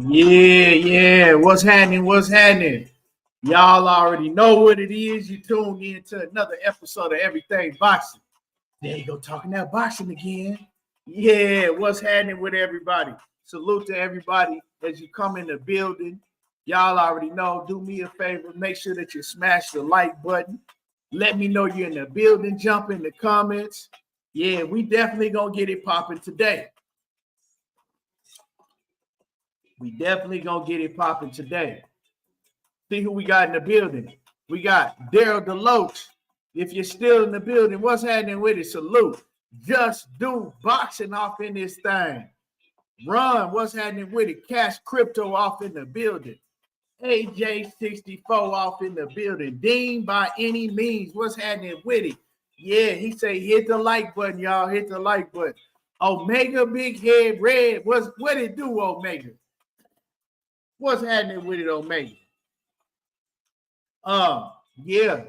Yeah. What's happening? What's happening? Y'all already know what it is. You tuned in to another episode of Everything Boxing. There you go, talking that boxing again. Yeah, what's happening with everybody? Salute to everybody as you come in the building. Y'all already know. Do me a favor. Make sure that you smash the like button. Let me know you're in the building. Jump in the comments. Yeah, we definitely gonna get it popping today. We definitely gonna get it popping today. See who we got in the building. We got Daryl Deloach. If you're still in the building, what's happening with it? Salute. Just do boxing off in this thing. Run, what's happening with it? Cash Crypto off in the building. AJ64 off in the building. Dean by any means, what's happening with it? Yeah, he say hit the like button, y'all. Hit the like button. Omega Big Head Red. What it do, Omega? What's happening with it, Omega? Yeah.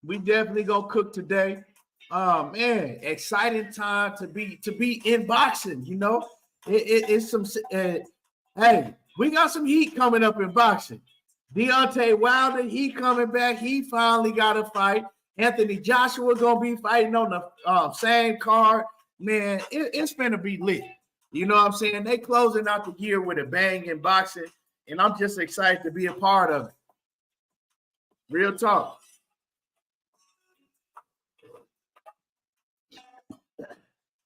We definitely gonna cook today. Man, exciting time to be in boxing. You know, it's some. Hey, we got some heat coming up in boxing. Deontay Wilder, he coming back. He finally got a fight. Anthony Joshua gonna be fighting on the same card. Man, it's gonna be lit. You know what I'm saying? They closing out the year with a bang in boxing, and I'm just excited to be a part of it. Real talk.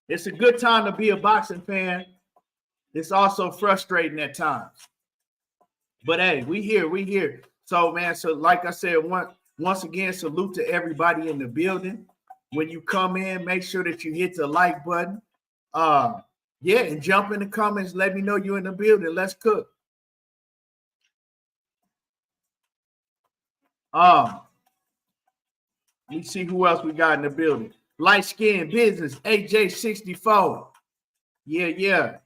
It's a good time to be a boxing fan. It's also frustrating at times. But hey, we here. So, man, so like I said, once again, salute to everybody in the building. When you come in, make sure that you hit the like button. Yeah, and jump in the comments. Let me know you're in the building. Let's cook. Let me see who else we got in the building. Light Skin Business, AJ64. Yeah.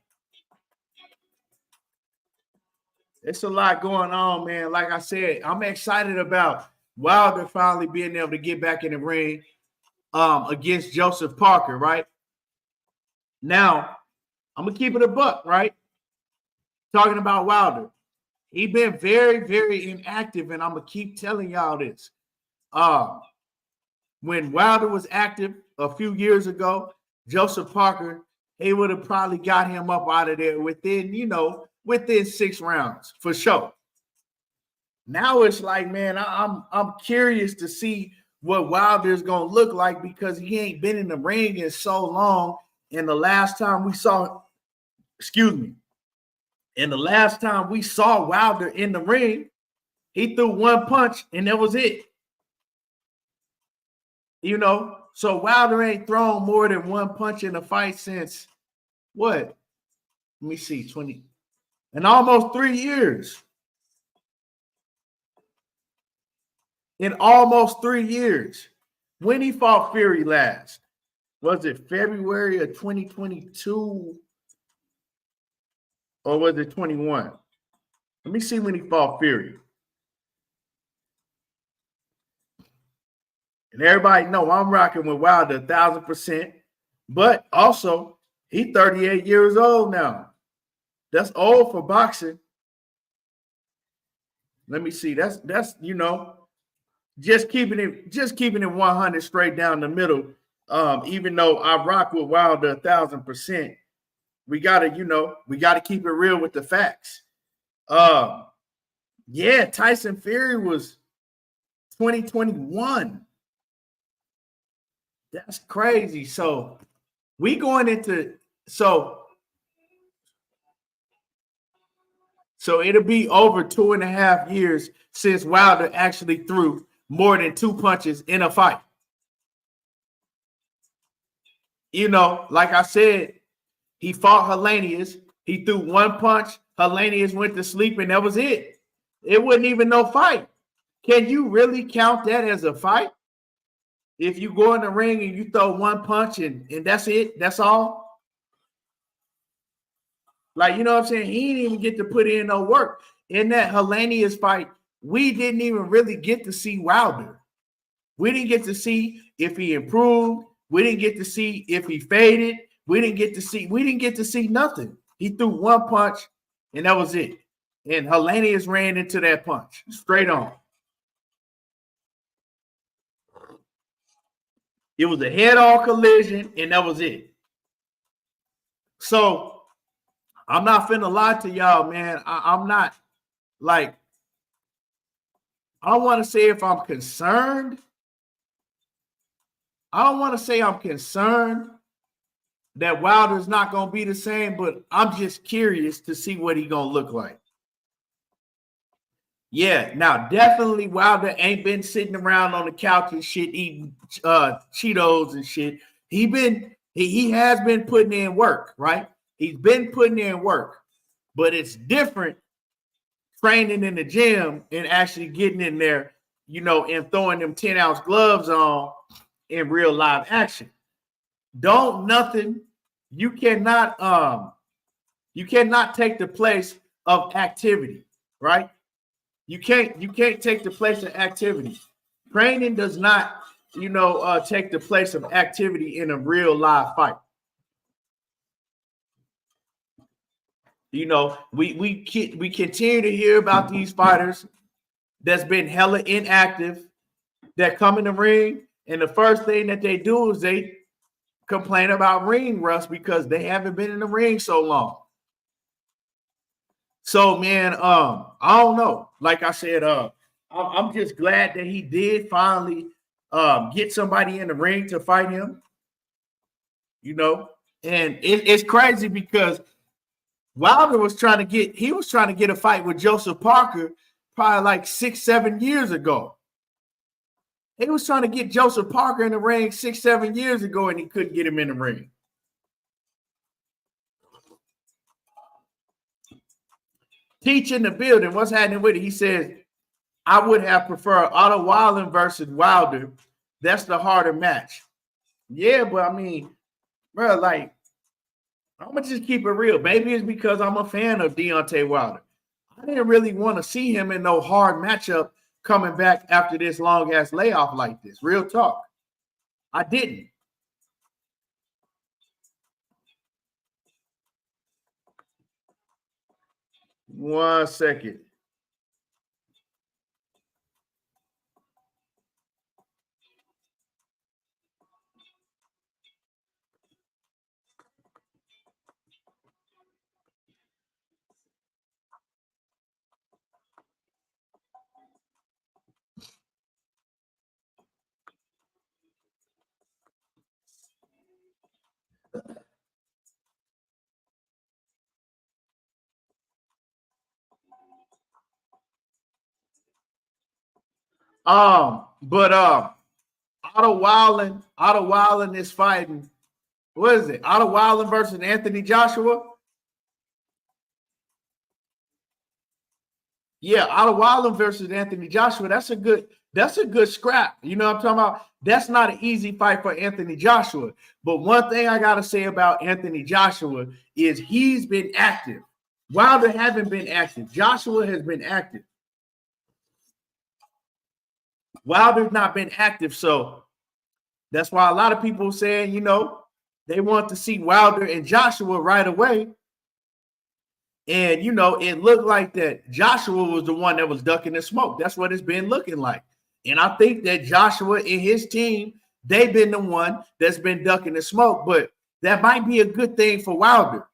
It's a lot going on, man. Like I said, I'm excited about Wilder finally being able to get back in the ring against Joseph Parker, right? Now, I'm going to keep it a buck, right? Talking about Wilder. He's been very, very inactive, and I'm going to keep telling y'all this. When Wilder was active a few years ago, Joseph Parker, he would have probably got him up out of there within 6 rounds for sure. Now it's like, man, I'm curious to see what Wilder is gonna look like because he ain't been in the ring in so long. And the last time we saw Wilder in the ring, he threw one punch and that was it. You know, so Wilder ain't thrown more than one punch in a fight since what? Let me see, 20 in almost 3 years. In almost 3 years. When he fought Fury last? Was it February of 2022? Or was it 21? Let me see when he fought Fury. And everybody know I'm rocking with Wilder 1,000%. But also, he's 38 years old now. That's old for boxing. Let me see. That's just keeping it 100 straight down the middle. Even though I rock with Wilder 1,000%, we gotta keep it real with the facts. Yeah, Tyson Fury was 2021. That's crazy. So we going into So it'll be over 2.5 years since Wilder actually threw more than 2 punches in a fight. You know, like I said, he fought Helenius. He threw 1 punch. Helenius went to sleep, and that was it. It wasn't even no fight. Can you really count that as a fight? If you go in the ring and you throw 1 punch and that's it, that's all? Like, you know what I'm saying? He didn't even get to put in no work. In that Helenius fight, we didn't even really get to see Wilder. We didn't get to see if he improved. We didn't get to see if he faded. We didn't get to see nothing. He threw 1 punch, and that was it. And Helenius ran into that punch straight on. It was a head-on collision, and that was it. So I'm not finna lie to y'all, man. I'm not like, I don't want to say if I'm concerned. I don't want to say I'm concerned that Wilder's not going to be the same, but I'm just curious to see what he's going to look like. Yeah, now definitely Wilder ain't been sitting around on the couch and shit eating Cheetos and shit. He has been putting in work, right? He's been putting in work, but it's different training in the gym and actually getting in there, you know, and throwing them 10-ounce gloves on in real live action. You cannot take the place of activity, right? You can't take the place of activity. Training does not, take the place of activity in a real live fight. You know, we continue to hear about these fighters that's been hella inactive, that come in the ring, and the first thing that they do is they complain about ring rust because they haven't been in the ring so long. So, man, I don't know. Like I said, I'm just glad that he did finally get somebody in the ring to fight him. You know, and it's crazy because Wilder was trying to get a fight with Joseph Parker probably like 6-7 years ago. He was trying to get Joseph Parker in the ring 6-7 years ago, and he couldn't get him in the ring. Teach in the building. What's happening with it? He says, I would have preferred Otto Wilder versus Wilder. That's the harder match. Yeah, but I mean, bro, like, I'm going to just keep it real. Maybe it's because I'm a fan of Deontay Wilder. I didn't really want to see him in no hard matchup coming back after this long-ass layoff like this. Real talk. I didn't. One second. But Otto Wilder is fighting. What is it? Otto Wilder versus Anthony Joshua. Yeah, Otto Wilder versus Anthony Joshua. That's a good scrap. You know what I'm talking about? That's not an easy fight for Anthony Joshua. But one thing I gotta say about Anthony Joshua is he's been active. Wilder haven't been active. Joshua has been active. Wilder's not been active, so that's why a lot of people are saying, they want to see Wilder and Joshua right away. And, it looked like that Joshua was the one that was ducking the smoke. That's what it's been looking like. And I think that Joshua and his team, they've been the one that's been ducking the smoke. But that might be a good thing for Wilder.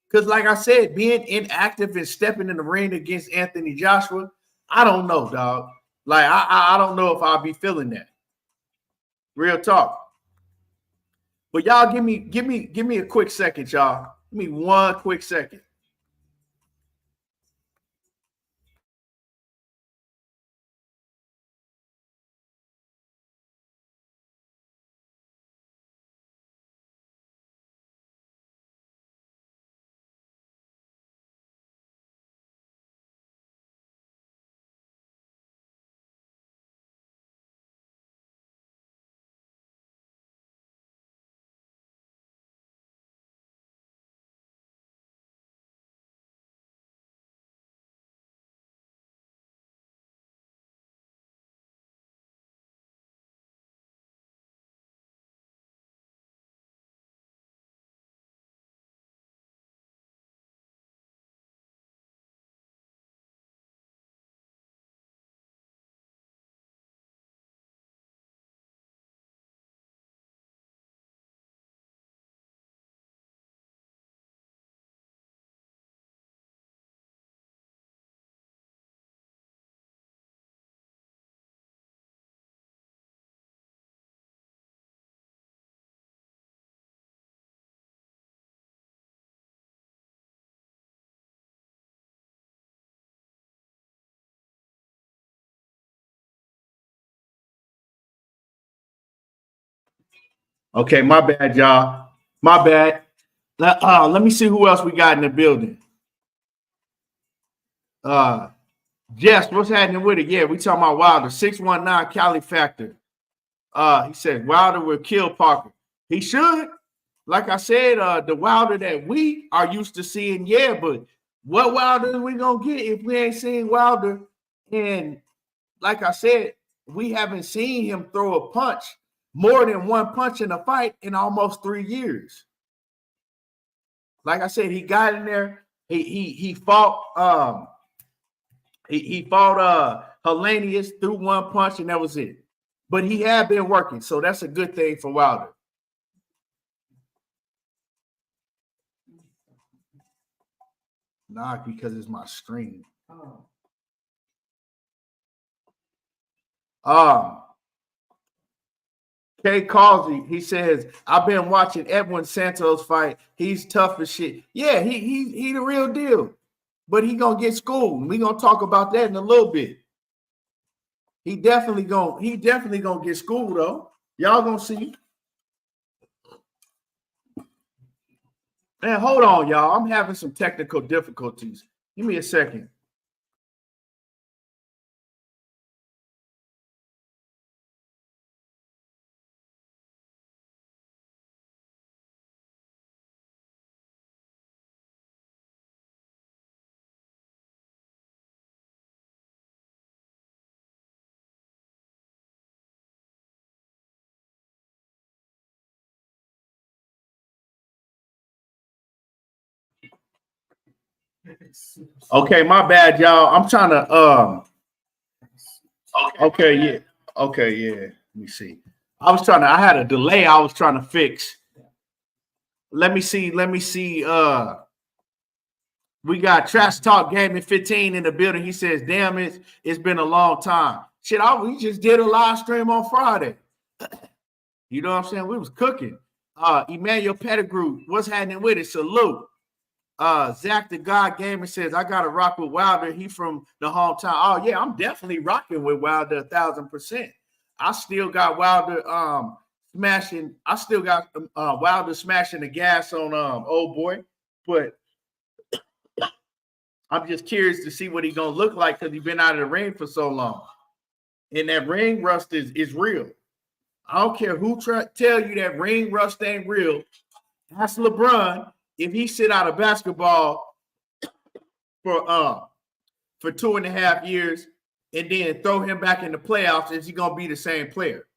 Because like I said, being inactive and stepping in the ring against Anthony Joshua, I don't know, dog. Like, I don't know if I'll be feeling that. Real talk. But y'all give me a quick second, y'all. Give me one quick second. Okay, my bad, y'all. My bad. Let me see who else we got in the building. Jess, what's happening with it? Yeah, we talking about Wilder. 619 Cali Factor. He said Wilder will kill Parker. He should. Like I said, the Wilder that we are used to seeing, yeah, but what Wilder are we gonna get if we ain't seeing Wilder? And like I said, we haven't seen him throw a punch, more than one punch in a fight in almost 3 years. Like I said, he got in there. He fought he fought Hellenius, threw one punch, and that was it. But he had been working, so that's a good thing for Wilder. Nah, because it's my screen. K Causey, he says, I've been watching Edwin Santos fight. He's tough as shit. Yeah, he the real deal. But he gonna get schooled. We gonna talk about that in a little bit. He definitely gonna get schooled though. Y'all gonna see. Man, hold on, y'all. I'm having some technical difficulties. Give me a second. Okay, my bad, y'all. I'm trying to okay, yeah. Okay, yeah. Let me see. I had a delay I was trying to fix. Let me see. We got Trash Talk Gaming 15 in the building. He says, damn, it's been a long time. Shit, we just did a live stream on Friday. You know what I'm saying? We was cooking. Emmanuel Pettigrew, what's happening with it? Salute. Zach the God Gamer says, I got to rock with Wilder. He from the hometown. Oh, yeah, I'm definitely rocking with Wilder 1,000%. I still got Wilder smashing. I still got Wilder smashing the gas on old boy. But I'm just curious to see what he's going to look like because he's been out of the ring for so long. And that ring rust is real. I don't care who tell you that ring rust ain't real. Ask LeBron if he sit out of basketball for 2.5 years and then throw him back in the playoffs, is he gonna be the same player?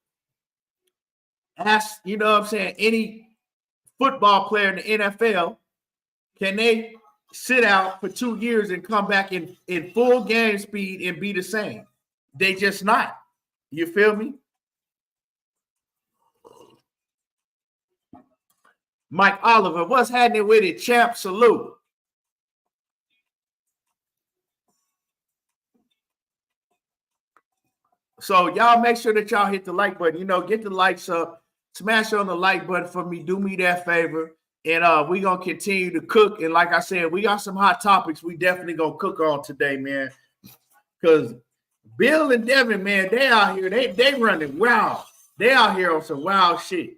Ask, you know what I'm saying, any football player in the NFL, can they sit out for 2 years and come back in full game speed and be the same? They just not. You feel me? Mike Oliver, what's happening with it, champ? Salute. So y'all make sure that y'all hit the like button. You know, get the likes up. Smash on the like button for me. Do me that favor. And we're going to continue to cook. And like I said, we got some hot topics we definitely going to cook on today, man. Because Bill and Devin, man, they out here. They running wild. They out here on some wild shit.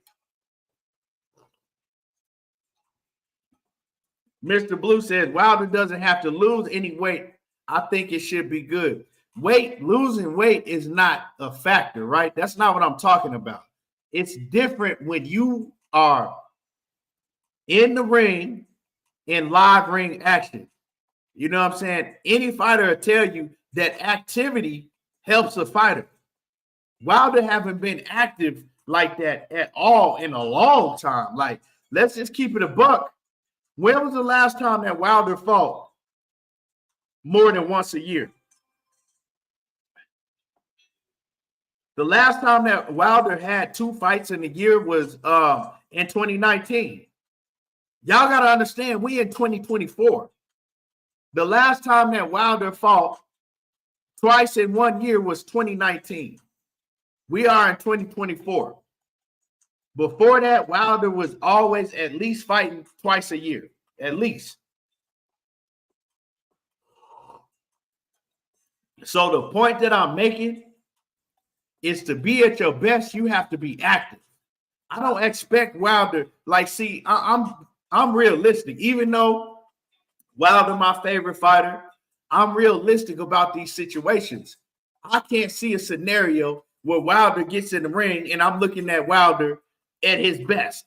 Mr. Blue says, Wilder doesn't have to lose any weight. I think it should be good. Losing weight is not a factor, right? That's not what I'm talking about. It's different when you are in the ring in live ring action. You know what I'm saying? Any fighter will tell you that activity helps a fighter. Wilder haven't been active like that at all in a long time. Like, let's just keep it a buck. When was the last time that Wilder fought more than once a year? The last time that Wilder had 2 fights in a year was in 2019. Y'all got to understand, we in 2024. The last time that Wilder fought twice in 1 year was 2019. We are in 2024. Before that, Wilder was always at least fighting twice a year, at least. So the point that I'm making is to be at your best, you have to be active. I don't expect Wilder. Like, see, I'm realistic. Even though Wilder my favorite fighter, I'm realistic about these situations. I can't see a scenario where Wilder gets in the ring and I'm looking at Wilder at his best,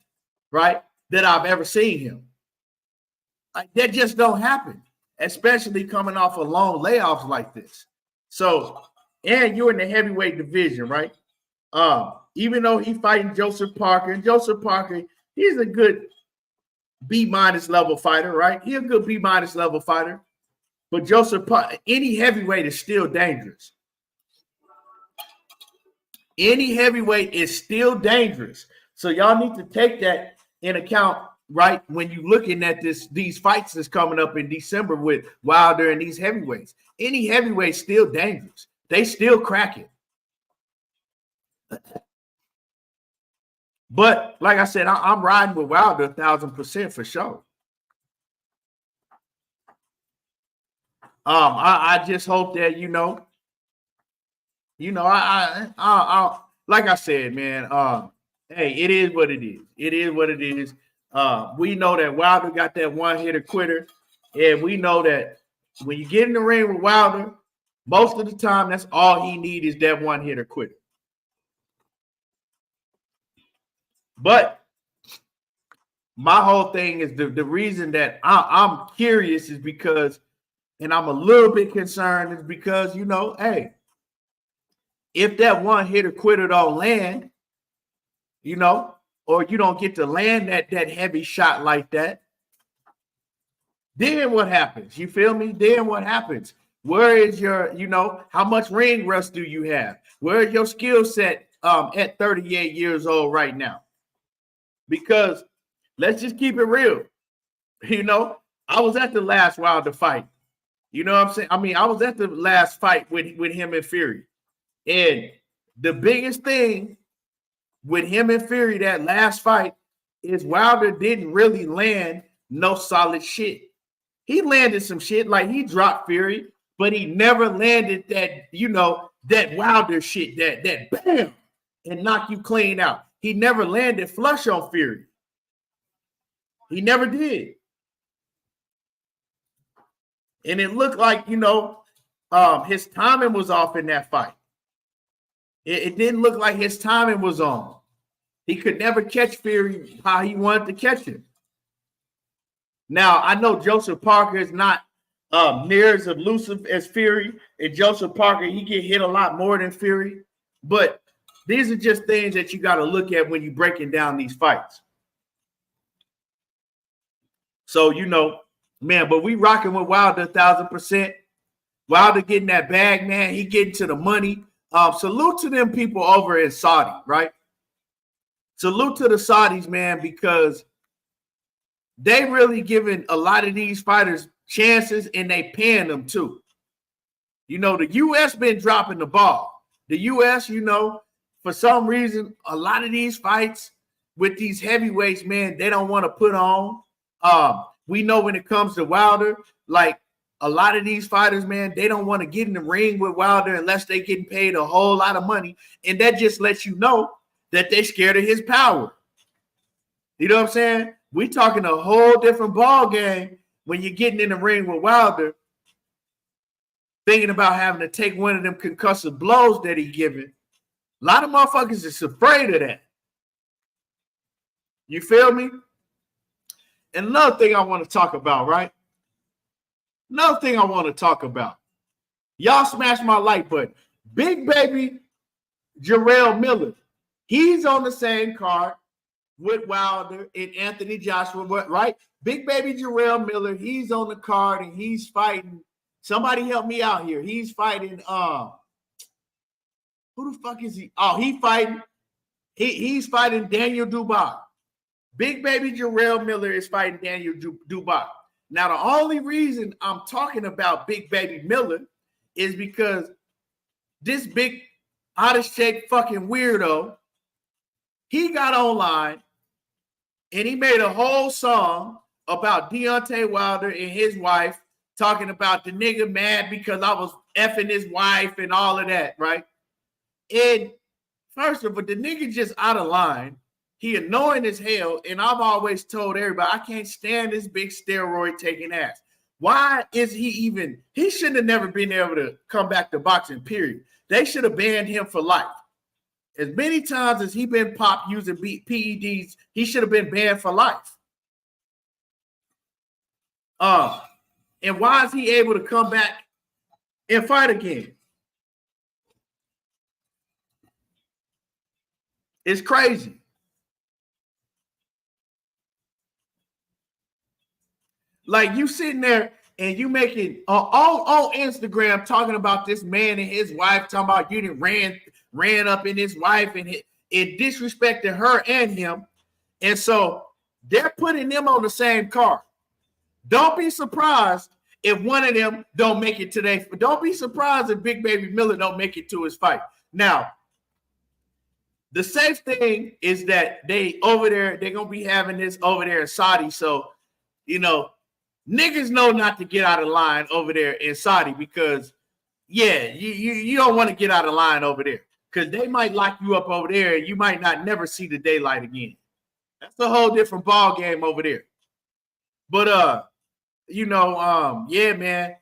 right? That I've ever seen him. Like, that just don't happen, especially coming off of long layoffs like this. So, and you're in the heavyweight division, right? Even though he's fighting Joseph Parker, and Joseph Parker, he's a good B- level fighter, right? He's a good B- level fighter. But Joseph Parker, any heavyweight is still dangerous. Any heavyweight is still dangerous. So y'all need to take that in account, right? When you're looking at these fights that's coming up in December with Wilder and these heavyweights. Any heavyweight still dangerous. They still cracking. But like I said, I'm riding with Wilder 1,000% for sure. I just hope that I like I said, man. Hey, it is what it is. It is what it is. We know that Wilder got that one-hitter quitter, and we know that when you get in the ring with Wilder, most of the time that's all he needs is that one-hitter quitter. But my whole thing is the reason that I'm curious is because, and I'm a little bit concerned, is because, hey, if that one-hitter quitter don't land, or you don't get to land that heavy shot like that, then what happens? You feel me? Then what happens? Where is your, how much ring rust do you have? Where is your skill set at 38 years old right now? Because let's just keep it real. I was at the last Wilder fight. You know what I'm saying? I mean, I was at the last fight with him and Fury. And the biggest thing with him and Fury, that last fight, is Wilder didn't really land no solid shit. He landed some shit, like he dropped Fury, but he never landed that, that Wilder shit, that bam, and knock you clean out. He never landed flush on Fury. He never did. And it looked like, his timing was off in that fight. It didn't look like his timing was on. He could never catch Fury how he wanted to catch him. Now, I know Joseph Parker is not near as elusive as Fury. And Joseph Parker, he get hit a lot more than Fury. But these are just things that you got to look at when you're breaking down these fights. So, man, but we rocking with Wilder 1,000%. Wilder getting that bag, man. He getting to the money. Salute to them people over in Saudi, right? Salute to the Saudis, man, because they really giving a lot of these fighters chances and they paying them too. The U.S. been dropping the ball. The U.S., for some reason, a lot of these fights with these heavyweights, man, they don't want to put on. We know when it comes to Wilder, like a lot of these fighters, man, they don't want to get in the ring with Wilder unless they getting paid a whole lot of money. And that just lets you know that they're scared of his power. You know what I'm saying? We talking a whole different ball game when you're getting in the ring with Wilder, thinking about having to take one of them concussive blows that he giving. A lot of motherfuckers is afraid of that. You feel me? And another thing I want to talk about, right? Another thing I want to talk about. Y'all smash my like button. Big baby Jarrell Miller. He's on the same card with Wilder and Anthony Joshua, right? Big baby Jarrell Miller, he's on the card and he's fighting. Somebody help me out here. He's fighting who the fuck is he? Oh, he's fighting Daniel Dubois. Big baby Jarrell Miller is fighting Daniel Dubois. Now, the only reason I'm talking about Big Baby Miller is because this big out-of-shape fucking weirdo, he got online and he made a whole song about Deontay Wilder and his wife, talking about the nigga mad because I was effing his wife and all of that, right? And first of all, the nigga just out of line. He annoying as hell, and I've always told everybody, I can't stand this big steroid taking ass. Why is he even? He shouldn't have never been able to come back to boxing, period. They should have banned him for life. As many times as he been popped using PEDs, he should have been banned for life. And why is he able to come back and fight again? It's crazy. Like, you sitting there and you making on Instagram talking about this man and his wife, talking about you didn't ran up in his wife and it disrespected her and him. And so they're putting them on the same card. Don't be surprised if one of them don't make it today. Don't be surprised if Big Baby Miller don't make it to his fight. Now, the safe thing is that they're going to be having this over there in Saudi. So, niggas know not to get out of line over there in Saudi because, yeah, you don't want to get out of line over there because they might lock you up over there and you might not never see the daylight again. That's a whole different ball game over there. But, yeah, man.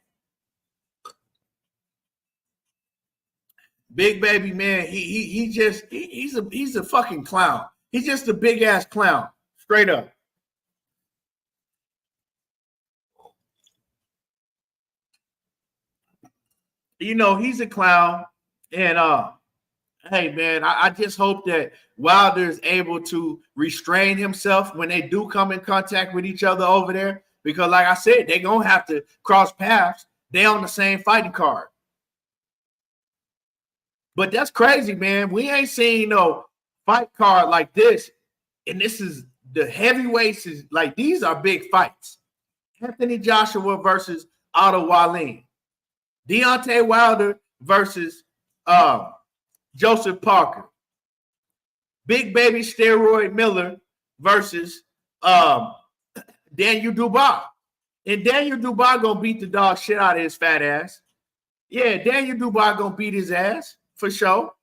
Big Baby, man, he's a fucking clown. He's just a big ass clown, straight up. He's a clown, and hey, man, I just hope that Wilder is able to restrain himself when they do come in contact with each other over there, because, like I said, they're gonna have to cross paths. They're on the same fighting card. But that's crazy, man. We ain't seen no fight card like this, and this is the heavyweights. Is like, these are big fights. Anthony Joshua versus Otto Wallin. Deontay Wilder versus Joseph Parker. Big Baby Steroid Miller versus Daniel Dubois. And Daniel Dubois gonna beat the dog shit out of his fat ass. Yeah, Daniel Dubois gonna beat his ass for sure.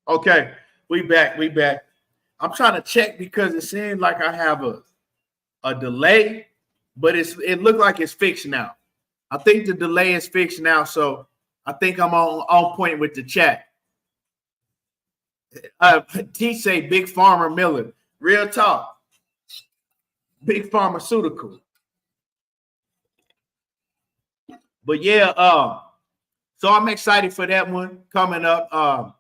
Okay, we back. I'm trying to check because it seems like I have a delay, but it looked like it's fixed now. I think the delay is fixed now, so I think I'm on point with the chat. T say Big Pharma Miller. Real talk. Big pharmaceutical. But yeah, so I'm excited for that one coming up.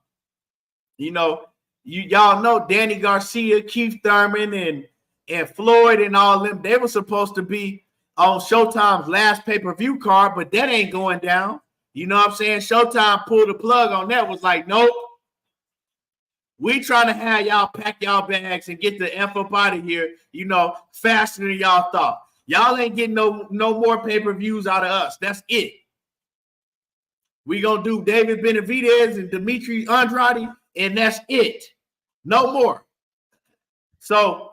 Y'all know Danny Garcia, Keith Thurman, and Floyd and all them. They were supposed to be on Showtime's last pay-per-view card, but that ain't going down. You know what I'm saying? Showtime pulled the plug on that. Was like, nope. We trying to have y'all pack y'all bags and get the F up out of here, faster than y'all thought. Y'all ain't getting no more pay-per-views out of us. That's it. We gonna do David Benavidez and Dimitri Andrade, and that's it. No more. So,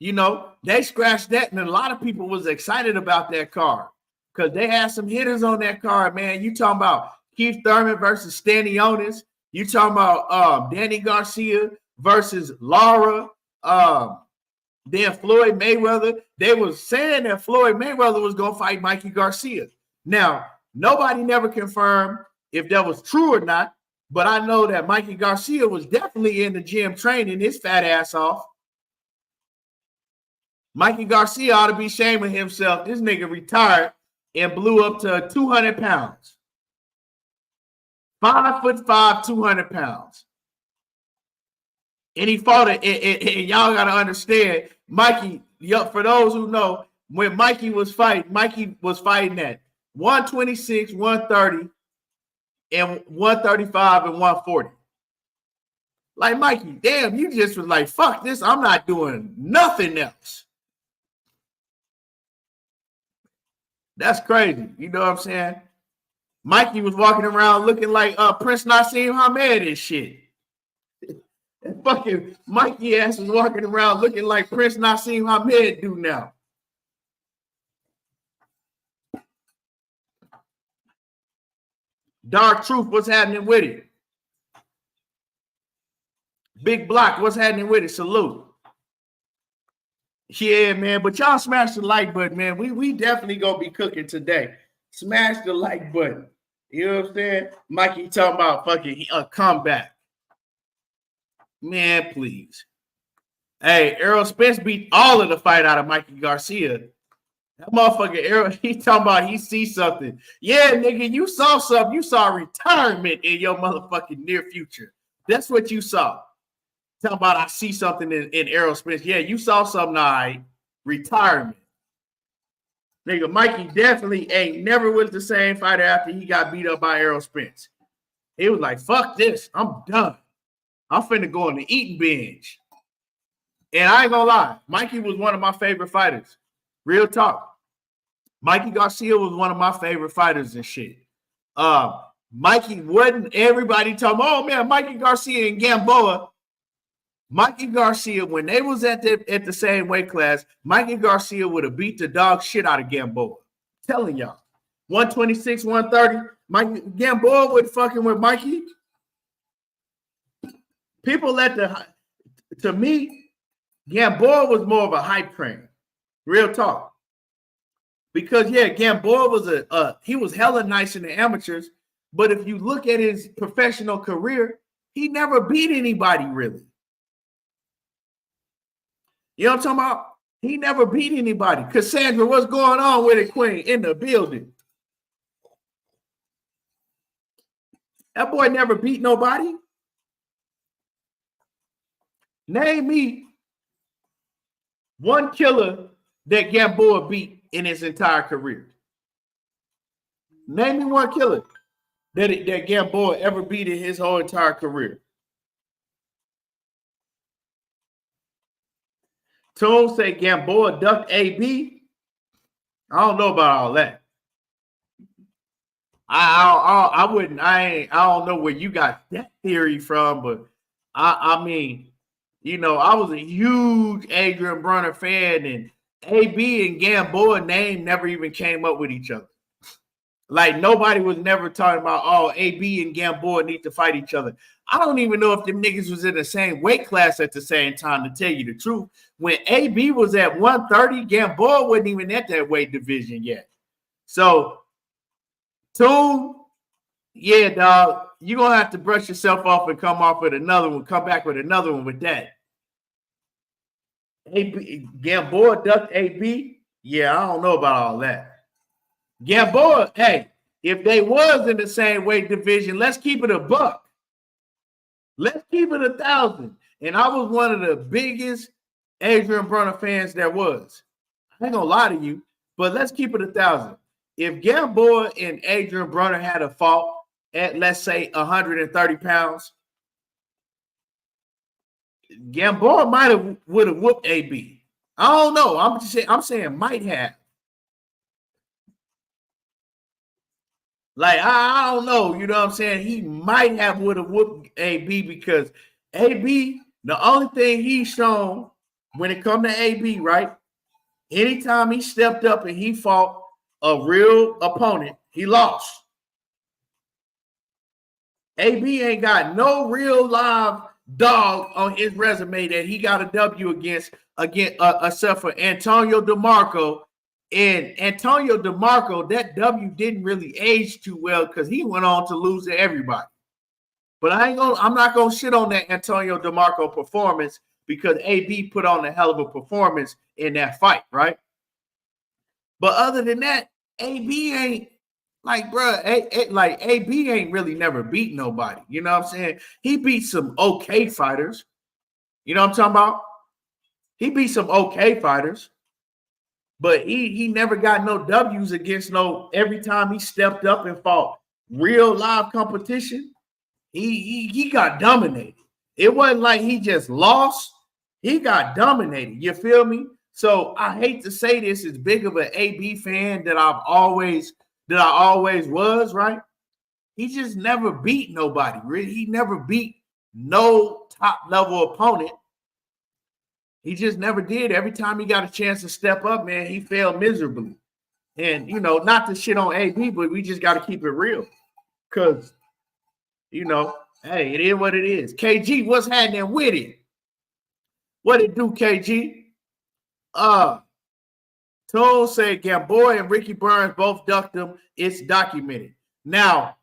they scratched that, and a lot of people was excited about that card because they had some hitters on that card, man. You talking about Keith Thurman versus Stanionis. You talking about Danny Garcia versus Lara. Then Floyd Mayweather. They was saying that Floyd Mayweather was going to fight Mikey Garcia. Now, nobody never confirmed if that was true or not, but I know that Mikey Garcia was definitely in the gym training his fat ass off. Mikey Garcia ought to be shaming himself. This nigga retired and blew up to 200 pounds. 5'5", 200 pounds. And he fought it. And y'all got to understand, Mikey, for those who know, when Mikey was fighting at 126, 130, and 135 and 140. Like, Mikey, damn, you just was like, fuck this. I'm not doing nothing else. That's crazy. You know what I'm saying? Mikey was walking around looking like Prince Nassim Hamed and shit. And fucking Mikey ass was walking around looking like Prince Nassim Hamed do now. Dark Truth, what's happening with it? Big Block, what's happening with it? Salute. Yeah, man, but y'all smash the like button, man. We definitely gonna be cooking today. Smash the like button. You know what I'm saying? Mikey talking about fucking a comeback. Man, please. Hey, Errol Spence beat all of the fight out of Mikey Garcia. That motherfucker Errol, he talking about he see something. Yeah, nigga, you saw something. You saw retirement in your motherfucking near future. That's what you saw. Talking about I see something in Errol Spence. Yeah, you saw something, all right. Retirement. Nigga, Mikey definitely ain't never was the same fighter after he got beat up by Errol Spence. He was like, fuck this. I'm done. I'm finna go on the eating binge. And I ain't gonna lie, Mikey was one of my favorite fighters. Real talk. Mikey Garcia was one of my favorite fighters and shit. Mikey wasn't everybody talking, oh man, Mikey Garcia and Gamboa. Mikey Garcia, when they was at the same weight class, Mikey Garcia would have beat the dog shit out of Gamboa. I'm telling y'all. 126, 130. Mikey Gamboa would fucking with Mikey. People to me, Gamboa was more of a hype train. Real talk. Because yeah, Gamboa was he was hella nice in the amateurs, but if you look at his professional career, he never beat anybody really. You know what I'm talking about? He never beat anybody. Cassandra, what's going on with it, Queen? In the building. That boy never beat nobody. Name me one killer that Gamboa beat in his entire career. Name me one killer that Gamboa ever beat in his whole entire career. Tone say Gamboa ducked AB. I don't know about all that. I don't know where you got that theory from, but I mean, you know, I was a huge Adrien Broner fan, and AB and Gamboa name never even came up with each other. Like nobody was never talking about, oh, AB and Gamboa need to fight each other. I don't even know if them niggas was in the same weight class at the same time, to tell you the truth. When AB was at 130, Gamboa wasn't even at that weight division yet. So, Toon, yeah, dog, you're going to have to brush yourself off and come off with another one, come back with another one with that. AB, Gamboa ducked AB? Yeah, I don't know about all that. Gamboa, hey, if they was in the same weight division, let's keep it a buck. Let's keep it 1,000. And I was one of the biggest Adrien Broner fans there was. I ain't gonna lie to you, but let's keep it 1,000. If Gamboa and Adrien Broner had a fought at, let's say, 130 pounds, Gamboa would have whooped AB. I don't know. I'm saying might have. Like, I don't know. You know what I'm saying? He might have would have whooped AB because AB, the only thing he's shown when it comes to AB, right? Anytime he stepped up and he fought a real opponent, he lost. AB ain't got no real live dog on his resume that he got a W against except for Antonio DeMarco. And Antonio DeMarco, that W didn't really age too well because he went on to lose to everybody. But I'm not gonna shit on that Antonio DeMarco performance because AB put on a hell of a performance in that fight, right? But other than that, AB ain't like, bro, like AB ain't really never beat nobody. You know what I'm saying? He beat some okay fighters. You know what I'm talking about? He beat some okay fighters. But he never got no W's against every time he stepped up and fought real live competition, he got dominated. It wasn't like he just lost. He got dominated. You feel me? So I hate to say this, as big of an AB fan that I always was, right? He just never beat nobody. Really, he never beat no top level opponent. He just never did. Every time he got a chance to step up, man, he failed miserably. And not to shit on AB, but we just got to keep it real, because hey, it is what it is. KG, what's happening with it? What it do, KG? Tone said Gamboa and Ricky Burns both ducked him. It's documented. Now,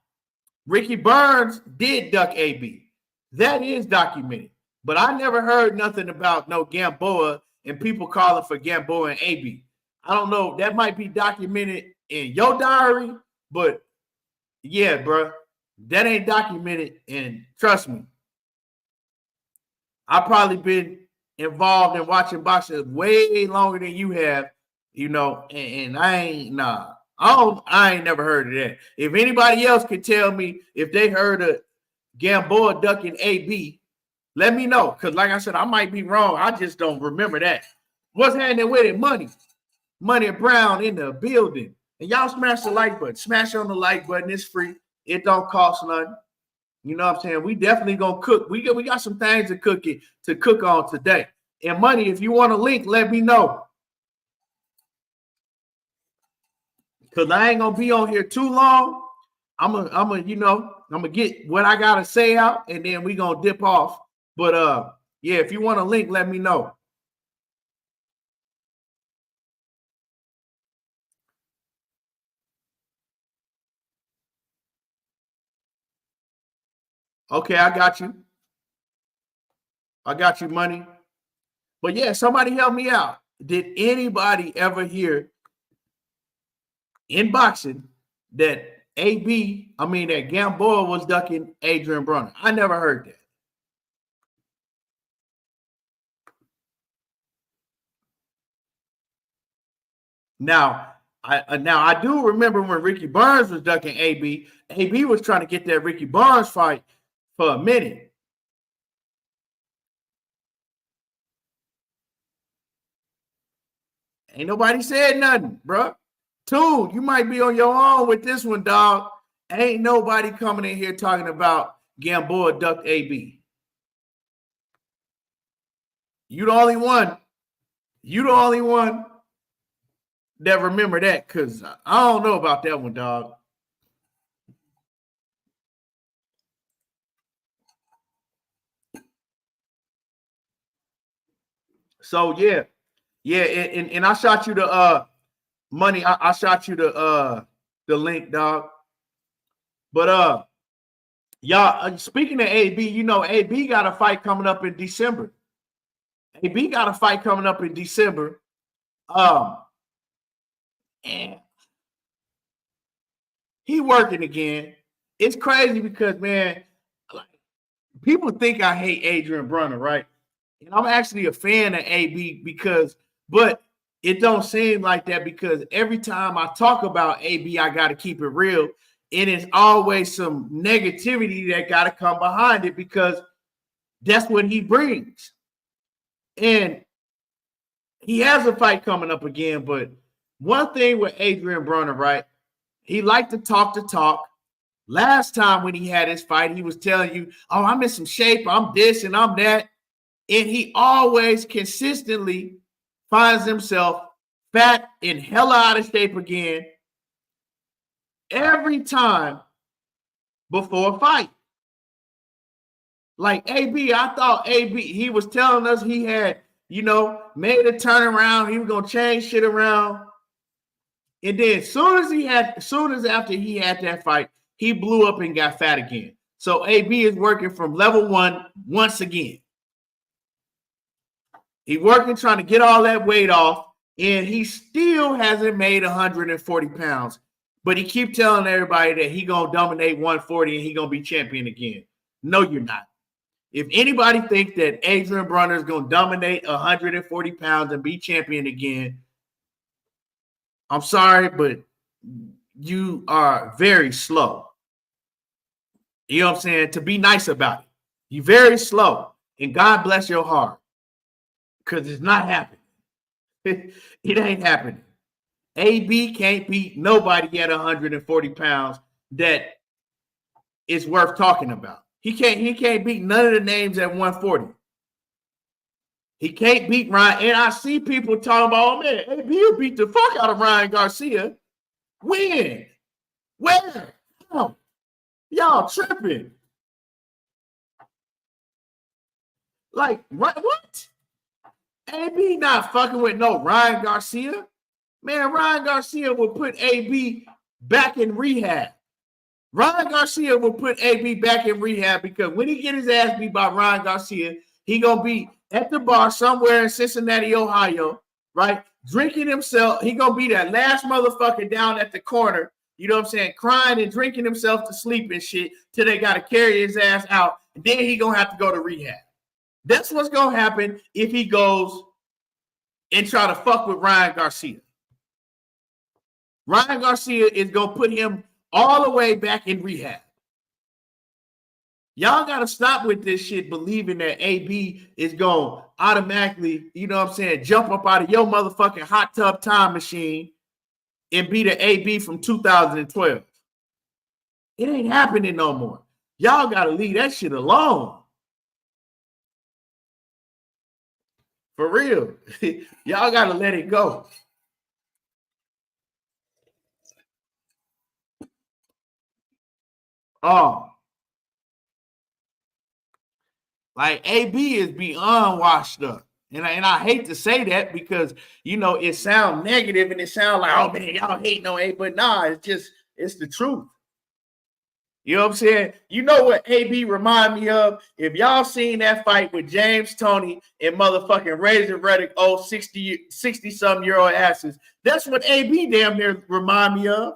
Ricky Burns did duck AB. That is documented. But I never heard nothing about no Gamboa and people calling for Gamboa and AB. I don't know. That might be documented in your diary, but yeah, bro, that ain't documented. And trust me, I've probably been involved in watching boxing way longer than you have, and I ain't, I ain't never heard of that. If anybody else could tell me if they heard of Gamboa ducking AB, let me know. Because like I said, I might be wrong. I just don't remember that. What's happening with it? Money Brown in the building. And y'all smash the like button. Smash on the like button. It's free. It don't cost nothing. You know what I'm saying? We definitely gonna cook. We got some things to cook on today. And Money, if you want a link, let me know. Because I ain't gonna be on here too long. I'm gonna get what I gotta say out, and then we gonna dip off. But yeah, if you want a link, let me know. Okay, I got you. Money. But yeah, somebody help me out. Did anybody ever hear in boxing that that Gamboa was ducking Adrien Broner? I never heard that. Now, I do remember when Ricky Burns was ducking AB. AB was trying to get that Ricky Burns fight for a minute. Ain't nobody said nothing, bro. Toon, you might be on your own with this one, dog. Ain't nobody coming in here talking about Gamboa ducked AB. You the only one. That remember that, because I don't know about that one, dog. So yeah, and I shot you the Money. I shot you the link, dog. But y'all, speaking of AB, AB got a fight coming up in December. And he working again. It's crazy because, man, people think I hate Adrien Broner, right? And I'm actually a fan of AB but it don't seem like that, because every time I talk about AB, I got to keep it real. And it's always some negativity that got to come behind it, because that's what he brings. And he has a fight coming up again. But one thing with Adrien Broner, right? He liked to talk the talk. Last time when he had his fight, he was telling you, oh, I'm in some shape. I'm this and I'm that. And he always consistently finds himself fat and hella out of shape again every time before a fight. Like AB, I thought AB, he was telling us he had, made a turnaround. He was going to change shit around. And then as soon as after he had that fight, he blew up and got fat again. So AB is working from level 1 once again. He's working, trying to get all that weight off, and he still hasn't made 140 pounds. But he keeps telling everybody that he going to dominate 140 and he going to be champion again. No, you're not. If anybody thinks that Adrien Broner is going to dominate 140 pounds and be champion again, I'm sorry, but you are very slow. You know what I'm saying? To be nice about it. You're very slow. And God bless your heart. Because it's not happening. It ain't happening. AB can't beat nobody at 140 pounds that is worth talking about. He can't beat none of the names at 140. He can't beat Ryan. And I see people talking about, oh man, AB will beat the fuck out of Ryan Garcia. When? Where? Oh, y'all tripping. Like, what? AB not fucking with no Ryan Garcia. Man, Ryan Garcia will put AB back in rehab. Ryan Garcia will put AB back in rehab because when he get his ass beat by Ryan Garcia, he gonna be at the bar somewhere in Cincinnati, Ohio, right? Drinking himself. He gonna be that last motherfucker down at the corner, you know what I'm saying, crying and drinking himself to sleep and shit till they gotta carry his ass out. And then he gonna have to go to rehab. That's what's gonna happen if he goes and try to fuck with Ryan Garcia. Ryan Garcia is gonna put him all the way back in rehab. Y'all got to stop with this shit believing that AB is going to automatically, you know what I'm saying, jump up out of your motherfucking hot tub time machine and be the AB from 2012. It ain't happening no more. Y'all got to leave that shit alone. For real. Y'all got to let it go. Like AB is beyond washed up. And I hate to say that because, you know, it sounds negative and it sounds like, oh man, y'all hate no AB, but nah, it's the truth. You know what I'm saying? You know what AB remind me of? If y'all seen that fight with James Toney and motherfucking Razor Reddick, 60-something-year-old asses, that's what AB damn near remind me of.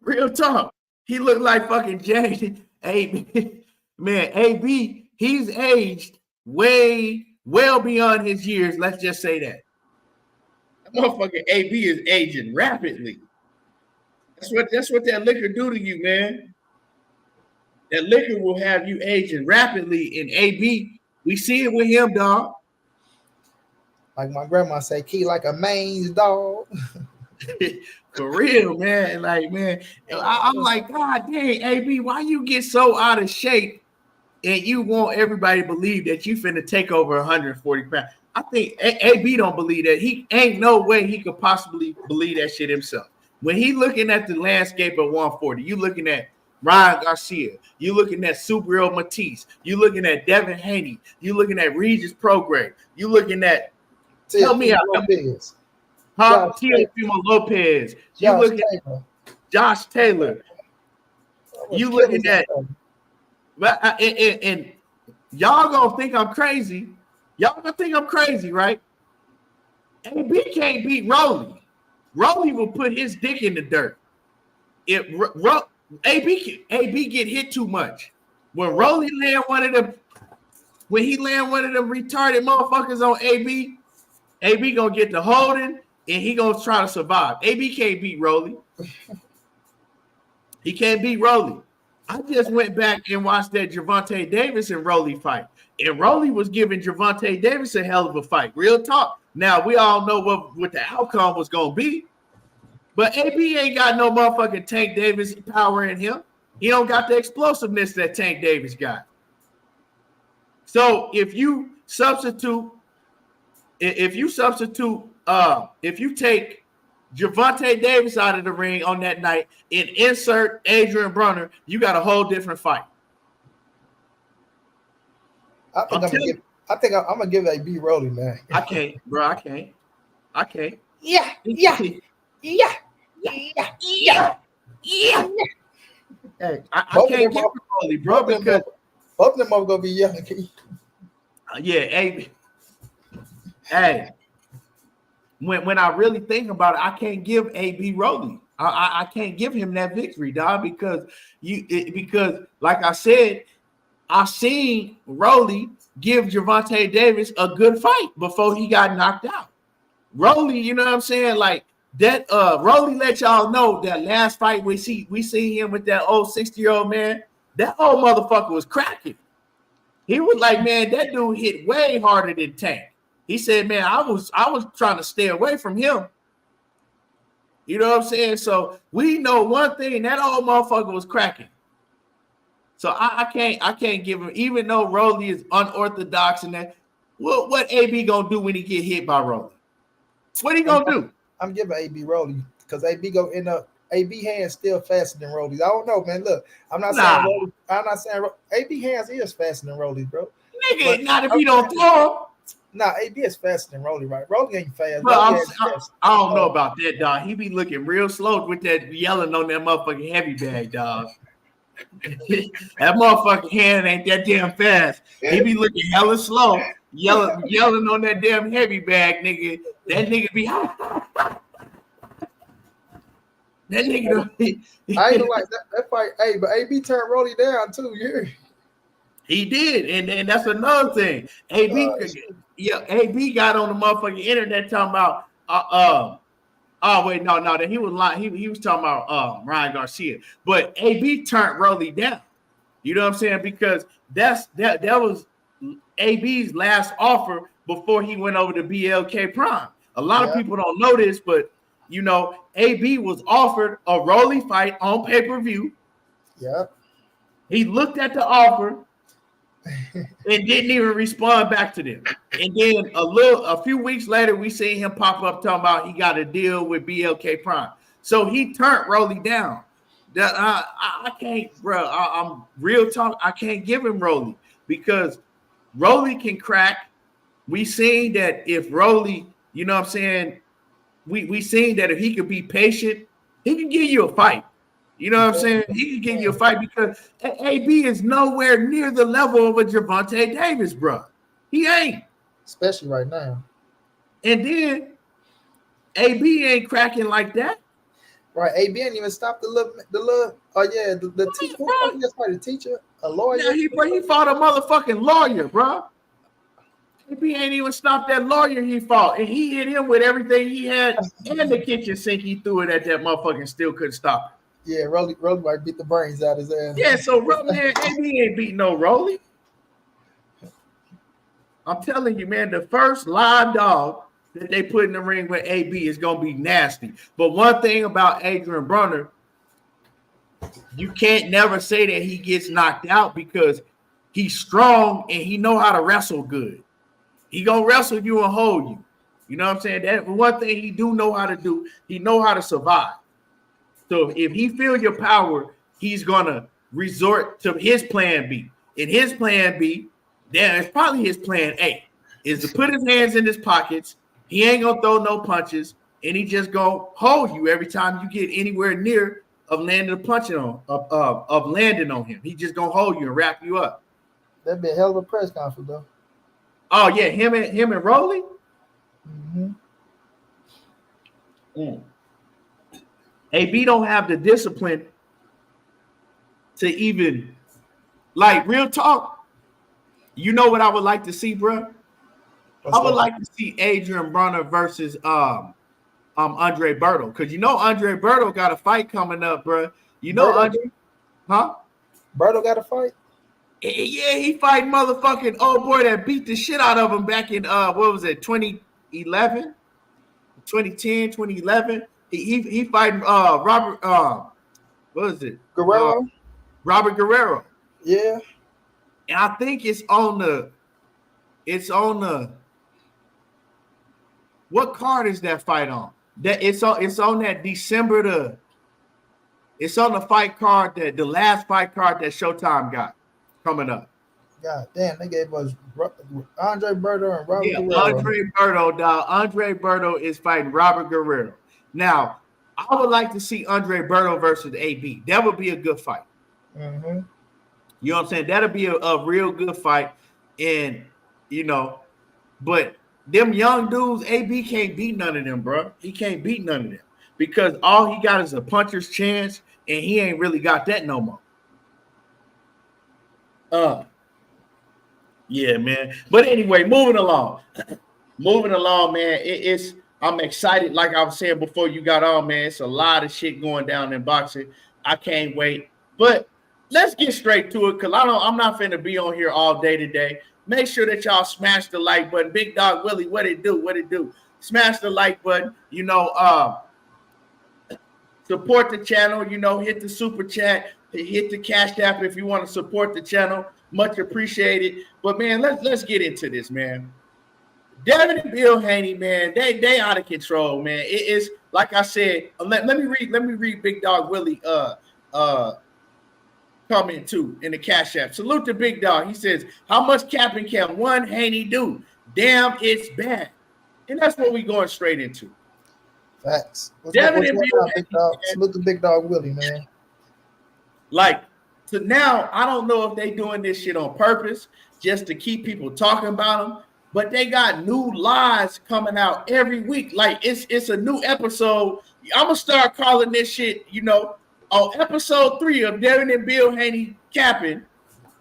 Real talk. He looked like fucking James. AB, man, AB, he's aged well beyond his years. Let's just say that. That motherfucking AB is aging rapidly. That's what that liquor do to you, man. That liquor will have you aging rapidly. And AB, we see it with him, dog. Like my grandma say, key like a mange dog. For real, man. Like, man, I'm like, God dang, AB, why you get so out of shape and you want everybody to believe that you finna take over 140 pounds? I think AB don't believe that. He ain't no way he could possibly believe that shit himself. When he looking at the landscape of 140, you looking at Ryan Garcia, you looking at Subriel Matisse, you looking at Devin Haney, you looking at Regis Prograis, you looking at tell me out. Teofimo Lopez. You looking at Josh Taylor. You looking at, and y'all gonna think I'm crazy. Y'all gonna think I'm crazy, right? AB can't beat Rolly. Rolly will put his dick in the dirt. If AB get hit too much. When Rolly land one of them retarded motherfuckers on AB gonna get the holding. And he gonna try to survive. AB can't beat Rolly. He can't beat Rolly. I just went back and watched that Gervonta Davis and Rolly fight. And Rolly was giving Gervonta Davis a hell of a fight. Real talk. Now, we all know what the outcome was going to be. But AB ain't got no motherfucking Tank Davis power in him. He don't got the explosiveness that Tank Davis got. So if you take Gervonta Davis out of the ring on that night and insert Adrien Broner, you got a whole different fight. I think I'm gonna give AB Rolly, man. I can't, bro. I can't. Yeah. Hey, I can't give Rolly, bro, because both of them are gonna be young. Yeah, hey. When I really think about it, I can't give AB Rolly. I can't give him that victory, dog, because like I said, I seen Rolly give Gervonta Davis a good fight before he got knocked out. Rolly, you know what I'm saying? Like that Rolly let y'all know that last fight we see him with that old 60-year-old man. That old motherfucker was cracking. He was like, man, that dude hit way harder than Tank. He said, man, I was trying to stay away from him. You know what I'm saying? So we know one thing, that old motherfucker was cracking. So I can't give him, even though Rolly is unorthodox and that. What AB gonna do when he get hit by Rolly? What he gonna do? I'm giving AB Rolly because AB go end up. AB hands still faster than Rolly's. I don't know, man. Look, I'm not saying Rolly. I'm not saying AB hands is faster than Rolly's, bro. Nigga, but not if you don't throw. Nah, AB is faster than Rolly, right? Rolly ain't fast. Bro, I don't know about that, dog. He be looking real slow with that yelling on that motherfucking heavy bag, dog. That motherfucking hand ain't that damn fast. He be looking hella slow, yelling on that damn heavy bag, nigga. That nigga be that nigga. I ain't like that fight. Hey, but AB turned Rolly down too. Yeah, he did, and that's another thing. AB got on the motherfucking internet talking about oh wait, no, that he was lying. He was talking about Ryan Garcia, but AB turned Rolly down. You know what I'm saying? Because that was AB's last offer before he went over to BLK Prime. A lot of people don't know this, but you know, AB was offered a Rolly fight on pay-per-view. Yeah. He looked at the offer and didn't even respond back to them. And then a few weeks later, we see him pop up talking about he got a deal with BLK Prime. So he turned Rolly down. That I can't, bro. I'm real talk. I can't give him Rolly because Rolly can crack. We seen that if Rolly, you know what I'm saying, we seen that if he could be patient, he can give you a fight. You know what I'm saying? He can give you a fight because AB is nowhere near the level of a Gervonta Davis, bro. He ain't. Especially right now. And then AB ain't cracking like that. Right, AB ain't even stopped the little the teacher. The teacher, a lawyer. Yeah, he fought a motherfucking lawyer, bro. AB ain't even stopped that lawyer he fought, and he hit him with everything he had and the kitchen sink. He threw it at that motherfucker and still couldn't stop it. Yeah, Rolly might beat the brains out of his ass. Yeah, so man, AB ain't beating no Rolly. I'm telling you, man, the first live dog that they put in the ring with AB is gonna be nasty. But one thing about Adrien Broner, you can't never say that he gets knocked out because he's strong and he know how to wrestle good. He gonna wrestle you and hold you. You know what I'm saying? That one thing he do know how to do. He know how to survive. So if he feel your power, he's gonna resort to his plan B. And his plan B, then it's probably his plan A, is to put his hands in his pockets. He ain't gonna throw no punches, and he just gonna hold you every time you get anywhere near of landing a punch on of landing on him. He just gonna hold you and wrap you up. That'd be a hell of a press conference, though. Oh yeah, him and Rolly. AB don't have the discipline to even, like, real talk. You know what I would like to see, bro? I would like to see Adrien Broner versus Andre Berto, because you know Andre Berto got a fight coming up, bro. You know Andre, huh? Berto got a fight? Yeah, he fighting motherfucking old boy that beat the shit out of him back in what was it, 2011, 2010, 2011. He fighting Robert what is it? Guerrero. Robert Guerrero. Yeah. And I think it's on the what card is that fight on? That it's on that December it's on the fight card, that the last fight card that Showtime got coming up. God damn, they gave us Andre Berto and Robert Guerrero. Andre Berto, dog. Andre Berto is fighting Robert Guerrero. Now, I would like to see Andre Berto versus AB. That would be a good fight. Mm-hmm. You know what I'm saying? That'll be a real good fight. And, you know, but them young dudes, AB can't beat none of them, bro. He can't beat none of them because all he got is a puncher's chance, and he ain't really got that no more. Yeah, man. But anyway, moving along, man. It's I'm excited. Like I was saying before you got on, man, it's a lot of shit going down in boxing. I can't wait. But let's get straight to it because I'm not finna be on here all day today. Make sure that y'all smash the like button. Big Dog Willie, what it do? What it do? Smash the like button. Support the channel. Hit the super chat. Hit the Cash App if you want to support the channel. Much appreciated. But man, let's get into this, man. Devin and Bill Haney, man, they out of control, man. It is like I said. Let me read Big Dog Willie comment too in the Cash App. Salute to Big Dog. He says, "How much capping can one Haney do? Damn, it's bad." And that's what we going straight into. Facts. Devin and Bill Haney, salute to Big Dog Willie, man. Like to now, I don't know if they doing this shit on purpose just to keep people talking about them. But they got new lies coming out every week. Like it's a new episode. I'm gonna start calling this shit, on episode 3 of Devin and Bill Haney capping.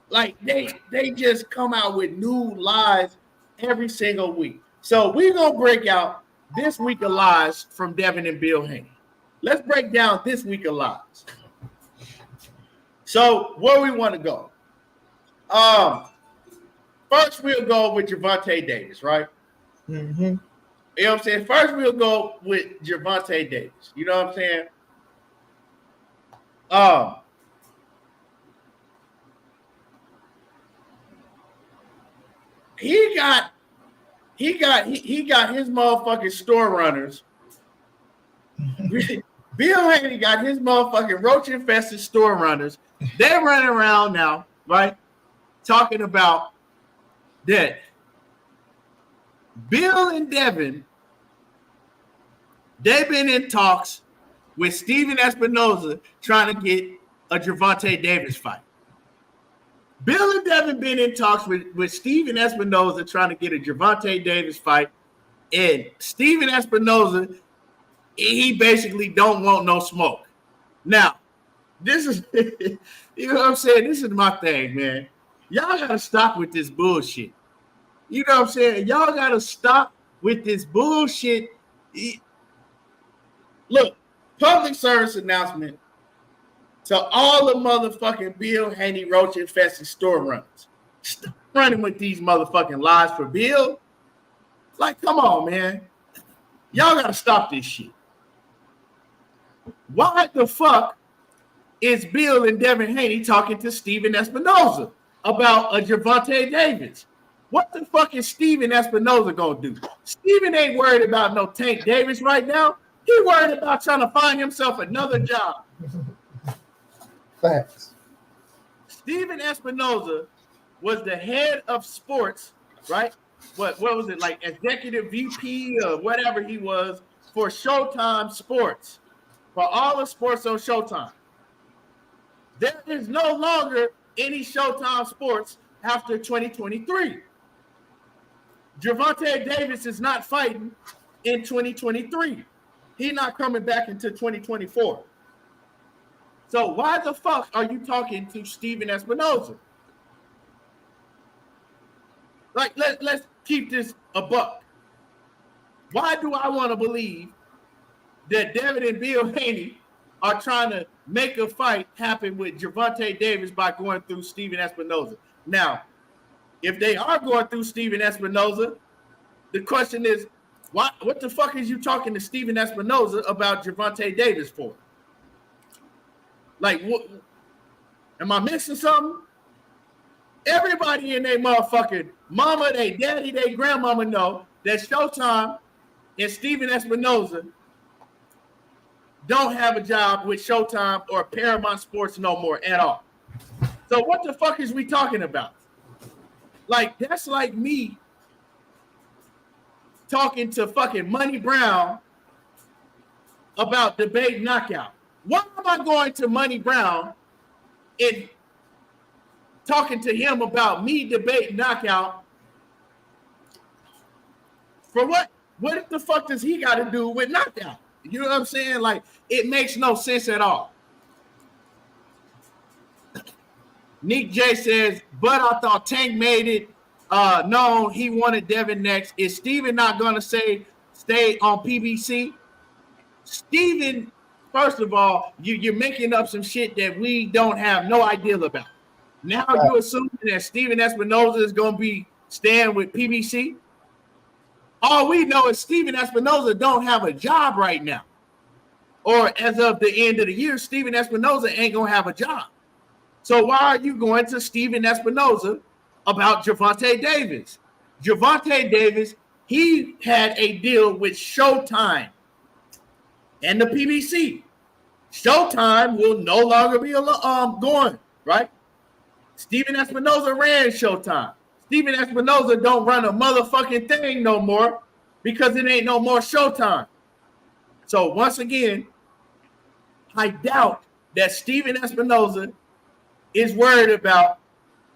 Like they just come out with new lies every single week. So we're gonna break out this week of lies from Devin and Bill Haney. Let's break down this week of lies. So where we want to go? First, we'll go with Gervonta Davis, right? Mm-hmm. You know what I'm saying? First, we'll go with Gervonta Davis. You know what I'm saying? He got his motherfucking store runners. Bill Haney got his motherfucking roach-infested store runners. They're running around now, right? Talking about that Bill and Devin, they've been in talks with Steven Espinoza trying to get a Gervonta Davis fight. Bill and Devin been in talks with Steven Espinoza trying to get a Gervonta Davis fight. And Steven Espinoza, he basically don't want no smoke. Now, this is, you know what I'm saying? This is my thing, man. Y'all got to stop with this bullshit. You know what I'm saying? Y'all got to stop with this bullshit. Look, public service announcement to all the motherfucking Bill Haney roach infested store runners. Stop running with these motherfucking lies for Bill. Like, come on, man. Y'all got to stop this shit. Why the fuck is Bill and Devin Haney talking to Steven Espinoza about a Gervonta Davis? What the fuck is Steven Espinoza gonna do? Steven ain't worried about no Tank Davis right now. He worried about trying to find himself another job. Facts. Steven Espinoza was the head of sports, right? What was it, like executive VP or whatever he was for Showtime Sports, for all the sports on Showtime. There is no longer any Showtime Sports after 2023. Gervonta Davis is not fighting in 2023. He's not coming back into 2024. So why the fuck are you talking to Steven Espinoza? Like, let's keep this a buck. Why do I want to believe that Devin and Bill Haney are trying to make a fight happen with Gervonta Davis by going through Steven Espinoza? Now, if they are going through Steven Espinoza, the question is, what the fuck is you talking to Steven Espinoza about Gervonta Davis for? Like, what? Am I missing something? Everybody in their motherfucking mama, they daddy, they grandmama know that Showtime and Steven Espinoza don't have a job with Showtime or Paramount Sports no more at all. So what the fuck is we talking about? Like, that's like me talking to fucking Money Brown about debate knockout. Why am I going to Money Brown and talking to him about me debate knockout? For what? What the fuck does he got to do with knockout? You know what I'm saying? Like, it makes no sense at all. Nick J says, but I thought Tank made it known he wanted Devin next. Is Steven not going to say stay on PBC. Steven, first of all, you're making up some shit that we don't have no idea about. Now you assuming that Steven Espinoza is going to be staying with PBC. All we know is Steven Espinoza don't have a job right now. Or as of the end of the year, Steven Espinoza ain't going to have a job. So why are you going to Steven Espinoza about Gervonta Davis? Gervonta Davis, he had a deal with Showtime and the PBC. Showtime will no longer be going, right? Steven Espinoza ran Showtime. Steven Espinoza don't run a motherfucking thing no more because it ain't no more Showtime. So once again, I doubt that Steven Espinoza is worried about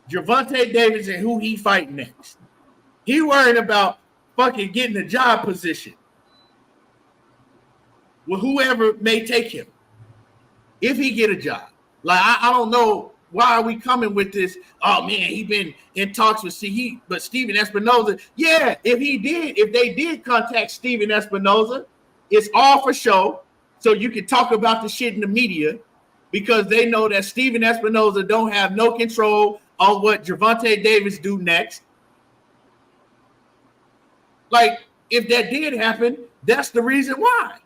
Gervonta Davis and who he fighting next. He worried about fucking getting a job position with whoever may take him if he get a job. Like I don't know why are we coming with this. Oh man, he been in talks with but Steven Espinoza. Yeah, if they did contact Steven Espinoza, it's all for show. So you can talk about the shit in the media because they know that Steven Espinoza don't have no control on what Gervonta Davis do next. Like, if that did happen, that's the reason why.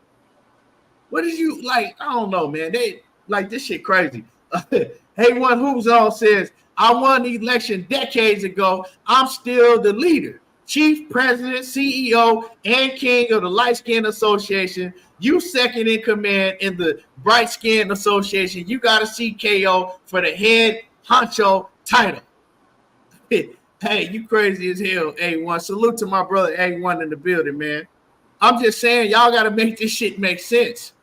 What is you like? I don't know, man. They like this shit crazy. Hey, one who's all says, I won the election decades ago. I'm still the leader, chief president, CEO, and king of the Light Skin Association. You second in command in the Bright Skin Association. You got a CKO for the head honcho title. Hey, you crazy as hell, A1. Salute to my brother A1 in the building, man. I'm just saying, y'all got to make this shit make sense.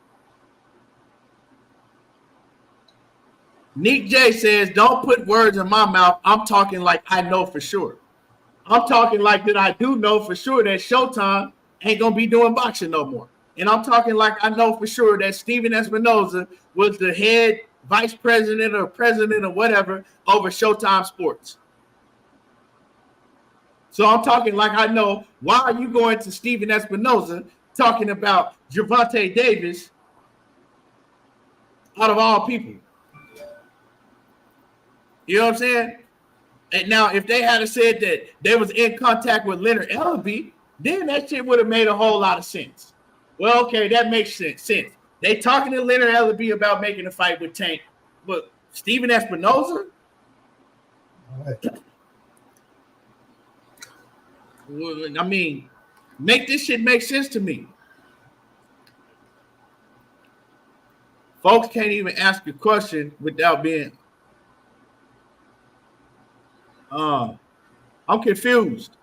Nick J says, don't put words in my mouth. I'm talking like I know for sure. I'm talking like that I do know for sure that Showtime ain't going to be doing boxing no more. And I'm talking like I know for sure that Steven Espinoza was the head vice president or president or whatever over Showtime Sports. So I'm talking like I know. Why are you going to Steven Espinoza talking about Gervonta Davis out of all people? You know what I'm saying? And now, if they had said that they was in contact with Leonard Ellerbe, then that shit would have made a whole lot of sense. Well, okay, that makes sense. They talking to Leonard Ellerbe about making a fight with Tank, but Steven Espinoza? I mean, make this shit make sense to me. Folks can't even ask a question without being. I'm confused.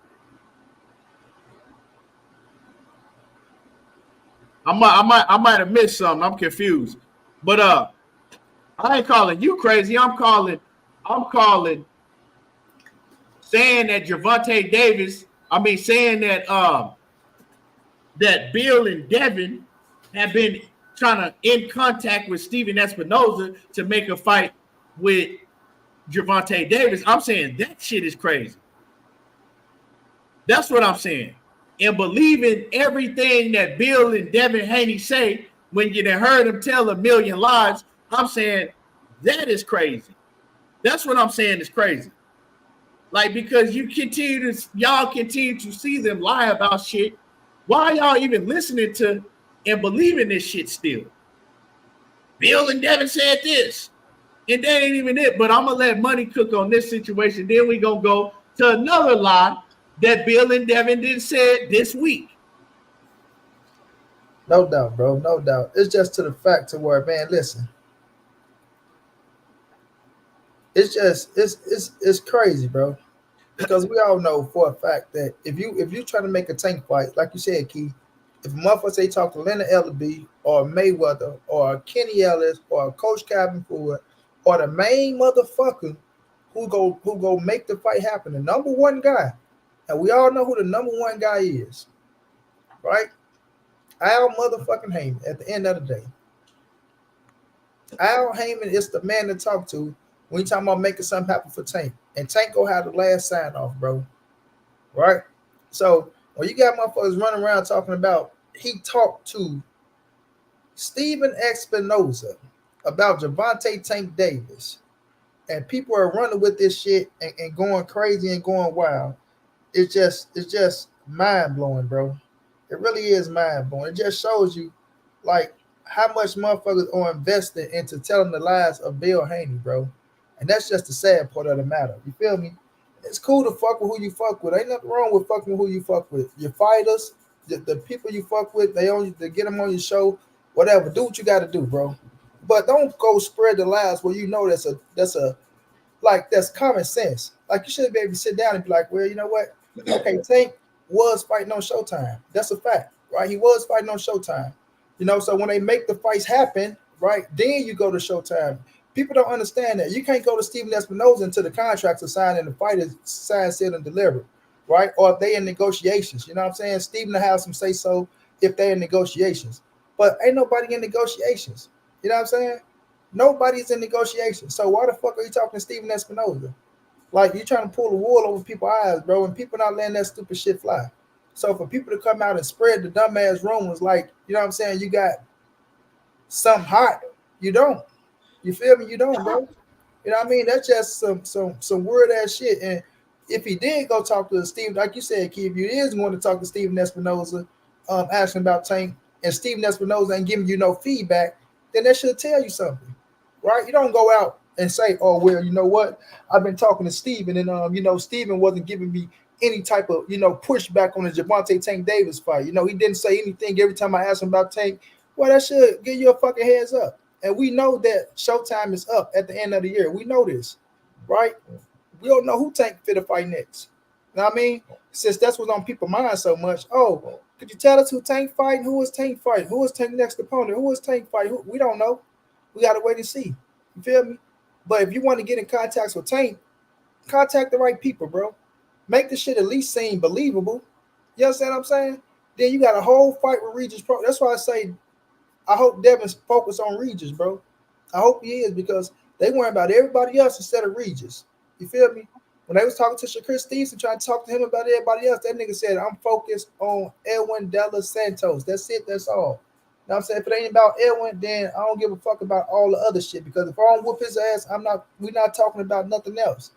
I might have missed something. I'm confused. But I ain't calling you crazy. I'm calling saying that Gervonta Davis, saying that that Bill and Devin have been trying to in contact with Steven Espinoza to make a fight with Gervonta Davis. I'm saying that shit is crazy. That's what I'm saying. And believing everything that Bill and Devin Haney say when you heard them tell a million lies, I'm saying that is crazy. That's what I'm saying is crazy. Like, because y'all continue to see them lie about shit. Why are y'all even listening to and believing this shit still? Bill and Devin said this. And that ain't even it. But I'm going to let money cook on this situation. Then we going to go to another lie that Bill and Devin did said this week. No doubt, bro. No doubt. It's just to the fact to where, man, listen. It's just it's crazy, bro. Because we all know for a fact that if you try to make a Tank fight, like you said, Key, if a motherfucker say talk to Leonard Ellerbe or Mayweather or Kenny Ellis or Coach Calvin Ford or the main motherfucker who go make the fight happen, the number one guy, and we all know who the number one guy is, right? Al motherfucking Heyman. At the end of the day, Al Heyman is the man to talk to when you talking about making something happen for Tank. And Tank go have the last sign off, bro. Right? So when you got motherfuckers running around talking about he talked to Steven Espinoza about Gervonta Tank Davis, and people are running with this shit and going crazy and going wild. It's just mind blowing, bro. It really is mind blowing. It just shows you like how much motherfuckers are invested into telling the lies of Bill Haney, bro. And that's just the sad part of the matter. You feel me? It's cool to fuck with who you fuck with. Ain't nothing wrong with fucking with who you fuck with. Your fighters, the people you fuck with, they get them on your show, whatever. Do what you got to do, bro. But don't go spread the lies where you know that's a like that's common sense. Like you should be able to sit down and be like, well, you know what? Okay, Tank was fighting on Showtime. That's a fact, right? He was fighting on Showtime. So when they make the fights happen, right, then you go to Showtime. People don't understand that. You can't go to Steven Espinoza until the contracts are signed and the fight is signed, sealed, and delivered, right? Or if they in negotiations. You know what I'm saying? Steven will have some say so if they're in negotiations. But ain't nobody in negotiations. You know what I'm saying? Nobody's in negotiations. So why the fuck are you talking to Steven Espinoza? Like, you're trying to pull the wool over people's eyes, bro, and people not letting that stupid shit fly. So for people to come out and spread the dumbass rumors like, you know what I'm saying, you got something hot, you don't. You feel me? You don't, bro. You know what I mean? That's just some weird ass shit. And if he did go talk to Steve, like you said, Key, if you is going to talk to Steven Espinoza, asking about Tank, and Steven Espinoza ain't giving you no feedback, then that should tell you something, right? You don't go out and say, oh, well, you know what? I've been talking to Steven, and Steven wasn't giving me any type of, pushback on the Gervonta Tank Davis fight. He didn't say anything every time I asked him about Tank. Well, that should give you a fucking heads up. And we know that Showtime is up at the end of the year. We know this, right? We don't know who Tank fit to fight next. You know what I mean? Since that's what's on people's mind so much. Oh, could you tell us who Tank fighting? Who is Tank fighting? Who is Tank next opponent? Who is Tank fighting? We don't know. We got to wait and see. You feel me? But if you want to get in contact with Tank, contact the right people, bro. Make the shit at least seem believable. You understand what I'm saying? Then you got a whole fight with Regis Pro. That's why I say I hope Devin's focused on Regis, bro. I hope he is, because they worry about everybody else instead of Regis. You feel me? When they was talking to Shakur Stevenson, trying to talk to him about everybody else, that nigga said, I'm focused on Edwin Santos. That's it. That's all. You know what I'm saying? If it ain't about Edwin, then I don't give a fuck about all the other shit, because if I don't whoop his ass, we're not talking about nothing else.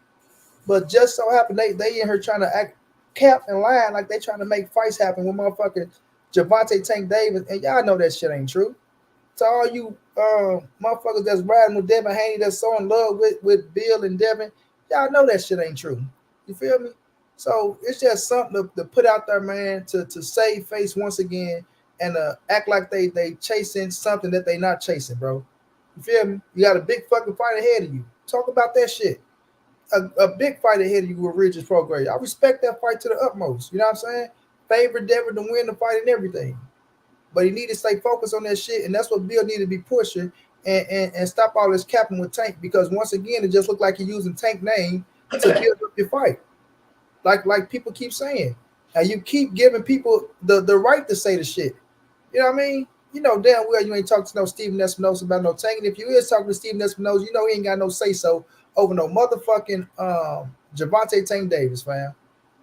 But just so happened they in here trying to act cap and line like they trying to make fights happen with motherfucking Gervonta Tank Davis, and y'all know that shit ain't true. To all you motherfuckers that's riding with Devin Haney, that's so in love with Bill and Devin, y'all know that shit ain't true. You feel me? So it's just something to put out there, man, to save face once again and act like they chasing something that they not chasing, bro. You feel me? You got a big fucking fight ahead of you. Talk about that shit. A big fight ahead of you with Regis Prograis. I respect that fight to the utmost. You know what I'm saying? Favorite Devin to win the fight and everything. But he need to stay focused on that shit, and that's what Bill need to be pushing and stop all this capping with Tank, because once again, it just looked like you're using Tank name to build up your fight. Like people keep saying. And you keep giving people the right to say the shit. You know what I mean? You know damn well you ain't talking to no Steven Espinoza about no Tank. And if you is talking to Steven Espinoza, you know he ain't got no say-so over no motherfucking Gervonta Tank Davis, fam.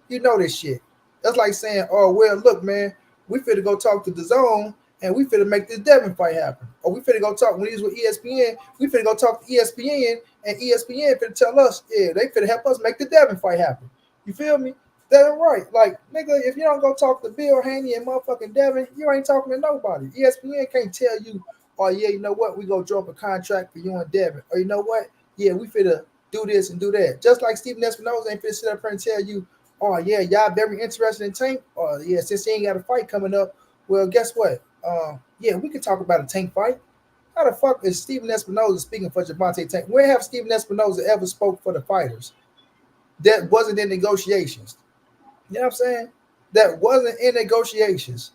You know this shit. That's like saying, oh, well, look, man, we finna go talk to the Zone and we finna make this Devin fight happen. Or we finna go talk, when he was with ESPN, we finna go talk to ESPN, and ESPN finna tell us, yeah, they finna help us make the Devin fight happen. You feel me? That's right. Like, nigga, if you don't go talk to Bill Haney and motherfucking Devin, you ain't talking to nobody. ESPN can't tell you, oh, yeah, you know what, we go drop a contract for you and Devin. Or you know what, yeah, we finna do this and do that. Just like Steven Espinoza ain't finna sit up here and tell you, oh, yeah, y'all very interested in Tank. Oh, yeah, since he ain't got a fight coming up, well, guess what? Yeah, we can talk about a Tank fight. How the fuck is Steven Espinoza speaking for Gervonta Tank? Where have Steven Espinoza ever spoke for the fighters that wasn't in negotiations? You know what I'm saying? That wasn't in negotiations.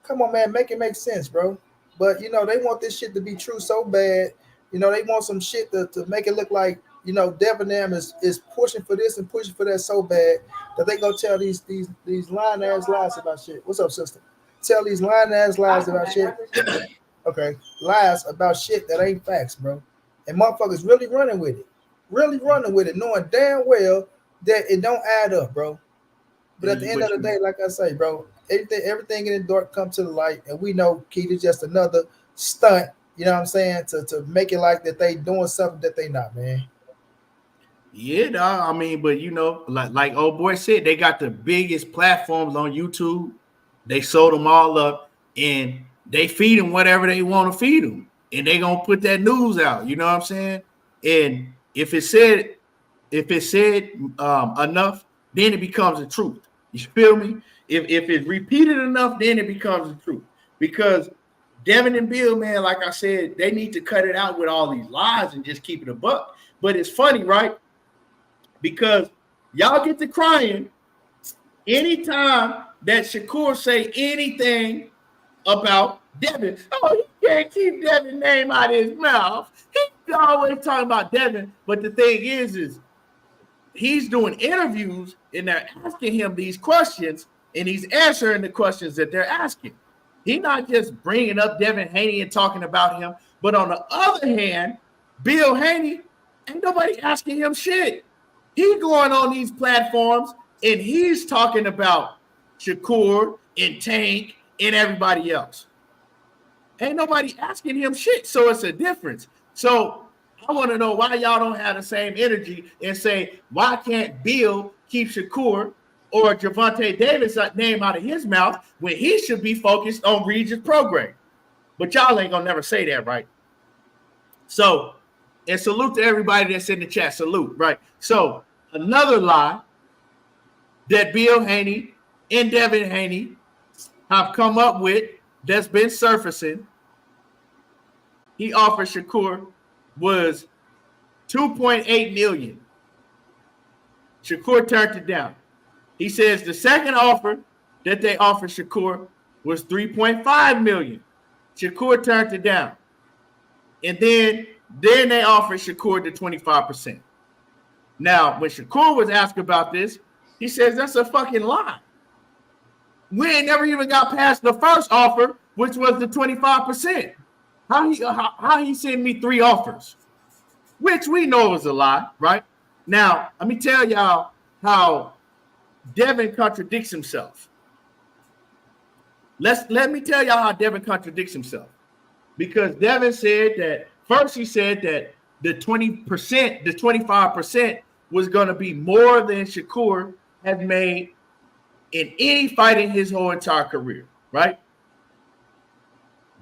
Come on, man, make it make sense, bro. But, you know, they want this shit to be true so bad. You know, they want some shit to make it look like, you know, Devin Ham is pushing for this and pushing for that so bad that they go tell these lying ass lies about shit. What's up, sister? Tell these lying ass lies about shit. Okay, lies about shit that ain't facts, bro. And motherfuckers really running with it, knowing damn well that it don't add up, bro. But at the end of the day, like I say, bro, everything in the dark come to the light, and we know Keith is just another stunt. You know what I'm saying? To make it like that they doing something that they not, man. Yeah, dog. I mean, but like old boy said, they got the biggest platforms on YouTube. They sold them all up, and they feed them whatever they want to feed them, and they gonna put that news out. You know what I'm saying? And if it said enough, then it becomes the truth. You feel me? If it's repeated enough, then it becomes the truth. Because Devin and Bill, man, like I said, they need to cut it out with all these lies and just keep it a buck. But it's funny, right? Because y'all get to crying anytime that Shakur say anything about Devin. Oh, he can't keep Devin's name out of his mouth. He's always talking about Devin. But the thing is he's doing interviews and they're asking him these questions and he's answering the questions that they're asking. He's not just bringing up Devin Haney and talking about him. But on the other hand, Bill Haney, ain't nobody asking him shit. He's going on these platforms and he's talking about Shakur and Tank and everybody else. Ain't nobody asking him shit. So it's a difference. So I want to know why y'all don't have the same energy and say, why can't Bill keep Shakur or Gervonta Davis name out of his mouth when he should be focused on Regis' program? But y'all ain't gonna never say that, right? So, and salute to everybody that's in the chat. Salute, right? So, another lie that Bill Haney and Devin Haney have come up with that's been surfacing. He offered Shakur was $2.8 million. Shakur turned it down. He says the second offer that they offered Shakur was $3.5 million. Shakur turned it down. And then they offered Shakur the 25%. Now, when Shakur was asked about this, he says that's a fucking lie. We ain't never even got past the first offer, which was the 25%. How he sent me 3 offers, which we know is a lie, right? Now, let me tell y'all how Devin contradicts himself. Let me tell y'all how Devin contradicts himself. Because Devin said that, first he said that the 20%, the 25% was going to be more than Shakur has made in any fight in his whole entire career, right?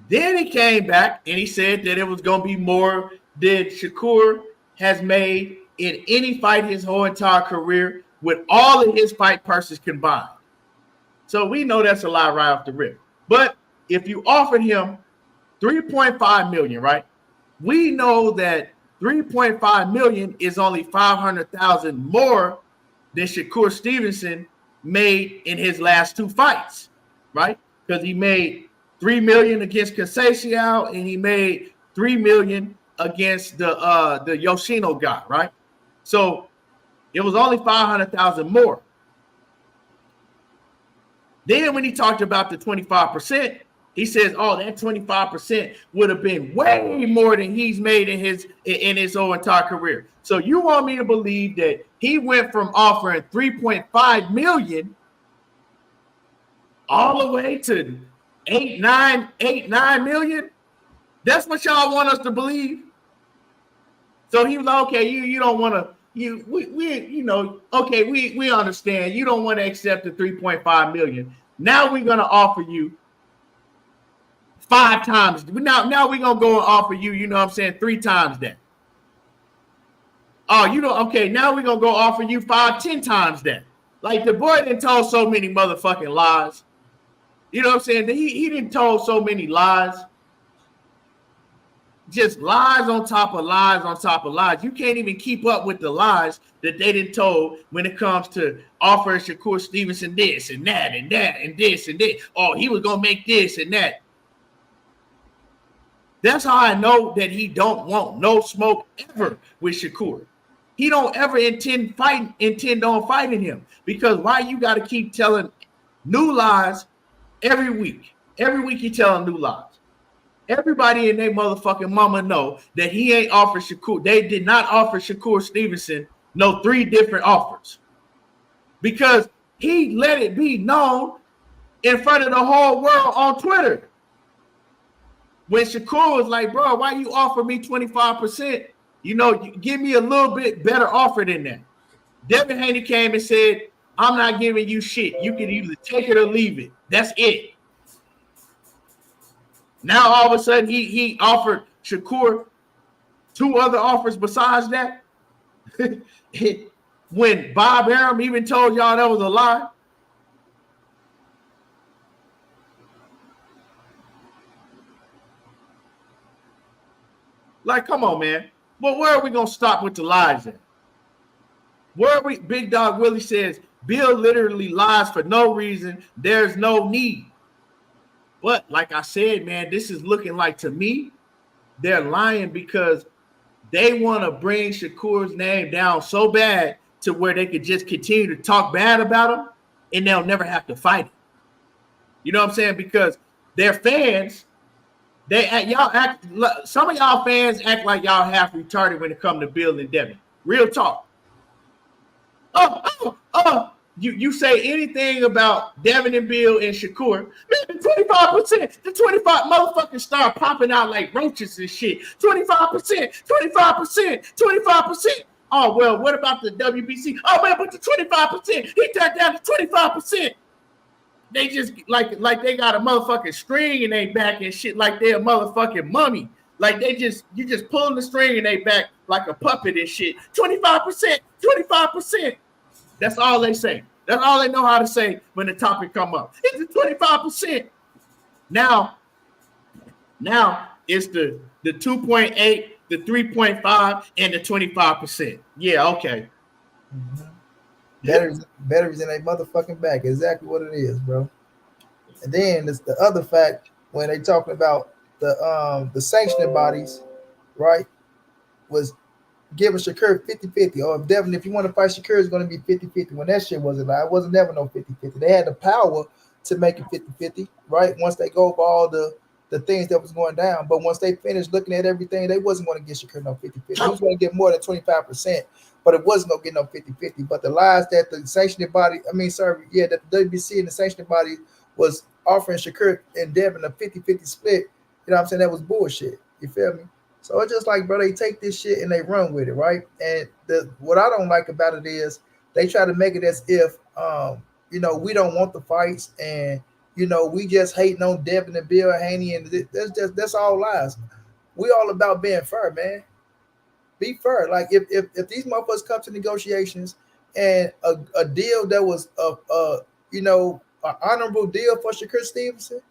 Then he came back and he said that it was going to be more than Shakur has made in any fight his whole entire career with all of his fight purses combined. So we know that's a lie right off the rip. But if you offered him $3.5 million, right? We know that $3.5 million is only $500,000 more than Shakur Stevenson made in his last 2 fights, right? Because he made $3 million against Conceição and he made $3 million against the Yoshino guy, right? So it was only $500,000 more. Then when he talked about the 25%, he says, "Oh, that 25% would have been way more than he's made in his whole entire career." So you want me to believe that he went from offering $3.5 million all the way to 9 million? That's what y'all want us to believe. So he was like, "Okay, you don't want to." We understand. You don't want to accept the 3.5 million. Now we're going to offer you 5 times. Now we're going to go and offer you, 3 times that. Oh, okay, now we're going to go offer you 10 times that. Like the boy didn't told so many motherfucking lies. You know what I'm saying? He didn't told so many lies. Just lies on top of lies on top of lies. You can't even keep up with the lies that they didn't told when it comes to offering Shakur Stevenson this and that and that and this and this. Oh, he was going to make this and that. That's how I know that he don't want no smoke ever with Shakur. He don't ever intend on fighting him. Because why you got to keep telling new lies every week? Every week you telling new lies. Everybody and their motherfucking mama know that he ain't offered Shakur. They did not offer Shakur Stevenson no 3 different offers. Because he let it be known in front of the whole world on Twitter. When Shakur was like, bro, why you offer me 25%? You know, give me a little bit better offer than that. Devin Haney came and said, I'm not giving you shit. You can either take it or leave it. That's it. Now all of a sudden he offered Shakur 2 other offers besides that. When Bob Arum even told y'all that was a lie. Like, come on, man. Well, where are we gonna stop with the lies at? Where are we? Big Dog Willie says Bill literally lies for no reason. There's no need. But like I said, man, this is looking like, to me, they're lying because they want to bring Shakur's name down so bad to where they could just continue to talk bad about him and they'll never have to fight it. You know what I'm saying? Because their fans, some of y'all fans act like y'all half retarded when it comes to Bill and Devin. Real talk. You say anything about Devin and Bill and Shakur, man, 25%, the 25 motherfuckers start popping out like roaches and shit. 25%, 25%. Oh, well, what about the WBC? Oh, man, but the 25%, he turned down the 25%. They just like they got a motherfucking string in their back and shit like they're a motherfucking mummy. Like you just pulling the string in their back like a puppet and shit. 25%, 25%. That's all they say. That's all they know how to say when the topic come up. It's the 25%. Now it's the 2.8, the 3.5, and the 25%. Yeah, okay. Mm-hmm. Batteries in a motherfucking back. Exactly what it is, bro. And then it's the other fact when they talking about the sanctioning bodies, right, was giving Shakur 50-50. Or Devin, if you want to fight Shakur, it's going to be 50-50. When that shit wasn't like, it wasn't never no 50-50. They had the power to make it 50-50, right? Once they go over all the things that was going down. But once they finished looking at everything, they wasn't going to get Shakur no 50-50. He was going to get more than 25%, but it wasn't going to get no 50-50. But the lies that the sanctioning body, that the WBC and the sanctioning body was offering Shakur and Devin a 50-50 split, you know what I'm saying? That was bullshit. You feel me? So it's just like, bro, they take this shit and they run with it, right? And what I don't like about it is they try to make it as if, we don't want the fights and, we just hating on Devin and Bill Haney, and that's all lies. We all about being fair, man. Be fair. Like if these motherfuckers come to negotiations and a deal that was an honorable deal for Shakur Stevenson,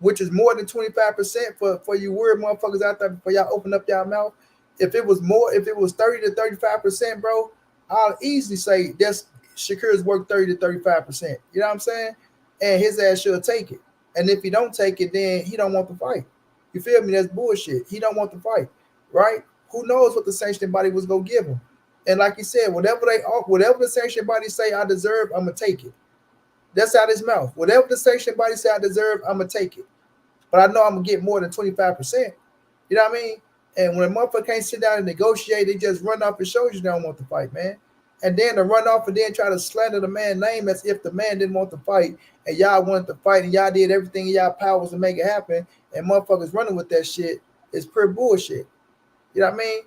which is more than 25% for you weird motherfuckers out there before y'all open up y'all mouth. If it was 30 to 35%, bro, I'll easily say that's Shakur's worth 30 to 35%. You know what I'm saying? And his ass should take it. And if he don't take it, then he don't want to fight. You feel me? That's bullshit. He don't want to fight, right? Who knows what the sanctioning body was gonna give him? And like you said, whatever the sanctioning body say I deserve, I'm gonna take it. That's out his mouth. Whatever the sanctioning body say I deserve, I'm gonna take it. But I know I'm gonna get more than 25%. You know what I mean? And when a motherfucker can't sit down and negotiate, they just run off and show you they don't want to fight, man. And then to run off and then try to slander the man's name as if the man didn't want to fight and y'all wanted to fight and y'all did everything in y'all powers to make it happen, and motherfuckers running with that shit is pure bullshit. You know what I mean?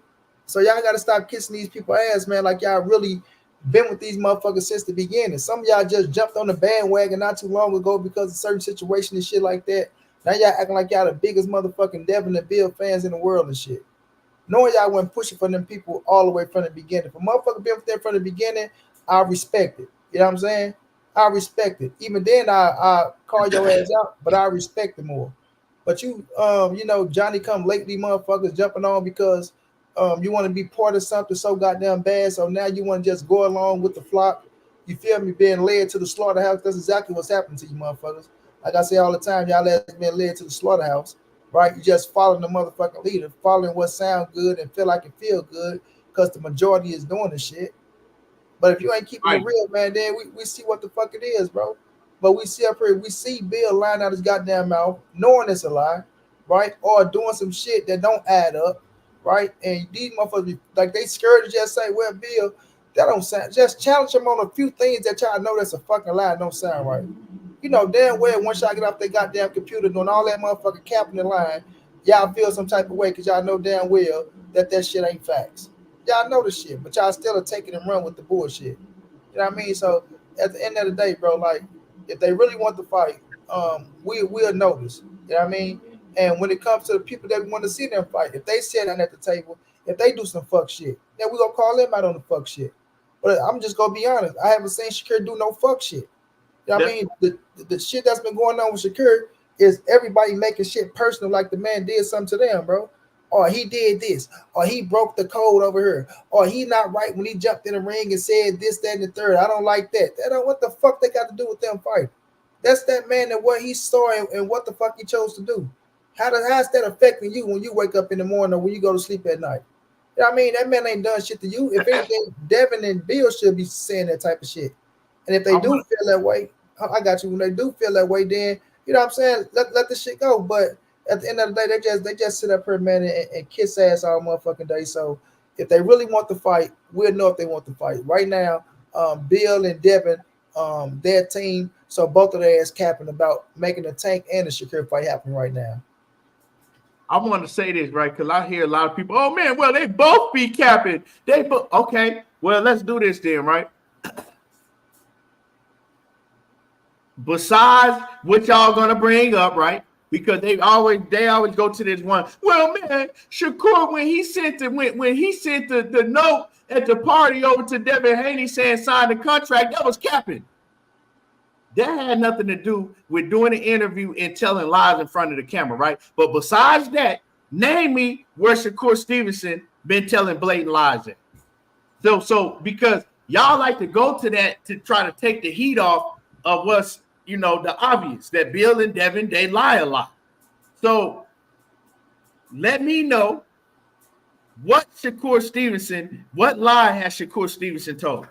So y'all gotta stop kissing these people ass, man, like y'all really been with these motherfuckers since the beginning. Some of y'all just jumped on the bandwagon not too long ago because of certain situation and shit like that. Now y'all acting like y'all the biggest motherfucking Devin and Bill fans in the world and shit. Knowing y'all wasn't pushing for them people all the way from the beginning. If a motherfucker been with them from the beginning, I respect it. You know what I'm saying? I respect it. Even then, I call your ass out, but I respect it more. But Johnny come lately motherfuckers jumping on because you want to be part of something so goddamn bad. So now you want to just go along with the flock. You feel me? Being led to the slaughterhouse. That's exactly what's happening to you motherfuckers. Like I say all the time, y'all has been led to the slaughterhouse, right? You just following the motherfucking leader, following what sound good and feel like it feel good because the majority is doing the shit. But if you ain't keeping it real, man, then we see what the fuck it is, bro. But we see up here, we see Bill lying out his goddamn mouth, knowing it's a lie, right? Or doing some shit that don't add up, right? And these motherfuckers, like they scared to just say, well, Bill, that don't sound, just challenge them on a few things that y'all know that's a fucking lie, don't sound right. you know damn well once y'all get off their goddamn computer doing all that motherfucking capping the line, y'all feel some type of way because y'all know damn well that shit ain't facts. Y'all know the shit, but y'all still are taking and run with the bullshit. You know what I mean? So at the end of the day, bro, like if they really want to fight, we'll notice. You know what I mean? And when it comes to the people that we want to see them fight, if they sit down at the table, if they do some fuck shit, then we gonna call them out on the fuck shit. But I'm just gonna be honest, I haven't seen Shakur do no fuck shit. You know what I mean? The shit that's been going on with Shakur is everybody making shit personal, like the man did something to them, bro. Or he did this, or he broke the code over here, or he not right when he jumped in the ring and said this, that, and the third. I don't like that. What the fuck they got to do with them fighting? That's that man and what he saw and what the fuck he chose to do. How's that affecting you when you wake up in the morning or when you go to sleep at night? You know what I mean? That man ain't done shit to you. If anything, Devin and Bill should be saying that type of shit. And if they do feel that way, I got you. When they do feel that way, then you know what I'm saying, let the shit go. But at the end of the day, they just sit up here, man, and kiss ass all motherfucking day. So if they really want to fight, we'll know if they want to fight. Right now, Bill and Devin, their team, so both of their ass capping about making the Tank and the Shakur fight happen right now. I want to say this, right? Because I hear a lot of people, oh man, well, they both be capping. Okay, well, let's do this then, right? Besides what y'all gonna bring up, right? Because they always go to this one. Well, man, Shakur, when he sent the note at the party over to Devin Haney saying sign the contract, that was capping. That had nothing to do with doing an interview and telling lies in front of the camera, right? But besides that, name me where Shakur Stevenson been telling blatant lies at. So because y'all like to go to that to try to take the heat off of what's, you know, the obvious, that Bill and Devin, they lie a lot. So let me know what lie has Shakur Stevenson told?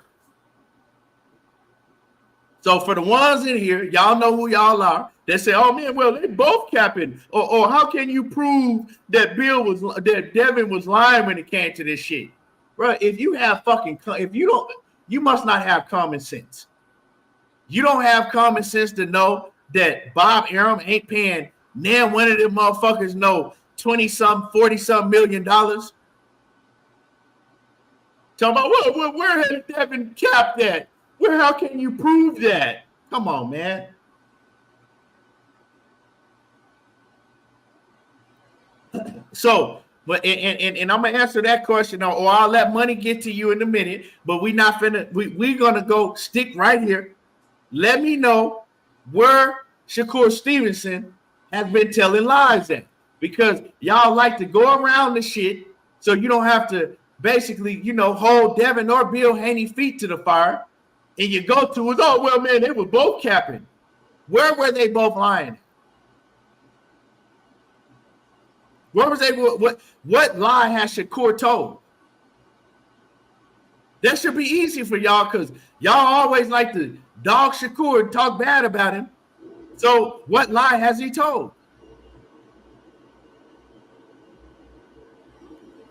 So for the ones in here, y'all know who y'all are. They say, "Oh man, well they both capping," or how can you prove that Devin was lying when it came to this shit, bro? If you must not have common sense. You don't have common sense to know that Bob Arum ain't paying now one of them motherfuckers no 20-some, 40-some million dollars. Talking about where has Devin capped that? How can you prove that? Come on, man. So, but and I'm gonna answer that question, or I'll let money get to you in a minute. But we're gonna go stick right here. Let me know where Shakur Stevenson has been telling lies at, because y'all like to go around the shit, so you don't have to basically, you know, hold Devin or Bill Haney feet to the fire. And you go to is, oh, well, man, they were both capping. Where were they both lying? Where was they? What lie has Shakur told? That should be easy for y'all, because y'all always like to dog Shakur and talk bad about him. So what lie has he told?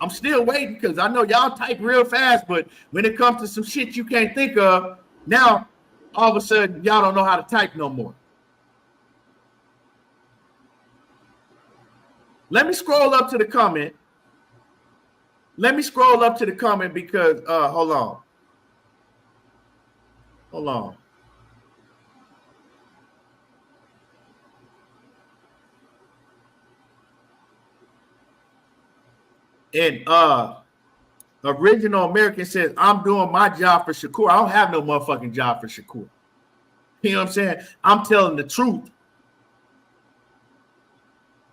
I'm still waiting, because I know y'all type real fast, but when it comes to some shit you can't think of, now, all of a sudden, y'all don't know how to type no more. Let me scroll up to the comment. Because, hold on. And Original American says, I'm doing my job for Shakur. I don't have no motherfucking job for Shakur. You know what I'm saying? I'm telling the truth.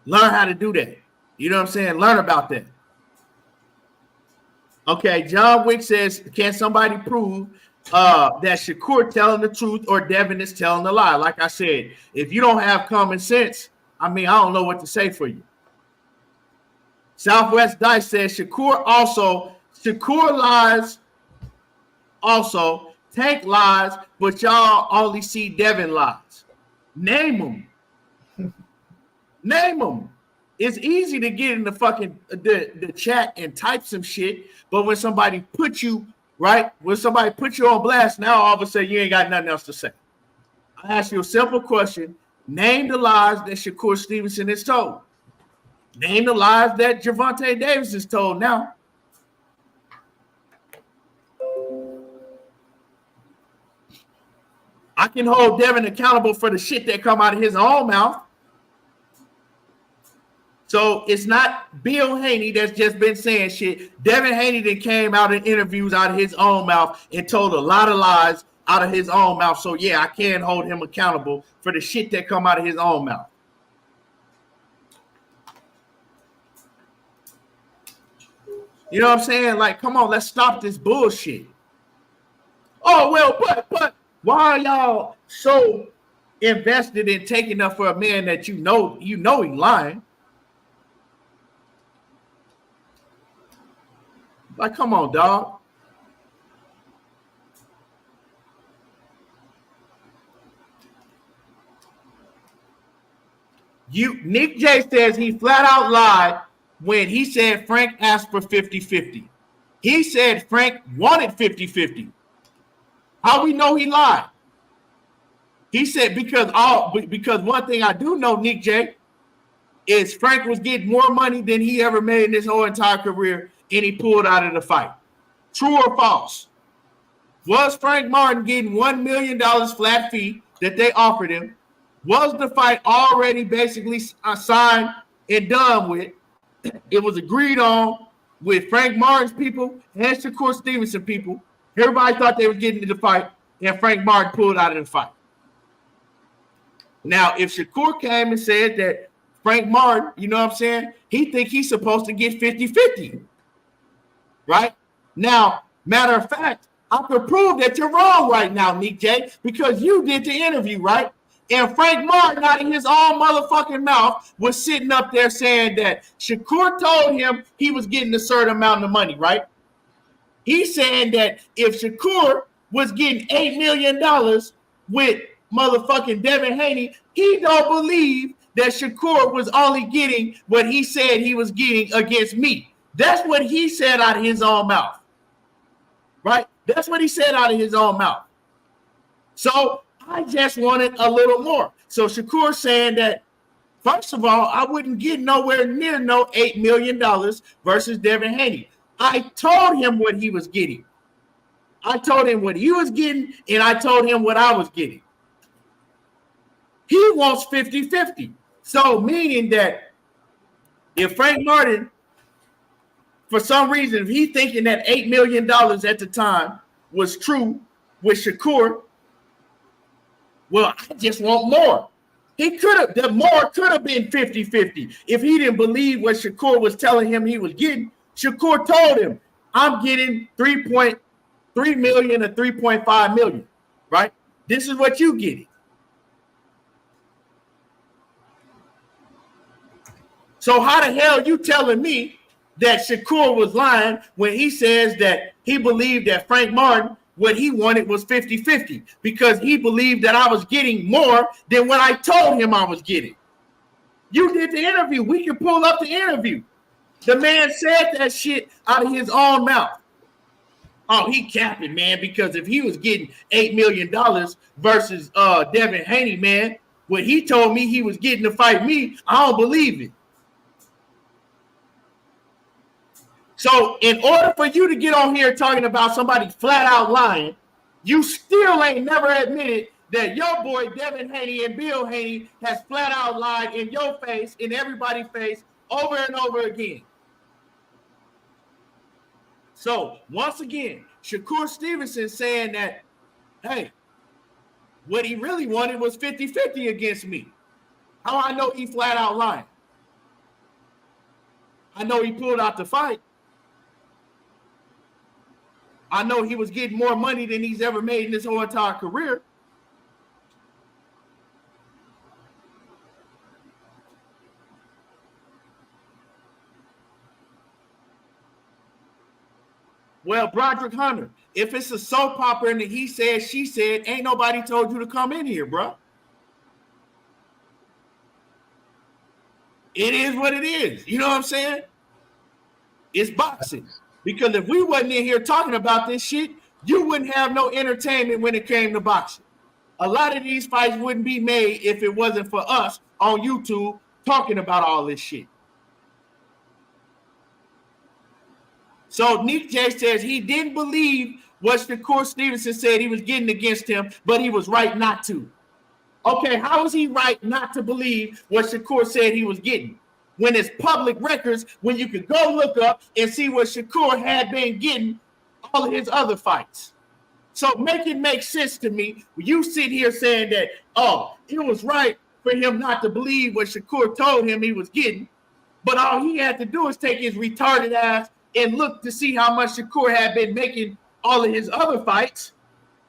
Learn how to do that. You know what I'm saying? Learn about that. Okay, John Wick says, can somebody prove that Shakur telling the truth or Devin is telling a lie? Like I said, if you don't have common sense, I don't know what to say for you. Southwest Dice says, Shakur lies also, Tank lies, but y'all only see Devin lies. Name them. It's easy to get in the fucking the chat and type some shit, but when somebody puts you on blast, now all of a sudden you ain't got nothing else to say. I ask you a simple question. Name the lies that Shakur Stevenson has told. Name the lies that Gervonta Davis is told now. I can hold Devin accountable for the shit that come out of his own mouth. So it's not Bill Haney that's just been saying shit. Devin Haney that came out in interviews out of his own mouth and told a lot of lies out of his own mouth. So yeah, I can hold him accountable for the shit that come out of his own mouth. You know what I'm saying? Like, come on, let's stop this bullshit. Oh, well, but why are y'all so invested in taking up for a man that you know he's lying? Like, come on, dog. Nick J says he flat out lied when he said Frank asked for 50-50. He said Frank wanted 50-50. How we know he lied? He said because one thing I do know, Nick J, is Frank was getting more money than he ever made in his whole entire career, and he pulled out of the fight. True or false? Was Frank Martin getting $1 million flat fee that they offered him? Was the fight already basically signed and done with? It was agreed on with Frank Martin's people and Shakur Stevenson people. Everybody thought they were getting into the fight, and Frank Martin pulled out of the fight. Now, if Shakur came and said that Frank Martin, you know what I'm saying, he think he's supposed to get 50-50, right? Now, matter of fact, I could prove that you're wrong right now, Nick J, because you did the interview, right? And Frank Martin, out of his own motherfucking mouth, was sitting up there saying that Shakur told him he was getting a certain amount of money, right? He's saying that if Shakur was getting $8 million with motherfucking Devin Haney, he don't believe that Shakur was only getting what he said he was getting against me. That's what he said out of his own mouth, right? That's what he said out of his own mouth. So I just wanted a little more. So Shakur saying that, first of all, I wouldn't get nowhere near no $8 million versus Devin Haney. I told him what he was getting. I told him what he was getting, and I told him what I was getting. He wants 50-50. So meaning that if Frank Martin, for some reason, if he's thinking that $8 million at the time was true with Shakur, well, I just want more. The more could have been 50-50. If he didn't believe what Shakur was telling him he was getting, Shakur told him, I'm getting 3.3 million or 3.5 million, right? This is what you getting. So how the hell you telling me that Shakur was lying when he says that he believed that Frank Martin, what he wanted was 50-50 because he believed that I was getting more than what I told him I was getting? You did the interview. We can pull up the interview. The man said that shit out of his own mouth. Oh, he capping, man, because if he was getting $8 million versus Devin Haney, man, what he told me he was getting to fight me, I don't believe it. So in order for you to get on here talking about somebody flat out lying, you still ain't never admitted that your boy Devin Haney and Bill Haney has flat out lied in your face, in everybody's face, over and over again. So once again, Shakur Stevenson saying that, hey, what he really wanted was 50-50 against me. How I know he flat out lying? I know he pulled out the fight. I know he was getting more money than he's ever made in his whole entire career. Well, Broderick Hunter, if it's a soap opera and he said, she said, ain't nobody told you to come in here, bro. It is what it is. You know what I'm saying? It's boxing. Because if we wasn't in here talking about this shit, you wouldn't have no entertainment when it came to boxing. a lot of these fights wouldn't be made if it wasn't for us on YouTube talking about all this shit. So Nick J says he didn't believe what Shakur Stevenson said he was getting against him, but he was right not to. Okay, how is he right not to believe what Shakur said he was getting? When it's public records, when you can go look up and see what Shakur had been getting all of his other fights. So make it make sense to me when you sit here saying that, oh, it was right for him not to believe what Shakur told him he was getting, but all he had to do is take his retarded ass and look to see how much Shakur had been making all of his other fights.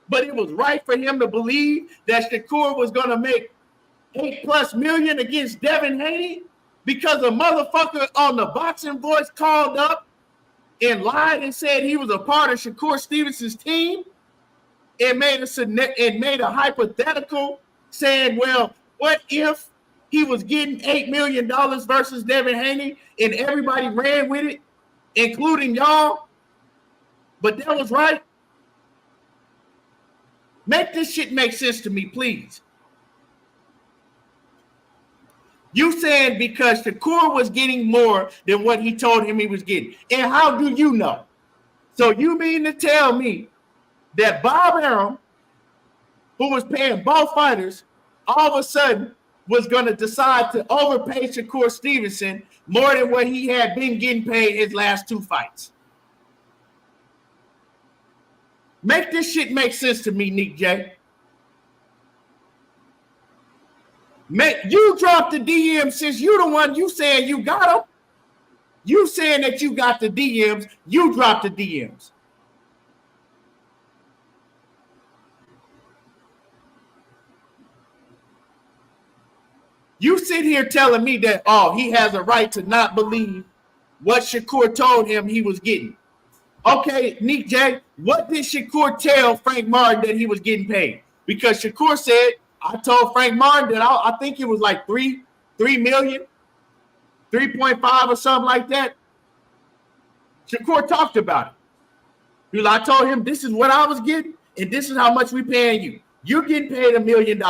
But it was right for him to believe that Shakur was going to make $8+ million against Devin Haney because a motherfucker on the Boxing Voice called up and lied and said he was a part of Shakur Stevenson's team and made a hypothetical saying, well, what if he was getting $8 million versus Devin Haney and everybody ran with it, including y'all? But that was right. Make this shit make sense to me, please. You saying because Shakur was getting more than what he told him he was getting. And how do you know? So you mean to tell me that Bob Arum, who was paying both fighters, all of a sudden was going to decide to overpay Shakur Stevenson more than what he had been getting paid his last two fights? Make this shit make sense to me, Nick J. You dropped the DM since you the one you saying you got them. You saying that you got the DMs, you dropped the DMs. You sit here telling me that, oh, he has a right to not believe what Shakur told him he was getting. Okay, Nick J, what did Shakur tell Frank Martin that he was getting paid? Because Shakur said, I told Frank Martin that I think it was like 3 million, 3.5 or something like that. Shakur talked about it. He was like, I told him this is what I was getting, and this is how much we paying you. You're getting paid $1 million.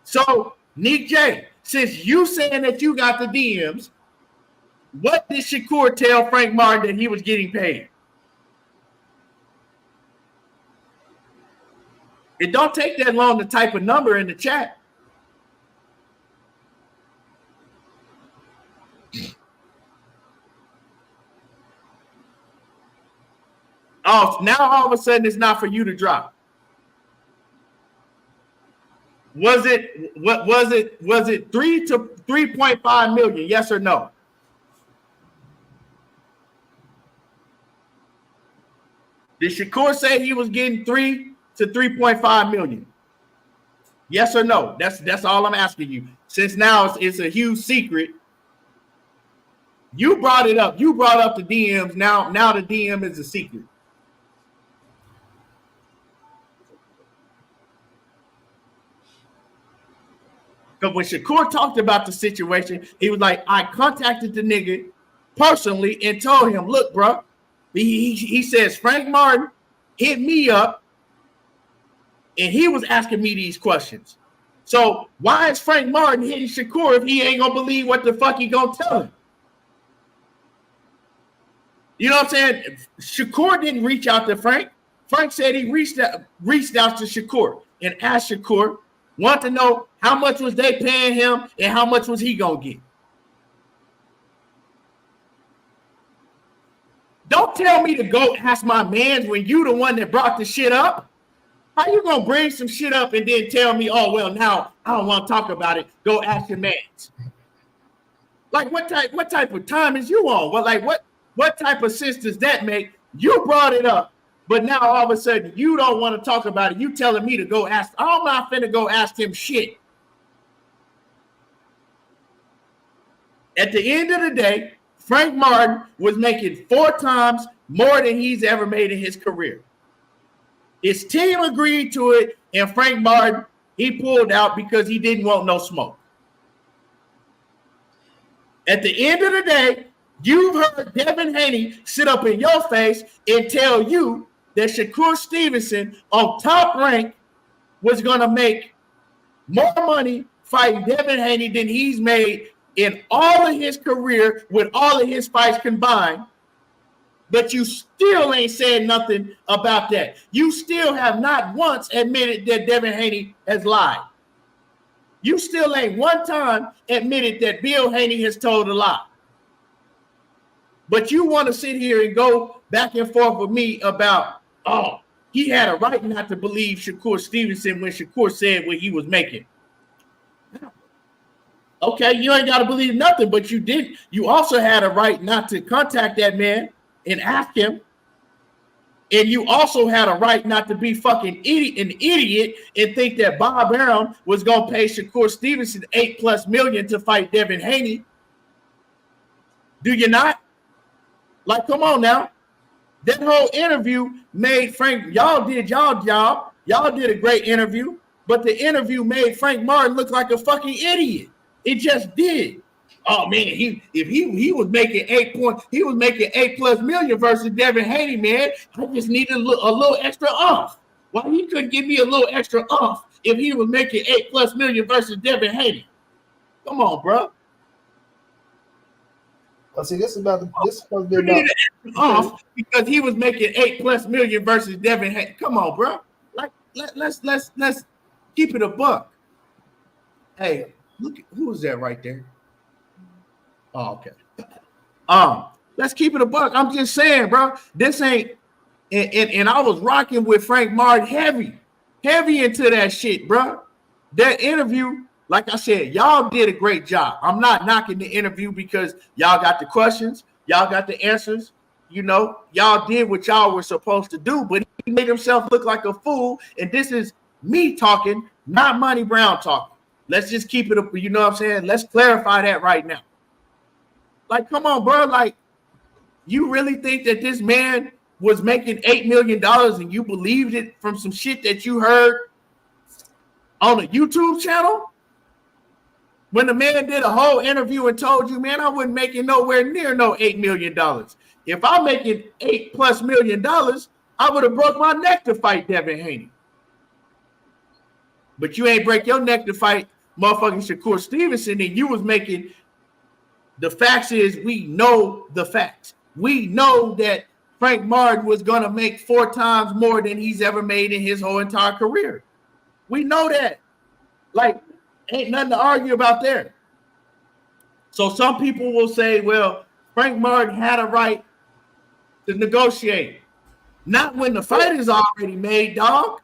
So, Nick J, since you saying that you got the DMs, what did Shakur tell Frank Martin that he was getting paid? It don't take that long to type a number in the chat. Oh, now all of a sudden it's not for you to drop. Was it 3 to 3.5 million? Yes or no? Did Shakur say he was getting 3 to 3.5 million? Yes or no? That's all I'm asking you. Since now it's a huge secret. You brought it up. You brought up the DMs. Now the DM is a secret. Because when Shakur talked about the situation, he was like, I contacted the nigga personally and told him, look, bro, he says Frank Martin hit me up and he was asking me these questions. So why is Frank Martin hitting Shakur if he ain't going to believe what the fuck he going to tell him? You know what I'm saying? Shakur didn't reach out to Frank. Frank said he reached out to Shakur and asked Shakur, want to know how much was they paying him and how much was he going to get. Don't tell me to go ask my mans when you the one that brought the shit up. How you going to bring some shit up and then tell me, oh, well, now I don't want to talk about it. Go ask your mans. Like, what type of time is you on? Well, like, what type of sense does that make? You brought it up, but now all of a sudden you don't want to talk about it. You telling me to go ask. I'm not finna go ask him shit. At the end of the day, Frank Martin was making 4 times more than he's ever made in his career. His team agreed to it, and Frank Martin, he pulled out because he didn't want no smoke. At the end of the day, you've heard Devin Haney sit up in your face and tell you that Shakur Stevenson on Top Rank was going to make more money fighting Devin Haney than he's made in all of his career with all of his fights combined. But you still ain't said nothing about that. You still have not once admitted that Devin Haney has lied. You still ain't one time admitted that Bill Haney has told a lie. But you want to sit here and go back and forth with me about, oh, he had a right not to believe Shakur Stevenson when Shakur said what he was making. Okay, you ain't got to believe nothing, but you did. You also had a right not to contact that man and ask him. And you also had a right not to be fucking an idiot and think that Bob Arum was going to pay Shakur Stevenson $8+ million to fight Devin Haney. Do you not? Like, come on now. That whole interview made Frank, y'all did y'all job. Y'all did a great interview, but the interview made Frank Martin look like a fucking idiot. It just did. Oh man, he was making $8+ million versus Devin Haney, man. I just needed a little extra off. Why he couldn't give me a little extra off if he was making $8+ million versus Devin Haney? Come on, bro. Oh, see, this is supposed to be about off because he was making $8+ million versus Devin Haney. Come on, bro. Like let's keep it a buck. Hey, look at who is that right there? Oh, okay. Let's keep it a buck. I'm just saying, bro. This ain't and I was rocking with Frank Martin heavy into that shit, bro. That interview, like I said, y'all did a great job. I'm not knocking the interview because y'all got the questions, y'all got the answers. You know, y'all did what y'all were supposed to do, but he made himself look like a fool. And this is me talking, not Monty Brown talking. Let's just keep it up. You know what I'm saying? Let's clarify that right now. Like, come on, bro. Like, you really think that this man was making $8 million and you believed it from some shit that you heard on a YouTube channel? When the man did a whole interview and told you, man, I wasn't making nowhere near no $8 million. If I'm making $8+ million, I would have broke my neck to fight Devin Haney. But you ain't break your neck to fight motherfucking Shakur Stevenson, and you was making. The facts is we know the facts. We know that Frank Martin was going to make 4 times more than he's ever made in his whole entire career. We know that. Like, ain't nothing to argue about there. So some people will say, well, Frank Martin had a right to negotiate. Not when the fight is already made, dog.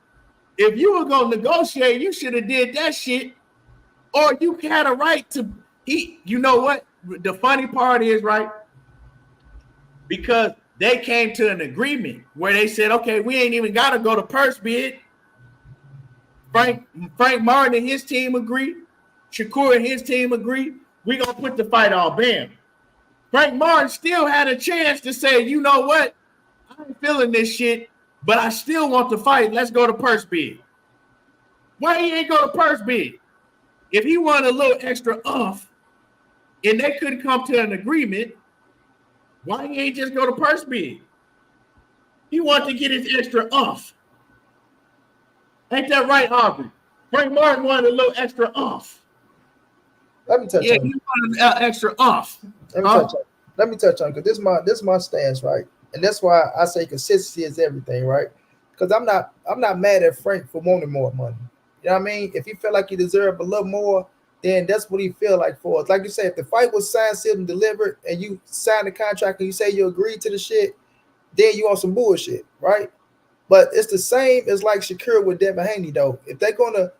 If you were going to negotiate, you should have did that shit. Or you had a right to eat. You know what? The funny part is, right? Because they came to an agreement where they said, okay, we ain't even got to go to purse bid. Frank Martin and his team agreed. Shakur and his team agreed. We're going to put the fight on bam. Frank Martin still had a chance to say, you know what? I ain't feeling this shit, but I still want to fight. Let's go to purse bid. Why he ain't go to purse bid? If he wanted a little extra off and they couldn't come to an agreement, why he ain't just go to purse bid? He wanted to get his extra off. Ain't that right, Aubrey? Frank Martin wanted a little extra off. Let me touch on he wanted an extra off. Let me touch on because this my stance, right? And that's why I say consistency is everything, right? Because I'm not mad at Frank for wanting more money. You know what I mean? If he felt like he deserved a little more, then that's what he feel like for us. Like you said, if the fight was signed, sealed, and delivered, and you signed the contract and you say you agreed to the shit, then you on some bullshit, right? But it's the same as like Shakur with Devin Haney, though. If they're gonna,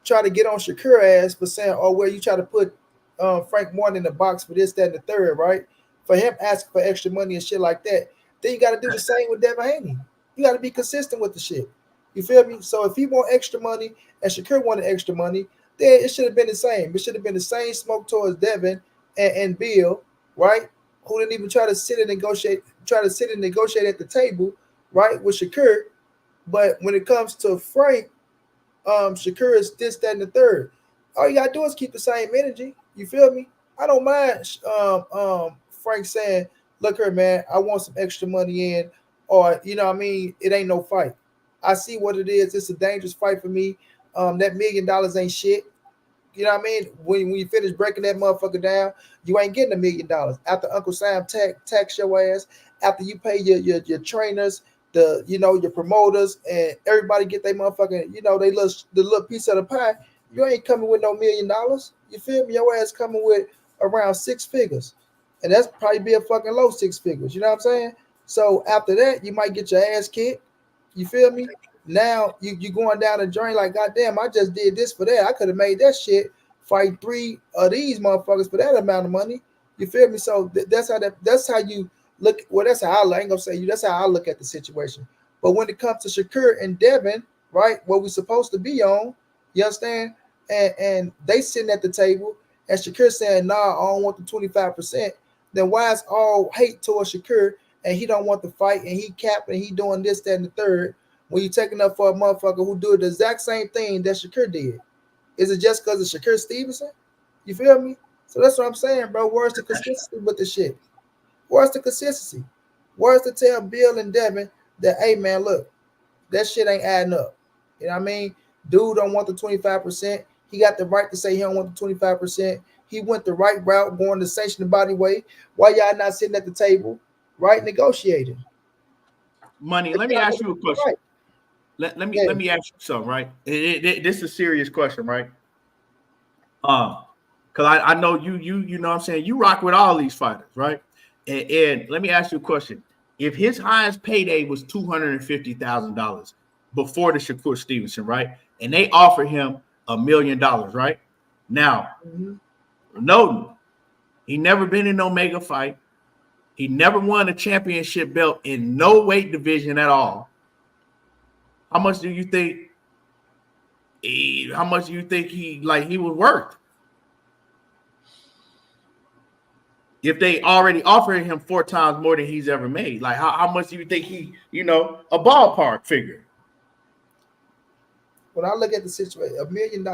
try to get on Shakur ass for saying, oh, well, you try to put Frank Martin in the box for this, that, and the third, right? For him asking for extra money and shit like that, then you got to do the same with Devin Haney. You got to be consistent with the shit. You feel me? So if he want extra money and Shakur wanted extra money, then it should have been the same. It should have been the same smoke towards Devin and Bill, right? Who didn't even try to sit and negotiate at the table, right, with Shakur. But when it comes to Frank, Shakur is this, that, and the third. All you gotta do is keep the same energy. You feel me? I don't mind Frank saying, look here, man, I want some extra money in. or you know what I mean, it ain't no fight. I see what it is. It's a dangerous fight for me. That $1 million ain't shit. You know what I mean? When you finish breaking that motherfucker down, you ain't getting $1 million. After Uncle Sam tax your ass, after you pay your trainers, your promoters, and everybody get their motherfucking, the little piece of the pie, you ain't coming with no $1 million. You feel me? Your ass coming with around 6 figures. And that's probably be a fucking low 6 figures. You know what I'm saying? So after that, you might get your ass kicked. You feel me? Now you going down the drain like, goddamn, I just did this for that. I could have made that shit fight 3 of these motherfuckers for that amount of money. You feel me? So that's how you look. Well, that's how I ain't gonna say you. That's how I look at the situation. But when it comes to Shakur and Devin, right, what we supposed to be on, you understand? And they sitting at the table, and Shakur saying, "Nah, I don't want the 25%." Then why is all hate towards Shakur, and he don't want the fight, and he capping, and he doing this, that, and the third? When you taking up for a motherfucker who do the exact same thing that Shakur did, is it just because of Shakur Stevenson? You feel me? So that's what I'm saying, bro. Where's the consistency with the shit? Where's the consistency? Where's to tell Bill and Devin that, hey man, look, that shit ain't adding up. You know what I mean? Dude don't want the 25%. He got the right to say he don't want the 25%. He went the right route, going to sanction the body weight. Why y'all not sitting at the table, right, negotiating? Money. Let me ask you a question. Right. Let me ask you something, right? This is a serious question, right? Because I know you know what I'm saying, you rock with all these fighters, right? And let me ask you a question. If his highest payday was $250,000 before the Shakur Stevenson, right? And they offer him $1 million, right? Now, no, he never been in no mega fight. He never won a championship belt in no weight division at all. How much do you think? How much do you think he was worth? If they already offered him 4 times more than he's ever made, like how much do you think he, a ballpark figure? When I look at the situation, $1 million,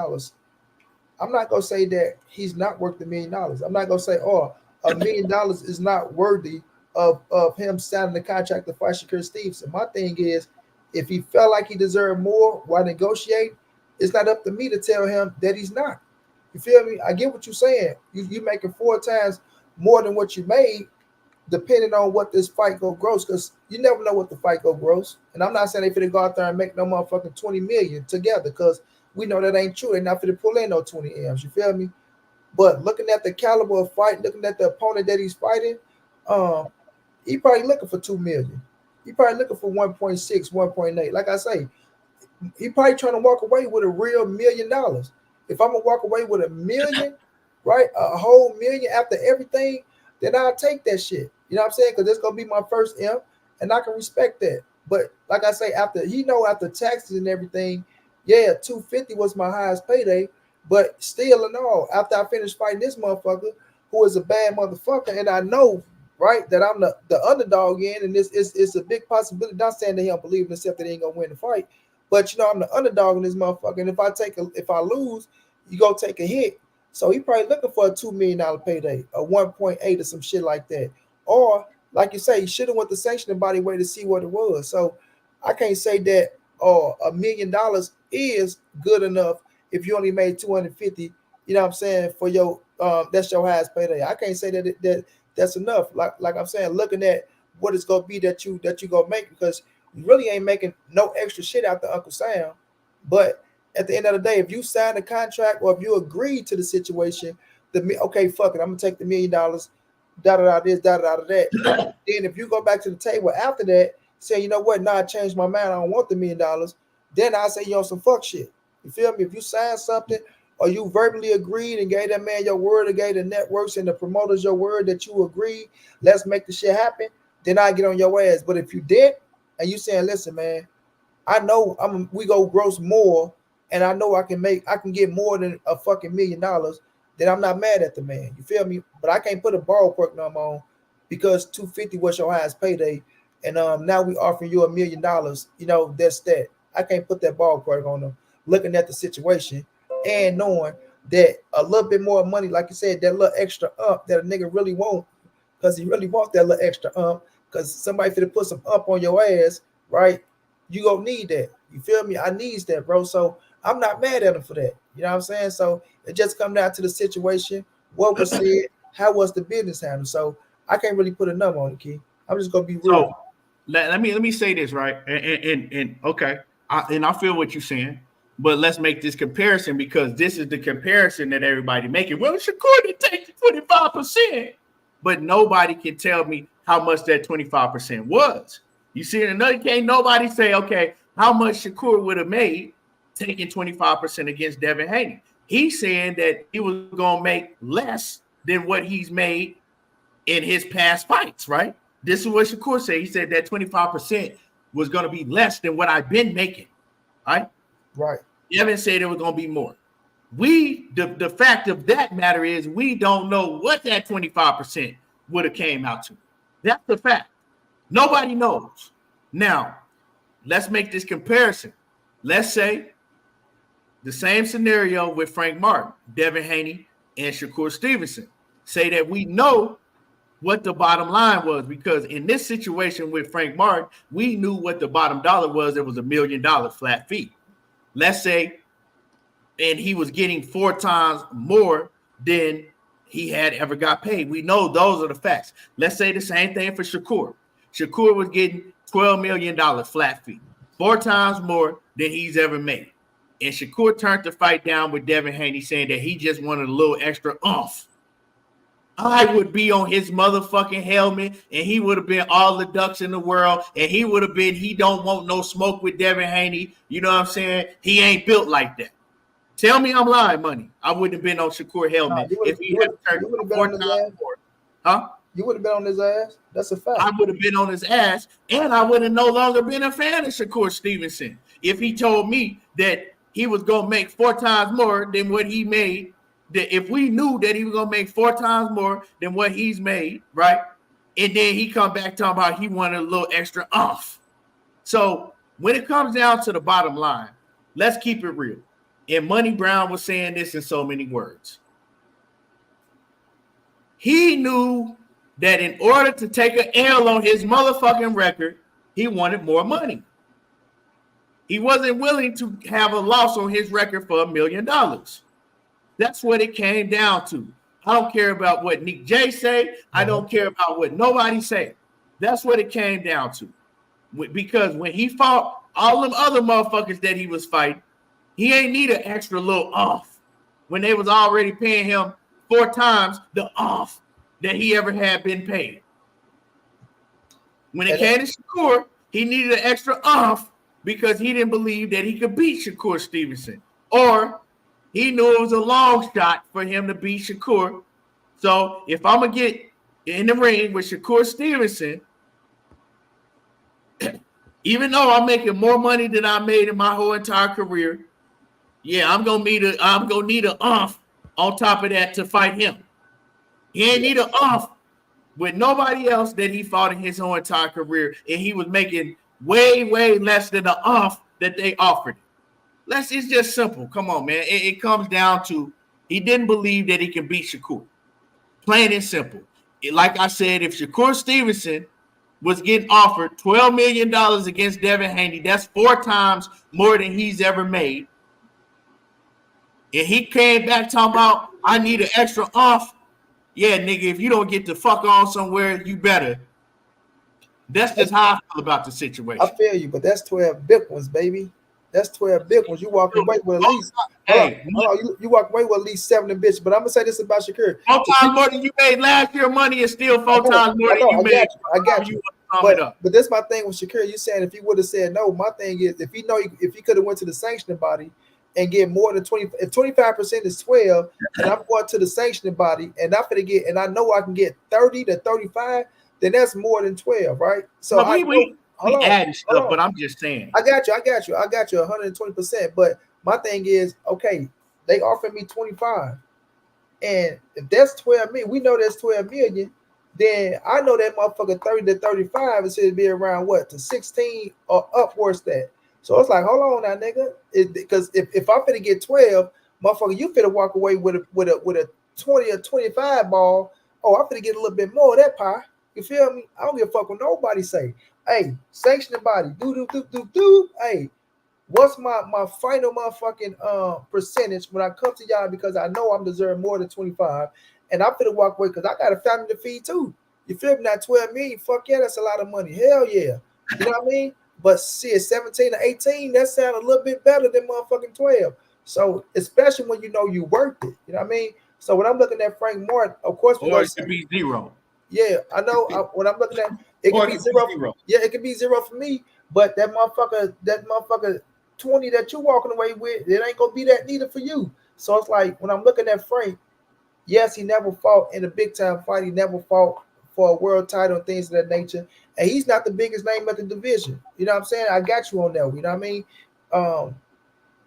I'm not gonna say that he's not worth $1 million. I'm not gonna say, oh, $1 million is not worthy of him signing the contract to fight Shakur Stevenson. My thing is, if he felt like he deserved more, why negotiate? It's not up to me to tell him that he's not. You feel me? I get what you're saying. You making 4 times more than what you made, depending on what this fight go gross, because you never know what the fight go gross. And I'm not saying they finna go out there and make no motherfucking 20 million together, because we know that ain't true. They're not finna pull in no 20 M's. You feel me? But looking at the caliber of fight, looking at the opponent that he's fighting, he probably looking for 2 million. He probably looking for 1.6, 1.8. Like I say, he probably trying to walk away with a real $1 million. If I'm gonna walk away with $1 million, right, a whole $1 million after everything, then I'll take that shit. You know what I'm saying? Because it's gonna be my first M, and I can respect that. But like I say, after taxes and everything, yeah, 250 was my highest payday. But still and all, after I finished fighting this motherfucker, who is a bad motherfucker, and I know, right, that I'm the underdog in, and it's a big possibility. Not saying that he don't believe in himself that he ain't gonna win the fight, but I'm the underdog in this motherfucker. And if I lose, you go take a hit. So he probably looking for a $2 million payday, a 1.8 or some shit like that. Or like you say, he should have went to sanctioning body weight to see what it was. So I can't say that $1 million is good enough if you only made 250. You know what I'm saying, for your that's your highest payday. I can't say that that's enough. Like I'm saying, looking at what it's gonna be that you gonna make, because you really ain't making no extra shit after Uncle Sam. But at the end of the day, if you sign a contract or if you agree to the situation, okay, fuck it, I'm gonna take the $1 million, da da da this, da da da that. Then if you go back to the table after that, say, you know what, nah, I changed my mind, I don't want the $1 million, then I say you on some fuck shit. You feel me? If you sign something or you verbally agreed and gave that man your word, or gave the networks and the promoters your word that you agreed, let's make the shit happen, then I get on your ass. But if you did, and you saying, listen, man, I know we go gross more, and I know I can get more than a fucking $1 million, then I'm not mad at the man. You feel me? But I can't put a ballpark number on, because 250 was your highest payday, and now we offering you $1 million. That's that. I can't put that ballpark on them. Looking at the situation and knowing that a little bit more money, like you said, that little extra that a nigga really want, because he really wants that little extra because somebody finna put some up on your ass, right? You gonna need that. You feel me? I needs that, bro. So I'm not mad at him for that. You know what I'm saying? So it just come down to the situation, what was said, how was the business handled. So I can't really put a number on it, Key. I'm just gonna be real. So let me say this, right? And okay, I feel what you're saying, but let's make this comparison because this is the comparison that everybody making. Well, Shakur didn't take 25%, but nobody can tell me how much that 25% was. You see, in another case, nobody say, okay, how much Shakur would have made taking 25% against Devin Haney. He's saying that he was gonna make less than what he's made in his past fights, right? This is what Shakur said. He said that 25% was going to be less than what I've been making, right? Right. Devin said it was going to be more. The fact of that matter is we don't know what that 25% would have came out to. That's the fact. Nobody knows. Now, let's make this comparison. Let's say the same scenario with Frank Martin, Devin Haney, and Shakur Stevenson. Say that we know what the bottom line was, because in this situation with Frank Martin, we knew what the bottom dollar was. It was $1 million flat fee. Let's say, and he was getting 4 times more than he had ever got paid. We know those are the facts. Let's say the same thing for Shakur. Shakur was getting $12 million flat fee, 4 times more than he's ever made. And Shakur turned the fight down with Devin Haney, saying that he just wanted a little extra oomph. I would be on his motherfucking helmet, and he would have been all the ducks in the world, and he would have been, he don't want no smoke with Devin Haney. You know what I'm saying? He ain't built like that. Tell me I'm lying, money. I wouldn't have been on Shakur helmet if he had turned 4 times more. Huh? You would have been on his ass. That's a fact. I would have been on his ass, and I would have no longer been a fan of Shakur Stevenson if he told me that he was going to make 4 times more than what he made. That if we knew that he was gonna make 4 times more than what he's made, right? And then he come back talking about he wanted a little extra off. So when it comes down to the bottom line, let's keep it real. And Money Brown was saying this in so many words. He knew that in order to take an L on his motherfucking record, he wanted more money. He wasn't willing to have a loss on his record for $1 million. That's what it came down to. I don't care about what Nick J say. I don't care about what nobody say. That's what it came down to. Because when he fought all them other motherfuckers that he was fighting, he ain't need an extra little off when they was already paying him 4 times the off that he ever had been paid. When it came to Shakur, he needed an extra off because he didn't believe that he could beat Shakur Stevenson, or he knew it was a long shot for him to beat Shakur. So if I'm going to get in the ring with Shakur Stevenson, even though I'm making more money than I made in my whole entire career, yeah, I'm gonna need an off on top of that to fight him. He ain't need an off with nobody else that he fought in his whole entire career, and he was making way less than the off that they offered. It's just simple. Come on, man. It comes down to he didn't believe that he can beat Shakur. Plain and simple. Like I said, if Shakur Stevenson was getting offered $12 million against Devin Haney, that's 4 times more than he's ever made. And he came back talking about, I need an extra off. Yeah, nigga, if you don't get the fuck on somewhere, you better. That's just how I feel about the situation. I feel you, but that's 12 big ones, baby. That's 12 big ones. You walk away with at least, you walk away with at least 7 of bitch. But I'm gonna say this about Shakur: 4 times more than you made last year. Money is still 4 times more than you made. I got you. But that's my thing with Shakur. You saying if he would have said no, my thing is if he could have went to the sanctioning body and get more than 20, if 25% is 12, and I'm going to the sanctioning body and I'm gonna get, and I know I can get 30 to 35, then that's more than 12, right? So we added stuff, but I'm just saying. I got you 120%. But my thing is, okay, they offered me 25, and if that's 12 million, we know that's 12 million. Then I know that motherfucker 30 to 35 is to be around what to 16 or upwards that. So it's like, hold on now, nigga, because if I'm finna get 12, motherfucker, you finna walk away with a 20 or 25 ball. Oh, I'm finna get a little bit more of that pie. You feel me? I don't give a fuck what nobody say. Hey, sanction the body. Do. Hey, what's my final motherfucking percentage when I come to y'all because I know I'm deserving more than 25 and I'm finna walk away because I got a family to feed too. You feel me? Not 12 million. Fuck yeah, that's a lot of money. Hell yeah. You know what I mean? But shit, 17 to 18, that sounds a little bit better than motherfucking 12. So especially when you know you worth it. You know what I mean? So when I'm looking at Frank Martin, of course we're Or gonna it could be zero. yeah, I know. When I'm looking at it, Or can be zero. Yeah, it can be zero for me. But that motherfucker 20 that you walking away with, it ain't gonna be that neither for you. So it's like when I'm looking at Frank, yes, he never fought in a big time fight. He never fought for a world title and things of that nature. And he's not the biggest name at the division. You know what I'm saying? I got you on that. You know what I mean?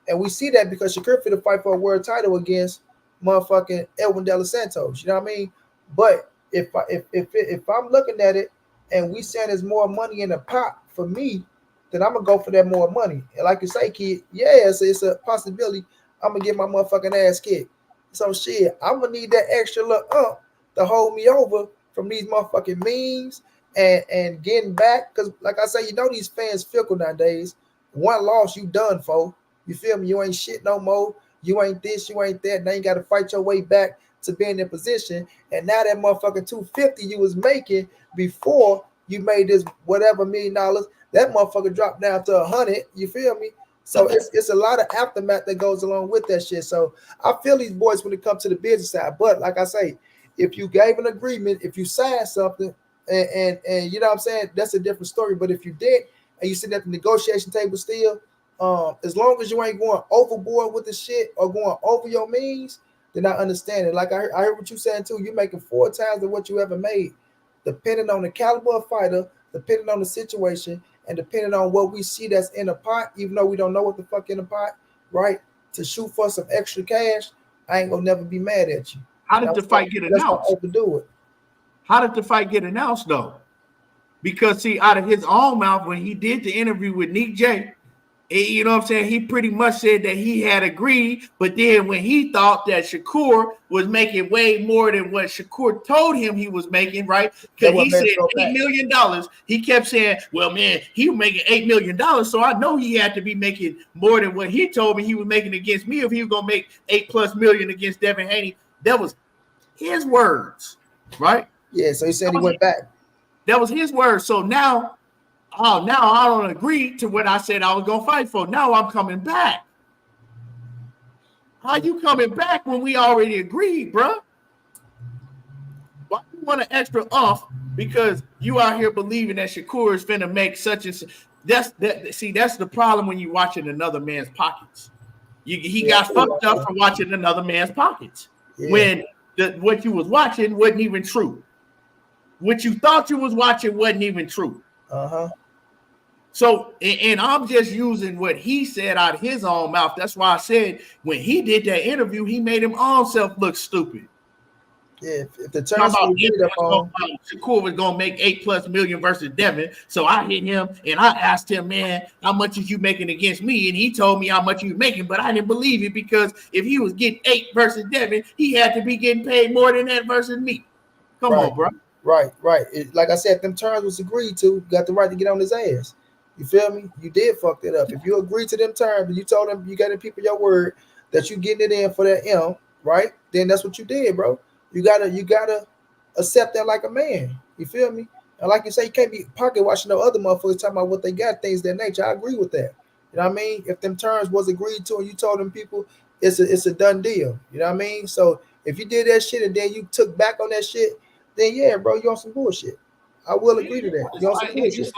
And we see that because Shakur fit to fight for a world title against motherfucking Edwin Santos. You know what I mean? But if I'm looking at it and we saying there's more money in the pot for me, then I'm gonna go for that more money. And like you say, kid, yeah, it's a possibility I'm gonna get my motherfucking ass kicked. So shit, I'm gonna need that extra look up to hold me over from these motherfucking memes and getting back. Cause like I say, you know these fans fickle nowadays. One loss, you done, folks. You feel me? You ain't shit no more. You ain't this, you ain't that. Now you got to fight your way back to being in position. And now that motherfucking 250 you was making before you made this whatever $1 million, that motherfucker dropped down to 100. You feel me? So it's a lot of aftermath that goes along with that shit. So I feel these boys when it comes to the business side. But like I say, if you gave an agreement, if you signed something, and you know what I'm saying, that's a different story. But if you did, and you sit at the negotiation table still, as long as you ain't going overboard with the shit or going over your means, then I understand it. Like I heard what you saying too. You're making 4 times of what you ever made, depending on the caliber of fighter, depending on the situation, and depending on what we see that's in the pot. Even though we don't know what the fuck in the pot, right? To shoot for some extra cash, I ain't gonna never be mad at you. How did the fight get announced? Let's not overdo it. How did the fight get announced though? Because see, out of his own mouth, when he did the interview with Nick J, you know what I'm saying, he pretty much said that he had agreed, but then when he thought that Shakur was making way more than what Shakur told him he was making, right? Because he said $8 million. He kept saying, well, man, he was making $8 million, so I know he had to be making more than what he told me he was making against me if he was going to make $8+ million against Devin Haney. That was his words, right? Yeah, so he said he went back. That was his words. So now I don't agree to what I said I was going to fight for. Now I'm coming back. How you coming back when we already agreed, bro? Why you want an extra off because you out here believing that Shakur is finna make such and such? That's the problem when you watching another man's pockets. He got fucked up for watching another man's pockets when what you was watching wasn't even true. What you thought you was watching wasn't even true. So, and I'm just using what he said out of his own mouth. That's why I said when he did that interview, he made him own self look stupid. Yeah, if the terms Shakur was gonna make $8+ million versus Devin, so I hit him and I asked him, man, how much is you making against me? And he told me how much he was making, but I didn't believe it because if he was getting 8 versus Devin, he had to be getting paid more than that versus me. Come on, bro. Right. Like I said, them terms was agreed to. You got the right to get on his ass. You feel me? You did fuck that up. If you agreed to them terms and you told them you got to people your word that you getting it in for that M, right? Then that's what you did, bro. You gotta accept that like a man. You feel me? And like you say, you can't be pocket watching no other motherfuckers talking about what they got, things of that nature. I agree with that. You know what I mean? If them terms was agreed to and you told them people it's a done deal. You know what I mean? So if you did that shit and then you took back on that shit, then yeah, bro, you on some bullshit. I will agree to that. You on some bullshit.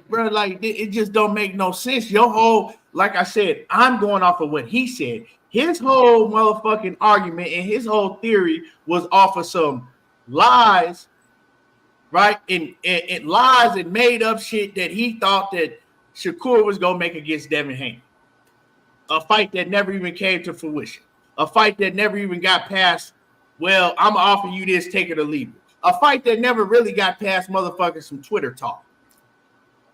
Bro, it just don't make no sense. Your whole, like I said, I'm going off of what he said. His whole motherfucking argument and his whole theory was off of some lies, right? And lies and made up shit that he thought that Shakur was gonna make against Devin Haney. A fight that never even came to fruition. A fight that never even got past, well, I'm offering you this, take it or leave it. A fight that never really got past motherfuckers some Twitter talk.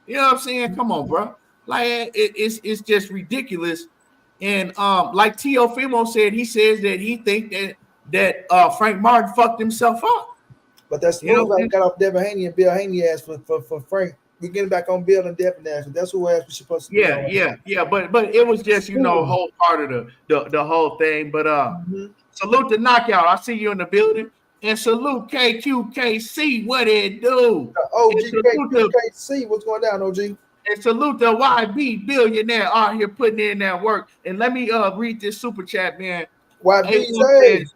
You know what I'm saying? Come on, bro. Like it's just ridiculous. And like Teofimo said, he says that he think that Frank Martin fucked himself up. But that's You know smooth. what I I'm got off Devin Haney and Bill Haney asked for Frank. We getting back on Bill and Devin ass. That's who ass we're supposed to be saying? on. Yeah. But it was just, Smooth. whole part of the whole thing. But Mm-hmm. salute the knockout. I see you in the building. And salute KQKC. What it do? And OGKQKC, what's going down, OG? And salute the YB billionaire out here putting in that work. And let me read this super chat, man. YB A1 say. says,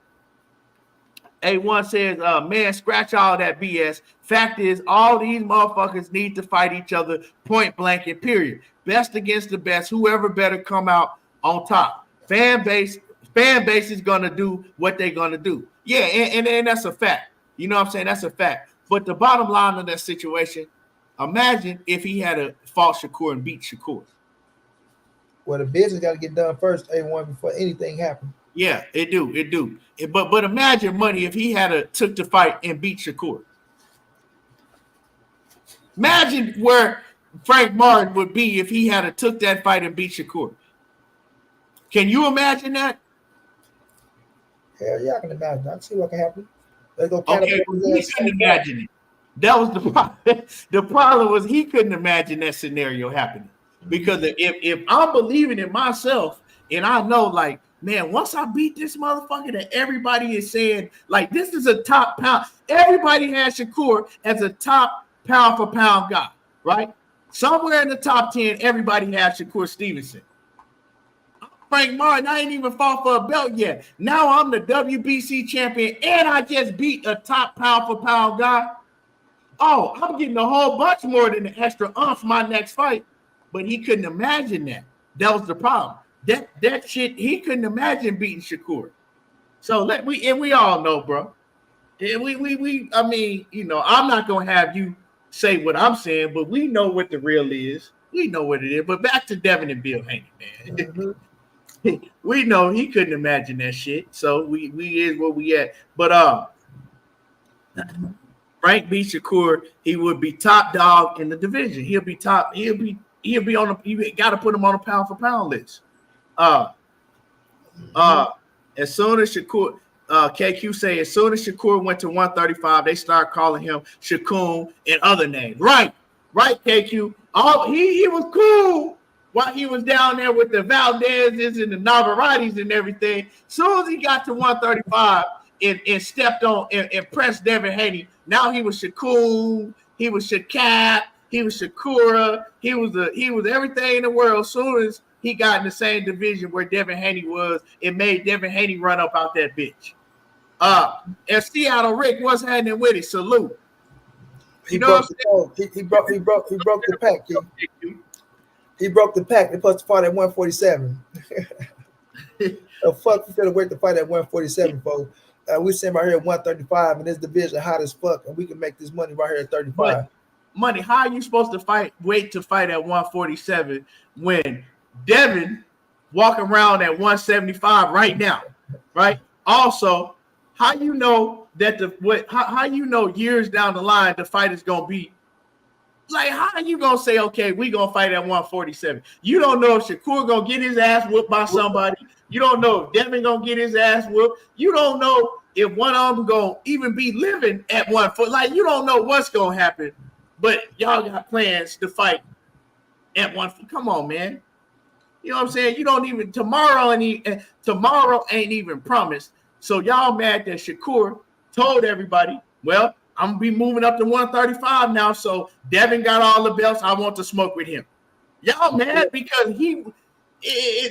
A1 says, man, scratch all that BS. Fact is, all these motherfuckers need to fight each other point blank and period. Best against the best. Whoever better come out on top. Fan base is gonna do what they're gonna do. Yeah, and that's a fact. You know what I'm saying? That's a fact. But the bottom line of that situation, imagine if he had a fought Shakur and beat Shakur. Well, the business got to get done first, A1, before anything happens. Yeah, it do. But imagine money if he had took the fight and beat Shakur. Imagine where Frank Martin would be if he had took that fight and beat Shakur. Can you imagine that? Hell yeah, I can imagine. I can see what can happen. Let's go. Okay, he couldn't imagine it. That was the problem. The problem was he couldn't imagine that scenario happening. Because if I'm believing in myself and I know, like, man, once I beat this motherfucker, that everybody is saying, like, this is a top pound. Everybody has Shakur as a top pound for pound guy, right? Somewhere in the top 10, everybody has Shakur Stevenson. Frank Martin, I ain't even fought for a belt yet. Now I'm the WBC champion and I just beat a top pound for pound guy. Oh, I'm getting a whole bunch more than the extra for my next fight. But he couldn't imagine that. That was the problem. That shit, he couldn't imagine beating Shakur. So we all know, bro. And I mean, I'm not gonna have you say what I'm saying, but we know what the real is. We know what it is. But back to Devin and Bill Haney, man. Mm-hmm. We know he couldn't imagine that shit. So we is where we at. But Frank beat Shakur, he would be top dog in the division. He'll be on the, you got to put him on a pound for pound list. As soon as Shakur, KQ say, as soon as Shakur went to 135, they start calling him Shakur and other names. Right, KQ. He was cool while he was down there with the Valdezes and the Navaratis and everything. As soon as he got to 135 and stepped on and pressed Devin Haney, now he was Shakur, he was Shakab, he was Shakura, he was everything in the world. As soon as he got in the same division where Devin Haney was, it made Devin Haney run up out that bitch. And Seattle Rick, what's happening with it? Salute. He broke the pack. He broke the pack. They supposed to fight at 147. The fuck, we could have waited to fight at 147, folks. We sitting right here at 135, and this division hot as fuck, and we can make this money right here at 35. Money, how are you supposed to wait to fight at 147 when Devin walking around at 175 right now, right? Also, how you know that how you know years down the line the fight is gonna be like, how are you gonna say, okay, we gonna fight at 147? You don't know if Shakur gonna get his ass whooped by somebody. You don't know if Devin gonna get his ass whooped. You don't know if one of them gonna even be living at 1 foot. Like, you don't know what's gonna happen. But y'all got plans to fight at 1 foot. Come on, man. You know what I'm saying? You don't even tomorrow ain't even promised. So y'all mad that Shakur told everybody, well, I'm gonna be moving up to 135 now. So Devin got all the belts. I want to smoke with him. Y'all mad because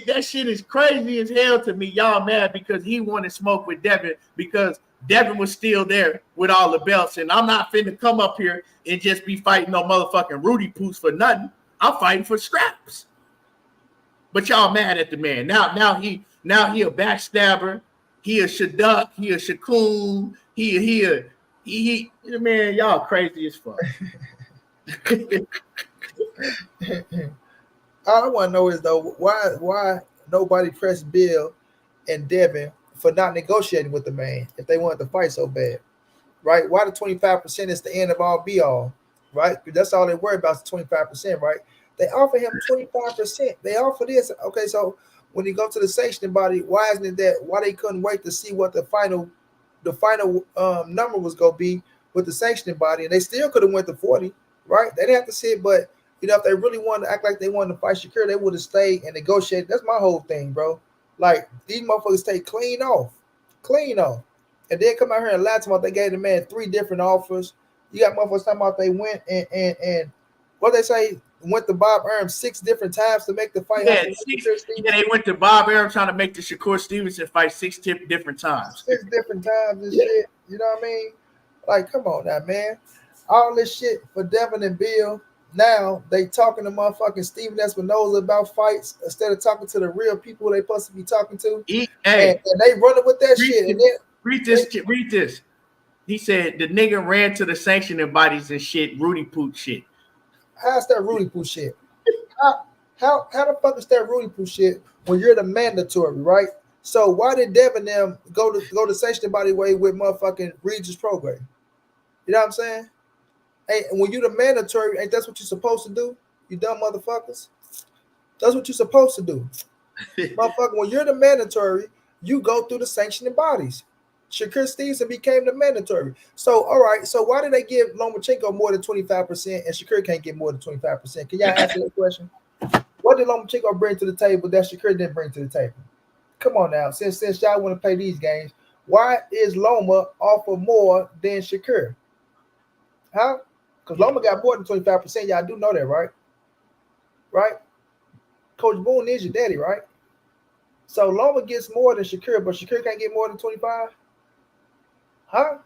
that shit is crazy as hell to me. Y'all mad because he wanted to smoke with Devin because Devin was still there with all the belts. And I'm not finna come up here and just be fighting no motherfucking Rudy Poos for nothing. I'm fighting for scraps. But y'all mad at the man. Now he a backstabber. He a Shaduk. He a Shakur. He man, y'all crazy as fuck. All I want to know is though why nobody pressed Bill and Devin for not negotiating with the man if they wanted to fight so bad, right? Why the 25% is the end of all be all, right? That's all they worry about is 25%, right? They offer him 25%. They offer this. Okay, so when he go to the sanctioning body, why isn't it that? Why they couldn't wait to see what the final number was gonna be with the sanctioning body, and they still could have went to 40, right? They didn't have to sit, but if they really wanted to act like they wanted to fight Shakur, they would have stayed and negotiated. That's my whole thing, bro. Like, these motherfuckers stay clean off, and then come out here and lie to them. They gave the man 3 different offers. You got motherfuckers talking about they went and what they say, went to Bob Arum 6 different times to make the fight happen. They went to Bob Arum trying to make the Shakur Stevenson fight 6 different times. 6 different times and shit. You know what I mean? Like, come on now, man. All this shit for Devin and Bill. Now they talking to motherfucking Steven Espinoza about fights instead of talking to the real people they supposed to be talking to. And they running with that shit. And then, read this. He said the nigga ran to the sanctioning bodies and shit, Rudy Poot shit. How's that Rudy Poo shit? How the fuck is that Rudy Poo shit when you're the mandatory, right? So why did Devin them go to sanctioning body way with motherfucking Regis program? You know what I'm saying? Hey, when you the mandatory, ain't that's what you're supposed to do? You dumb motherfuckers. That's what you're supposed to do. Motherfucker, when you're the mandatory, you go through the sanctioning bodies. Shakur Stevenson became the mandatory. So, all right. So, why did they give Lomachenko more than 25% and Shakur can't get more than 25%? Can y'all answer that question? What did Lomachenko bring to the table that Shakur didn't bring to the table? Come on now. Since y'all want to play these games, why is Loma offer more than Shakur? Huh? Because Loma got more than 25%. Y'all do know that, right? Right? Coach Boone is your daddy, right? So Loma gets more than Shakur, but Shakur can't get more than 25? Huh?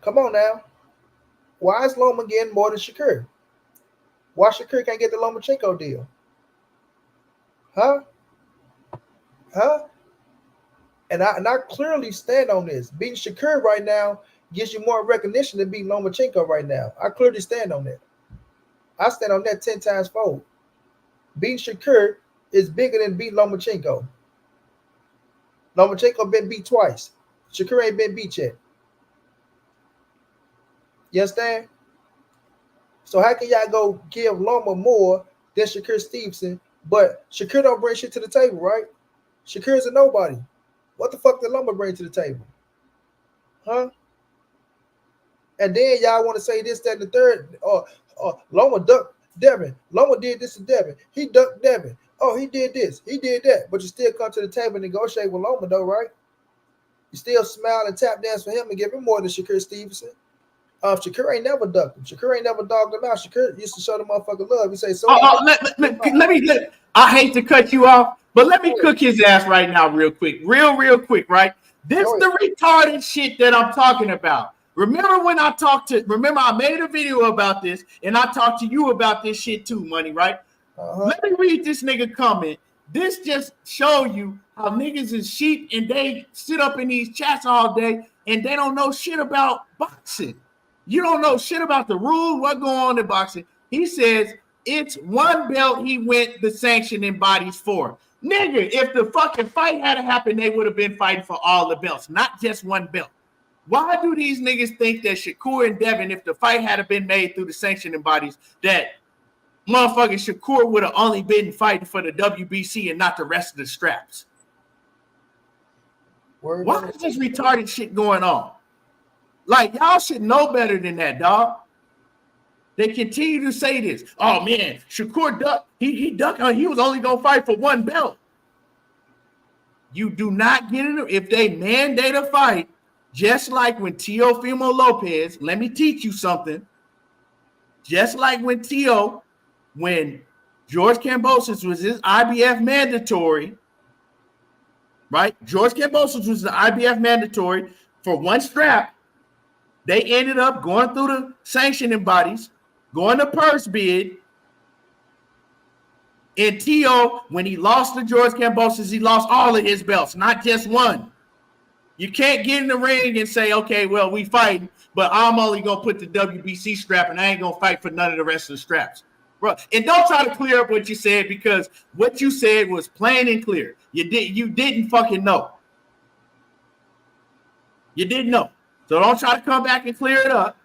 Come on now. Why is Loma getting more than Shakur? Why Shakur can't get the Lomachenko deal? Huh? And I clearly stand on this. Beating Shakur right now gives you more recognition than beating Lomachenko right now. I clearly stand on that. I stand on that 10 times fold. Beating Shakur is bigger than beating Lomachenko. Lomachenko been beat twice. Shakur ain't been beat yet. You understand? So how can y'all go give Loma more than Shakur Stevenson, but Shakur don't bring shit to the table, right? Shakur is a nobody. What the fuck did Loma bring to the table? Huh? And then y'all want to say this, that, and the third. Loma ducked Devin. Loma did this to Devin. He ducked Devin. Oh, he did this. He did that. But you still come to the table and negotiate with Loma, though, right? You still smile and tap dance for him and give him more than Shakur Stevenson. Shakur ain't never ducked him. Shakur ain't never dogged him out. Shakur used to show the motherfucker love. He say, so. I hate to cut you off, but let me cook his ass right now, real quick. Real quick, right? This is the retarded shit that I'm talking about. Remember when I made a video about this and I talked to you about this shit too, Money, right? Let me read this nigga comment. This just show you how niggas is sheep and they sit up in these chats all day and they don't know shit about boxing. You don't know shit about the rules, what going on in boxing. He says it's one belt he went the sanctioning bodies for. Nigga, if the fucking fight had happened, they would have been fighting for all the belts, not just one belt. Why do these niggas think that Shakur and Devin, if the fight had been made through the sanctioning bodies, that motherfucking Shakur would have only been fighting for the WBC and not the rest of the straps? Why is this retarded shit going on? Like, y'all should know better than that, dog. They continue to say this. Oh, man, Shakur ducked. He ducked. He was only going to fight for one belt. You do not get it. If they mandate a fight, just like when Teofimo Lopez, let me teach you something. Just like when George Kambosos was his IBF mandatory, right? George Kambosos was the IBF mandatory for one strap. They ended up going through the sanctioning bodies, going to purse bid. And Teo, when he lost to George Kambosos, he lost all of his belts, not just one. You can't get in the ring and say, okay, well, we fighting, but I'm only going to put the WBC strap and I ain't going to fight for none of the rest of the straps. Bro, and don't try to clear up what you said, because what you said was plain and clear. You didn't fucking know. You didn't know. So don't try to come back and clear it up.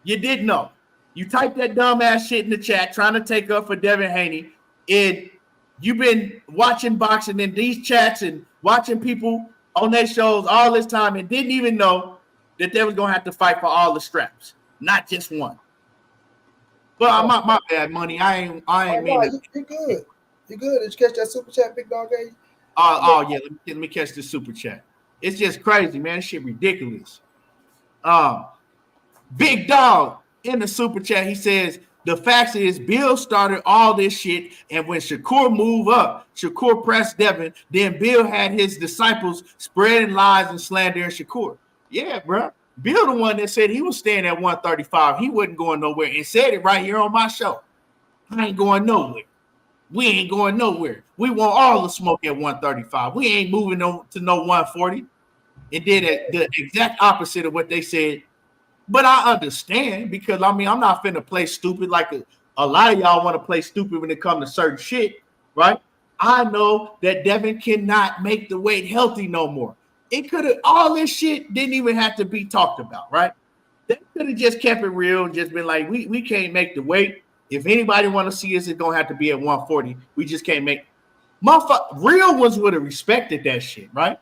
You didn't know. You typed that dumbass shit in the chat trying to take up for Devin Haney, and you've been watching boxing in these chats and watching people on their shows all this time and didn't even know that they was gonna have to fight for all the straps, not just one. But my bad, money. I ain't mean to. You good. You good. Did you catch that super chat, big dog? Yeah. Let me catch the super chat. It's just crazy, man. This shit ridiculous. Big dog in the super chat. He says the fact is Bill started all this shit, and when Shakur moved up, Shakur pressed Devin. Then Bill had his disciples spreading lies and slandering Shakur. Yeah, bro. Bill the one that said he was staying at 135. He wasn't going nowhere and said it right here on my show. I ain't going nowhere. We ain't going nowhere. We want all the smoke at 135. We ain't moving to no 140. And did the exact opposite of what they said. But I understand because, I mean, I'm not finna play stupid like a lot of y'all want to play stupid when it comes to certain shit, right? I know that Devin cannot make the weight healthy no more. It could have, all this shit didn't even have to be talked about, right? They could have just kept it real and just been like, we can't make the weight. If anybody want to see us, it's going to have to be at 140. We just can't make. Real ones would have respected that shit, right?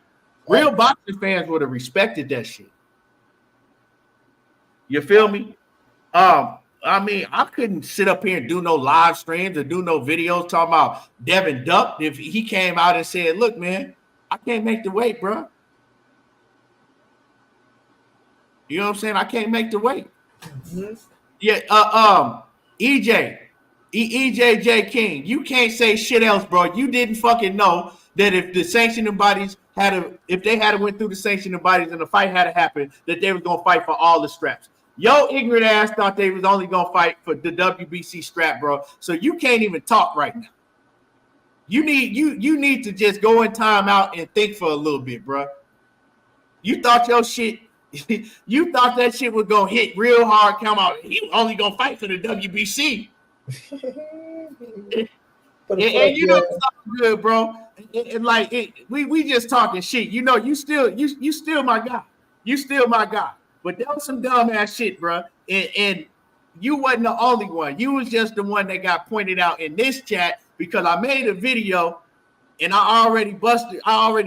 Real boxing fans would have respected that shit. You feel me? I mean, I couldn't sit up here and do no live streams or do no videos talking about Devin ducked if he came out and said, look, man, I can't make the weight, bro. You know what I'm saying? I can't make the weight. Mm-hmm. Yeah, EJJ King, you can't say shit else, bro. You didn't fucking know that if the sanctioning bodies if they had went through the sanctioning bodies and the fight had to happen, that they was gonna fight for all the straps. Yo, ignorant ass thought they was only gonna fight for the WBC strap, bro. So you can't even talk right now. You need to just go in timeout and think for a little bit, bro. You thought your shit. You thought that shit was gonna hit real hard. Come out, he only gonna fight for the WBC. and you know something good, bro. And like we just talking shit. You know, you still my guy. You still my guy. But that was some dumb ass shit, bro. And you wasn't the only one. You was just the one that got pointed out in this chat because I made a video and I already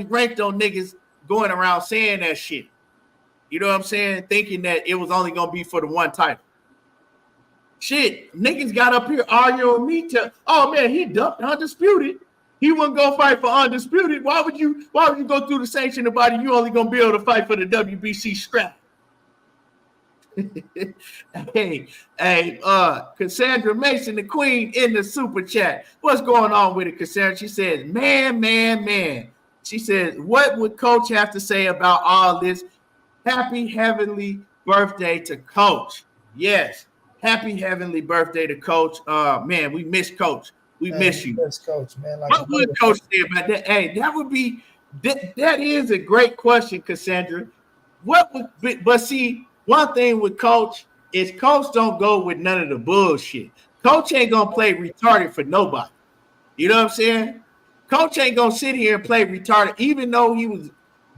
ranked on niggas going around saying that shit. You know what I'm saying? Thinking that it was only going to be for the one title. Shit, niggas got up here arguing with me oh man, he ducked Undisputed. He wouldn't go fight for Undisputed. Why would you go through the sanctioning body? You only going to be able to fight for the WBC strap. hey, Cassandra Mason, the queen in the super chat. What's going on with it, Cassandra? She says, man. She says, what would Coach have to say about all this? Happy heavenly birthday to Coach. Yes, happy heavenly birthday to Coach. Man, we miss Coach. We miss you. Miss Coach, man. Like what would Coach say about that? Hey, that would be that is a great question, Cassandra. But see, one thing with Coach is Coach don't go with none of the bullshit. Coach ain't gonna play retarded for nobody. You know what I'm saying? Coach ain't gonna sit here and play retarded, even though he was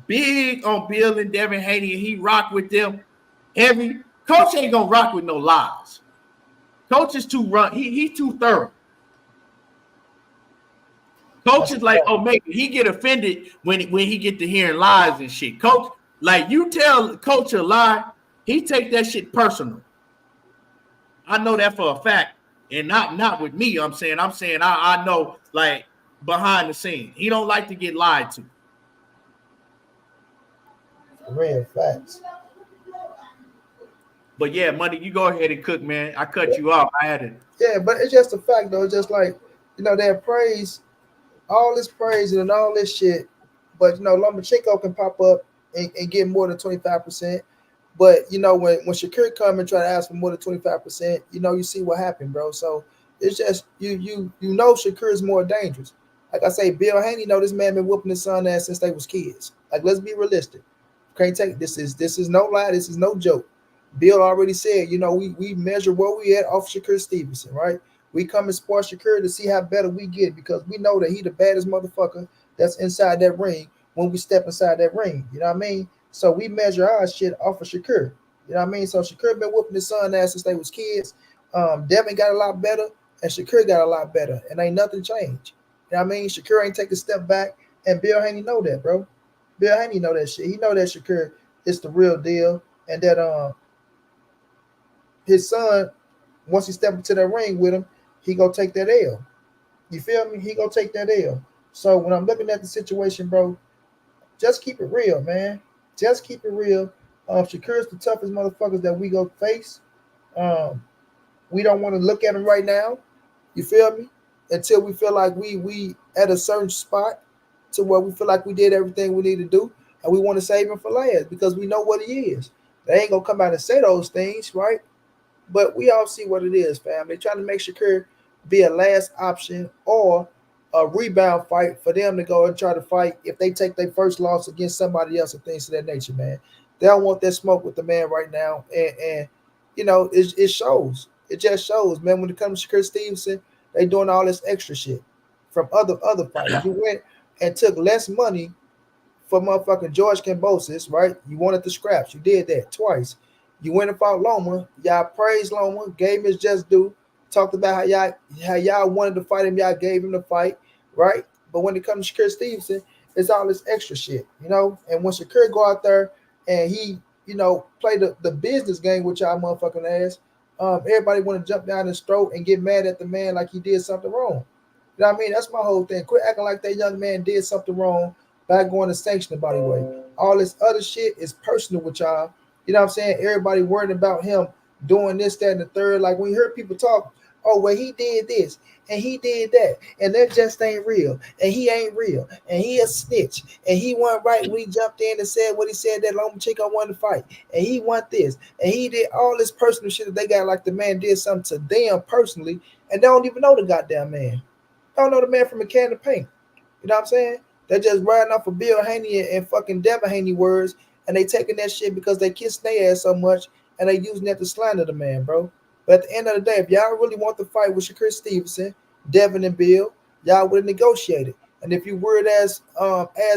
big on Bill and Devin Haney and he rocked with them heavy. Coach ain't gonna rock with no lies. Coach is too he's too thorough. Coach is like, oh, maybe he get offended when he get to hearing lies and shit. Coach, like you tell Coach a lie, he take that shit personal. I know that for a fact, and not with me. I'm saying I know like behind the scene. He don't like to get lied to. Real facts. But yeah, money, you go ahead and cook, man. I cut you off. I had it. Yeah, but it's just a fact though. It's just like, you know, they praise all this praise and all this shit, but you know, Lomachenko can pop up and get more than 25%. But you know, when Shakur come and try to ask for more than 25%, you know, you see what happened, bro. So it's just you know Shakur is more dangerous. Like I say, Bill Haney, know this man been whooping his son ass since they was kids. Like, let's be realistic. Can't take this is no lie, this is no joke. Bill already said, you know, we measure where we at off Shakur Stevenson, right? We come and support Shakur to see how better we get because we know that he the baddest motherfucker that's inside that ring when we step inside that ring. You know what I mean? So we measure our shit off of Shakur. You know what I mean? So Shakur been whooping his son ass since they was kids. Devin got a lot better and Shakur got a lot better and ain't nothing changed. You know what I mean? Shakur ain't take a step back and Bill Haney know that, bro. Bill Haney know that shit. He know that Shakur is the real deal, and that his son, once he step into that ring with him, he gonna take that L. You feel me? He gonna take that L. So when I'm looking at the situation, bro, just keep it real, man. Just keep it real. Shakur's the toughest motherfuckers that we go face. We don't want to look at him right now. You feel me? Until we feel like we at a certain spot to where we feel like we did everything we need to do, and we want to save him for last because we know what he is. They ain't gonna come out and say those things, right? But we all see what it is, fam. They're trying to make Shakur be a last option or a rebound fight for them to go and try to fight if they take their first loss against somebody else and things of that nature, man. They don't want that smoke with the man right now. And you know, it shows. It just shows, man. When it comes to Shakur Stevenson, they doing all this extra shit from other fighters. You went and took less money for motherfucking George Kambosos, right? You wanted the scraps. You did that twice. You went and fought Loma. Y'all praised Loma, gave him his just due. Talked about how y'all wanted to fight him. Y'all gave him the fight, right? But when it comes to Shakur Stevenson, it's all this extra shit, you know? And when Shakur go out there and he, you know, play the business game with y'all motherfucking ass, everybody want to jump down his throat and get mad at the man like he did something wrong. You know what I mean? That's my whole thing. Quit acting like that young man did something wrong by going to sanction the body weight. All this other shit is personal with y'all. You know what I'm saying? Everybody worried about him doing this, that, and the third. Like when you hear people talk, oh, well, he did this and he did that, and that just ain't real, and he ain't real, and he a snitch, and he wasn't right when he jumped in and said what he said that Lomachenko wanted to fight, and he want this, and he did all this personal shit that they got like the man did something to them personally, and they don't even know the goddamn man. They don't know the man from a can of paint. You know what I'm saying? They're just riding off of Bill Haney and fucking Devin Haney words, and they taking that shit because they kissing their ass so much, and they using that to slander the man, bro. But at the end of the day, if y'all really want to fight with Shakur Stevenson, Devin and Bill, y'all would have negotiated. And if you weird ass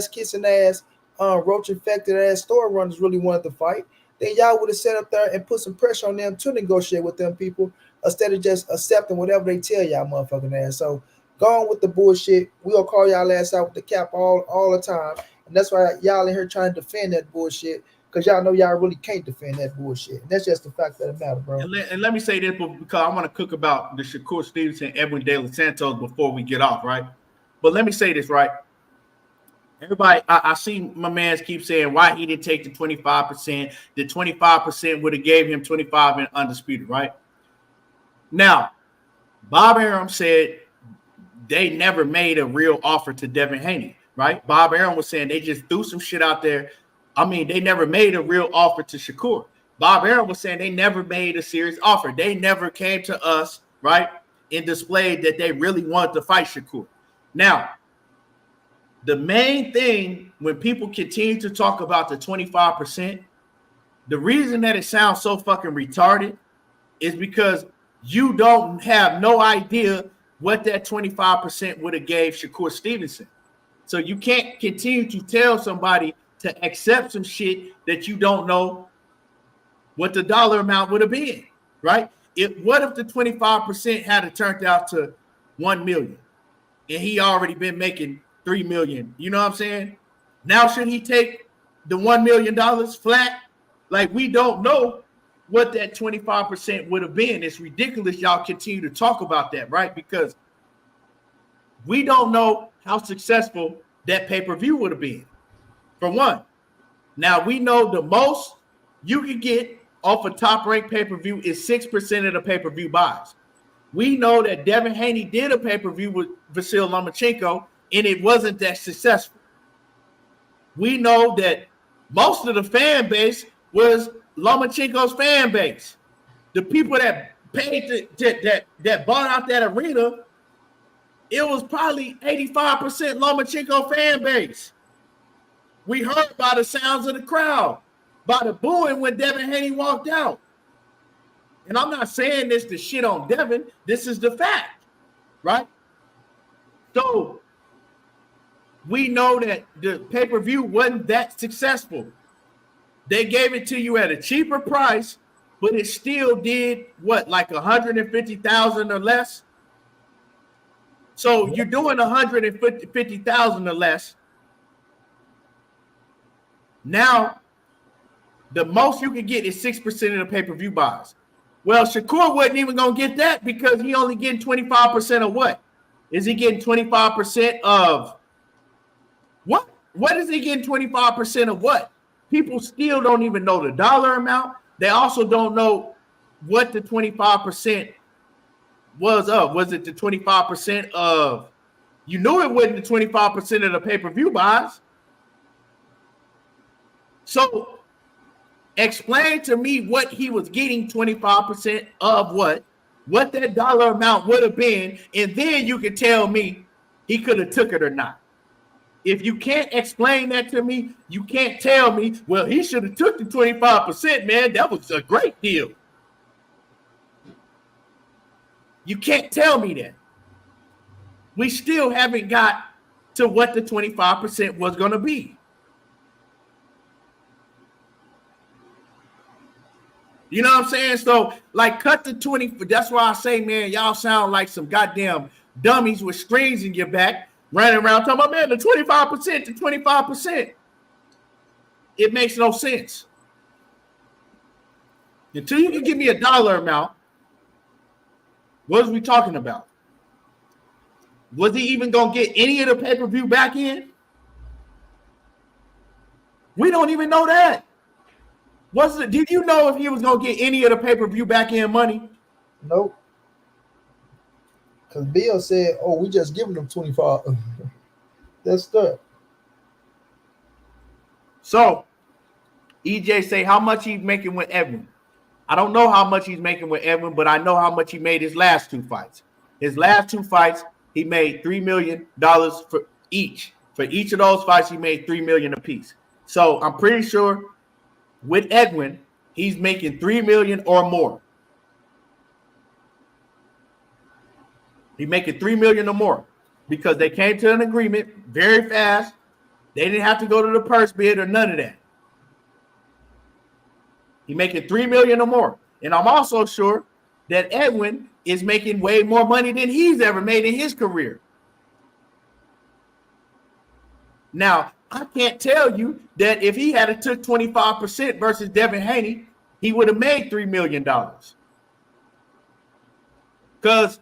kissing ass, roach infected ass store runners really wanted to fight, then y'all would have sat up there and put some pressure on them to negotiate with them people instead of just accepting whatever they tell y'all motherfucking ass. So go on with the bullshit. We'll call y'all ass out with the cap all the time. And that's why y'all in here trying to defend that bullshit. Because y'all know y'all really can't defend that bullshit. And that's just the fact of the matter, bro. And let me say this because I want to cook about the Shakur Stevenson, Edwin De Los Santos before we get off, right? But let me say this, right? Everybody, I see my mans keep saying why he didn't take the 25%. The 25% would have gave him 25 and undisputed, right? Now, Bob Arum said they never made a real offer to Devin Haney, right? Bob Arum was saying they just threw some shit out there. I mean, they never made a real offer to Shakur. Bob Arum was saying they never made a serious offer. They never came to us, right, and displayed that they really wanted to fight Shakur. Now, the main thing when people continue to talk about the 25%, the reason that it sounds so fucking retarded is because you don't have no idea what that 25% would have gave Shakur Stevenson. So you can't continue to tell somebody to accept some shit that you don't know what the dollar amount would have been, right? What if the 25% had turned out to 1 million and he already been making 3 million? You know what I'm saying? Now should he take the $1 million flat? Like, we don't know what that 25% would have been. It's ridiculous y'all continue to talk about that, right? Because we don't know how successful that pay-per-view would have been. For one, now we know the most you can get off a top-ranked pay-per-view is 6% of the pay-per-view buys. We know that Devin Haney did a pay-per-view with Vasyl Lomachenko, and it wasn't that successful. We know that most of the fan base was Lomachenko's fan base. The people that paid that bought out that arena, it was probably 85% Lomachenko fan base. We heard by the sounds of the crowd, by the booing when Devin Haney walked out. And I'm not saying this to shit on Devin. This is the fact, right? So we know that the pay-per-view wasn't that successful. They gave it to you at a cheaper price, but it still did what, like 150,000 or less? So you're doing 150,000 or less. Now, the most you can get is 6% of the pay-per-view buys. Well, Shakur wasn't even going to get that because he only getting 25% of what? Is he getting 25% of what? What is he getting 25% of what? People still don't even know the dollar amount. They also don't know what the 25% was of. Was it the 25% of, you knew it wasn't the 25% of the pay-per-view buys. So explain to me what he was getting 25% of what that dollar amount would have been, and then you can tell me he could have took it or not. If you can't explain that to me, you can't tell me, well, he should have took the 25%, man. That was a great deal. You can't tell me that. We still haven't got to what the 25% was going to be. You know what I'm saying? So, like, cut the 20. That's why I say, man, y'all sound like some goddamn dummies with strings in your back, running around talking about, man, the 25%, the 25%. It makes no sense. Until you can give me a dollar amount, what are we talking about? Was he even going to get any of the pay-per-view back in? We don't even know that. Did you know if he was going to get any of the pay-per-view back in money? Nope. Because Bill said, oh, we just giving them 25. That's that. So, EJ say how much he's making with Edwin. I don't know how much he's making with Edwin, but I know how much he made his last two fights. His last two fights, he made $3 million for each. For each of those fights, he made $3 million apiece. So I'm pretty sure with Edwin, he's making $3 million or more. He's making $3 million or more because they came to an agreement very fast. They didn't have to go to the purse bid or none of that. He's making $3 million or more. And I'm also sure that Edwin is making way more money than he's ever made in his career. Now, I can't tell you that if he had took 25% versus Devin Haney, he would have made $3 million. Because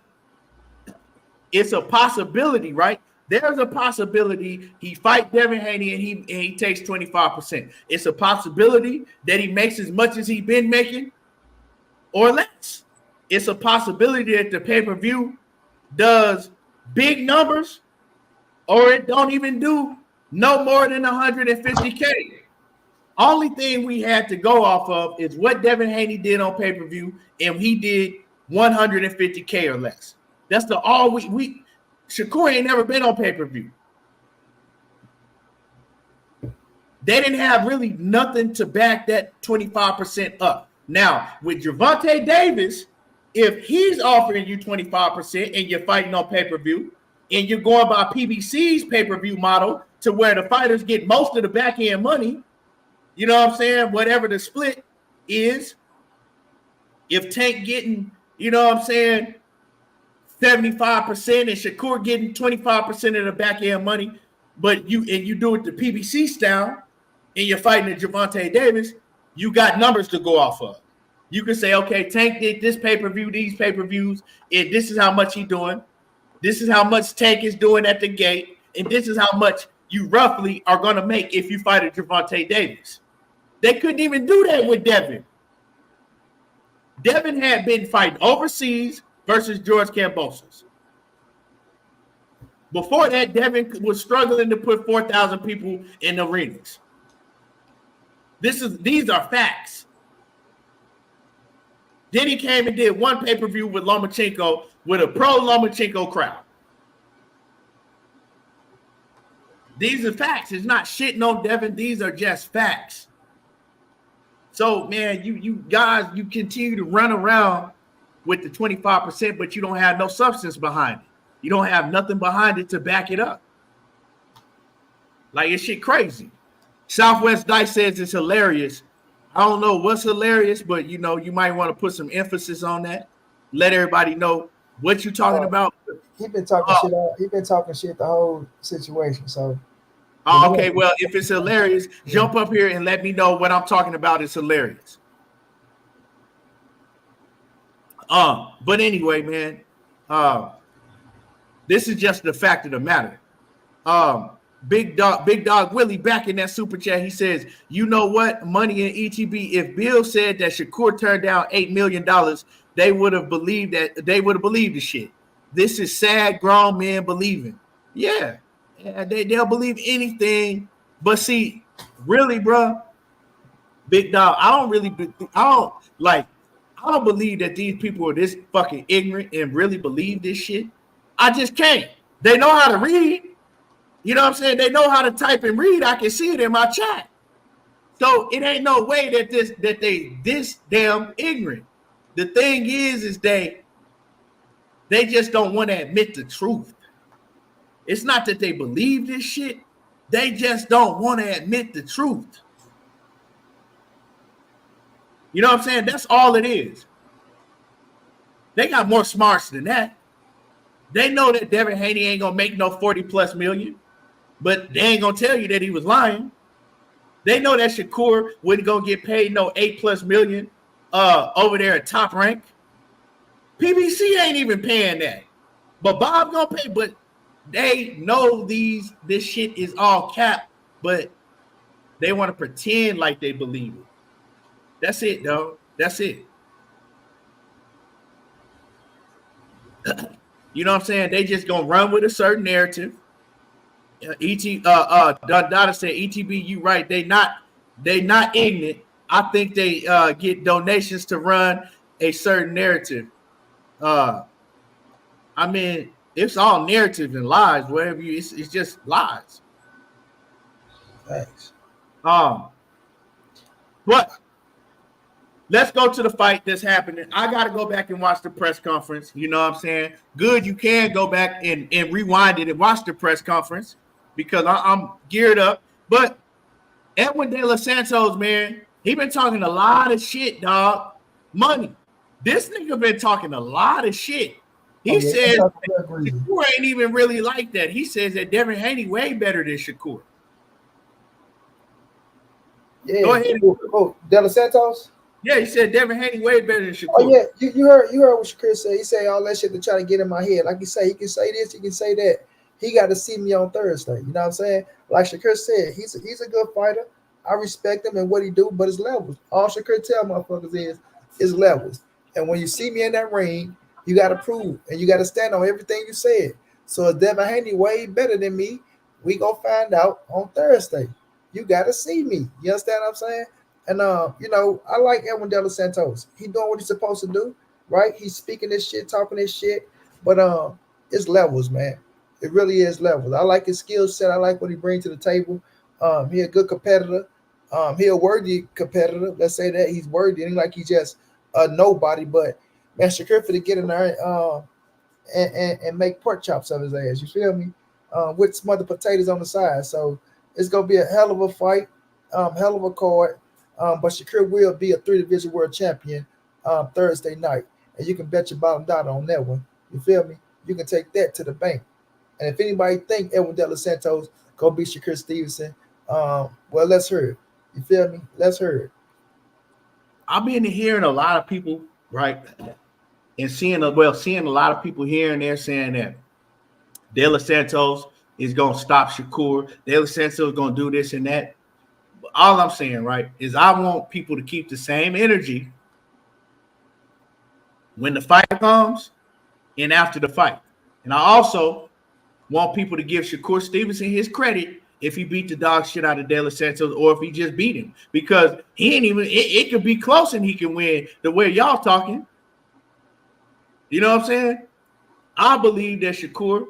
it's a possibility, right? There's a possibility he fight Devin Haney and he takes 25%. It's a possibility that he makes as much as he's been making or less. It's a possibility that the pay-per-view does big numbers or it don't even do no more than 150K. Only thing we had to go off of is what Devin Haney did on pay-per-view, and he did 150K or less. That's the all we Shakur ain't never been on pay-per-view. They didn't have really nothing to back that 25% up. Now, with Gervonta Davis, if he's offering you 25% and you're fighting on pay-per-view and you're going by PBC's pay-per-view model to where the fighters get most of the back-end money, you know what I'm saying? Whatever the split is, if Tank getting, you know what I'm saying, 75% and Shakur getting 25% of the back-end money, but you do it the PBC style and you're fighting the Gervonta Davis, you got numbers to go off of. You can say, okay, Tank did this pay-per-view, these pay-per-views, and this is how much he's doing. This is how much Tank is doing at the gate, and this is how much you roughly are going to make if you fight a Gervonta Davis. They couldn't even do that with Devin. Devin had been fighting overseas versus George Kambosos. Before that, Devin was struggling to put 4,000 people in arenas. These are facts. Then he came and did one pay-per-view with Lomachenko with a pro-Lomachenko crowd. These are facts. It's not shitting on Devin. These are just facts. So, man, you guys, you continue to run around with the 25%, but you don't have no substance behind it. You don't have nothing behind it to back it up. Like, it's shit crazy. Southwest Dice says it's hilarious. I don't know what's hilarious, but, you know, you might want to put some emphasis on that. Let everybody know what you're talking about. He been talking shit. He been talking shit the whole situation. So Oh, okay, well, if it's hilarious, jump up here and let me know what I'm talking about is hilarious. But anyway, man, this is just the fact of the matter. Big dog Willie back in that super chat. He says, you know what? Money in ETB. If Bill said that Shakur turned down $8 million, they would have believed that. They would have believed the shit. This is sad grown men believing. Yeah, they'll believe anything. But see, really, bro, big dog, I don't believe that these people are this fucking ignorant and really believe this shit. I just can't. They know how to read. You know what I'm saying? They know how to type and read. I can see it in my chat. So it ain't no way that they this damn ignorant. The thing is they just don't want to admit the truth. It's not that they believe this shit. They just don't want to admit the truth. You know what I'm saying? That's all it is. They got more smarts than that. They know that Devin Haney ain't gonna make no 40+ million, but they ain't gonna tell you that he was lying. They know that Shakur wouldn't go get paid no 8+ million over there at Top Rank. PBC ain't even paying that. But Bob gonna pay, but they know this shit is all cap, but they want to pretend like they believe it. That's it, though. That's it. You know what I'm saying? They just gonna run with a certain narrative. Dada said, ETB, you right. They not ignorant. I think they get donations to run a certain narrative. I mean, it's all narrative and lies. Whatever it's just lies. Thanks. But let's go to the fight that's happening. I got to go back and watch the press conference. You know what I'm saying? Good, you can go back and rewind it and watch the press conference because I'm geared up. But Edwin De Los Santos, man, he been talking a lot of shit, dog. Money. This nigga been talking a lot of shit. He says Shakur ain't even really like that. He says that Devin Haney way better than Shakur. Yeah. Go ahead. Oh, De Los Santos? Yeah, he said Devin Haney way better than Shakur. Oh yeah, you heard what Shakur said. He said all that shit to try to get in my head. Like he say, he can say this, he can say that. He got to see me on Thursday. You know what I'm saying? Like Shakur said, he's a good fighter. I respect him and what he do, but his levels. All Shakur tell motherfuckers is his levels. And when you see me in that ring, you got to prove and you got to stand on everything you said. So if Devin Haney way better than me, we gonna find out on Thursday. You got to see me. You understand what I'm saying? And you know, I like Edwin De Los Santos. He doing what he's supposed to do, right? He's speaking this shit, talking this shit, but it's levels, man. It really is levels. I like his skill set. I like what he brings to the table. He a good competitor. He a worthy competitor. Let's say that he's worthy. It ain't like he's just a nobody, but man, Shakur for to get in there and make pork chops of his ass. You feel me? With some other potatoes on the side. So it's gonna be a hell of a fight, hell of a card. But Shakur will be a 3-division world champion Thursday night. And you can bet your bottom dollar on that one. You feel me? You can take that to the bank. And if anybody think Edwin De Los Santos gonna beat Shakur Stevenson, well, let's hear it. You feel me? Let's hear it. I've been hearing a lot of people, right? And seeing a lot of people here and there saying that De Los Santos is gonna stop Shakur. De Los Santos is gonna do this and that. All I'm saying, right, is I want people to keep the same energy when the fight comes and after the fight. And I also want people to give Shakur Stevenson his credit if he beat the dog shit out of De Los Santos or if he just beat him. Because he ain't even, it could be close and he can win the way y'all talking. You know what I'm saying? I believe that Shakur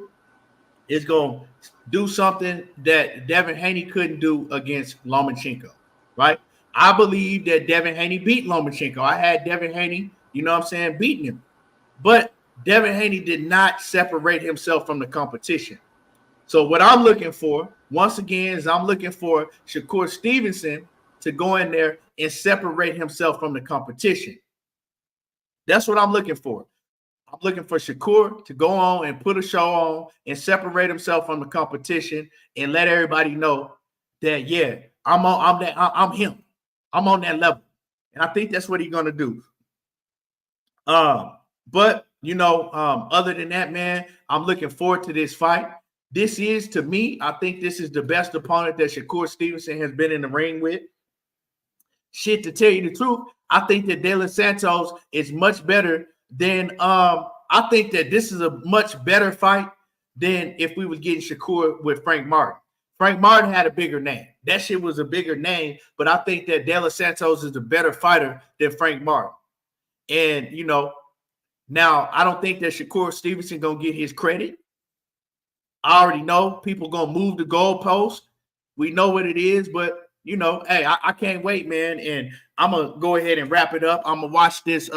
is going to do something that Devin Haney couldn't do against Lomachenko, right? I believe that Devin Haney beat Lomachenko. I had Devin Haney, you know what I'm saying, beating him. But Devin Haney did not separate himself from the competition. So what I'm looking for, once again, is I'm looking for Shakur Stevenson to go in there and separate himself from the competition. That's what I'm looking for. I'm looking for Shakur to go on and put a show on and separate himself from the competition and let everybody know that, yeah, I'm him. I'm on that level. And I think that's what he's gonna do. But other than that, man, I'm looking forward to this fight. This is, to me, I think this is the best opponent that Shakur Stevenson has been in the ring with. Shit, to tell you the truth, I think that De Los Santos is much better than I think that this is a much better fight than if we was getting Shakur with Frank Martin. Frank Martin had a bigger name. That shit was a bigger name, but I think that De Los Santos is a better fighter than Frank Martin. And now I don't think that Shakur Stevenson gonna get his credit. I already know people gonna move the goalpost. We know what it is, but hey, I can't wait, man. And I'm gonna go ahead and wrap it up. I'm gonna watch this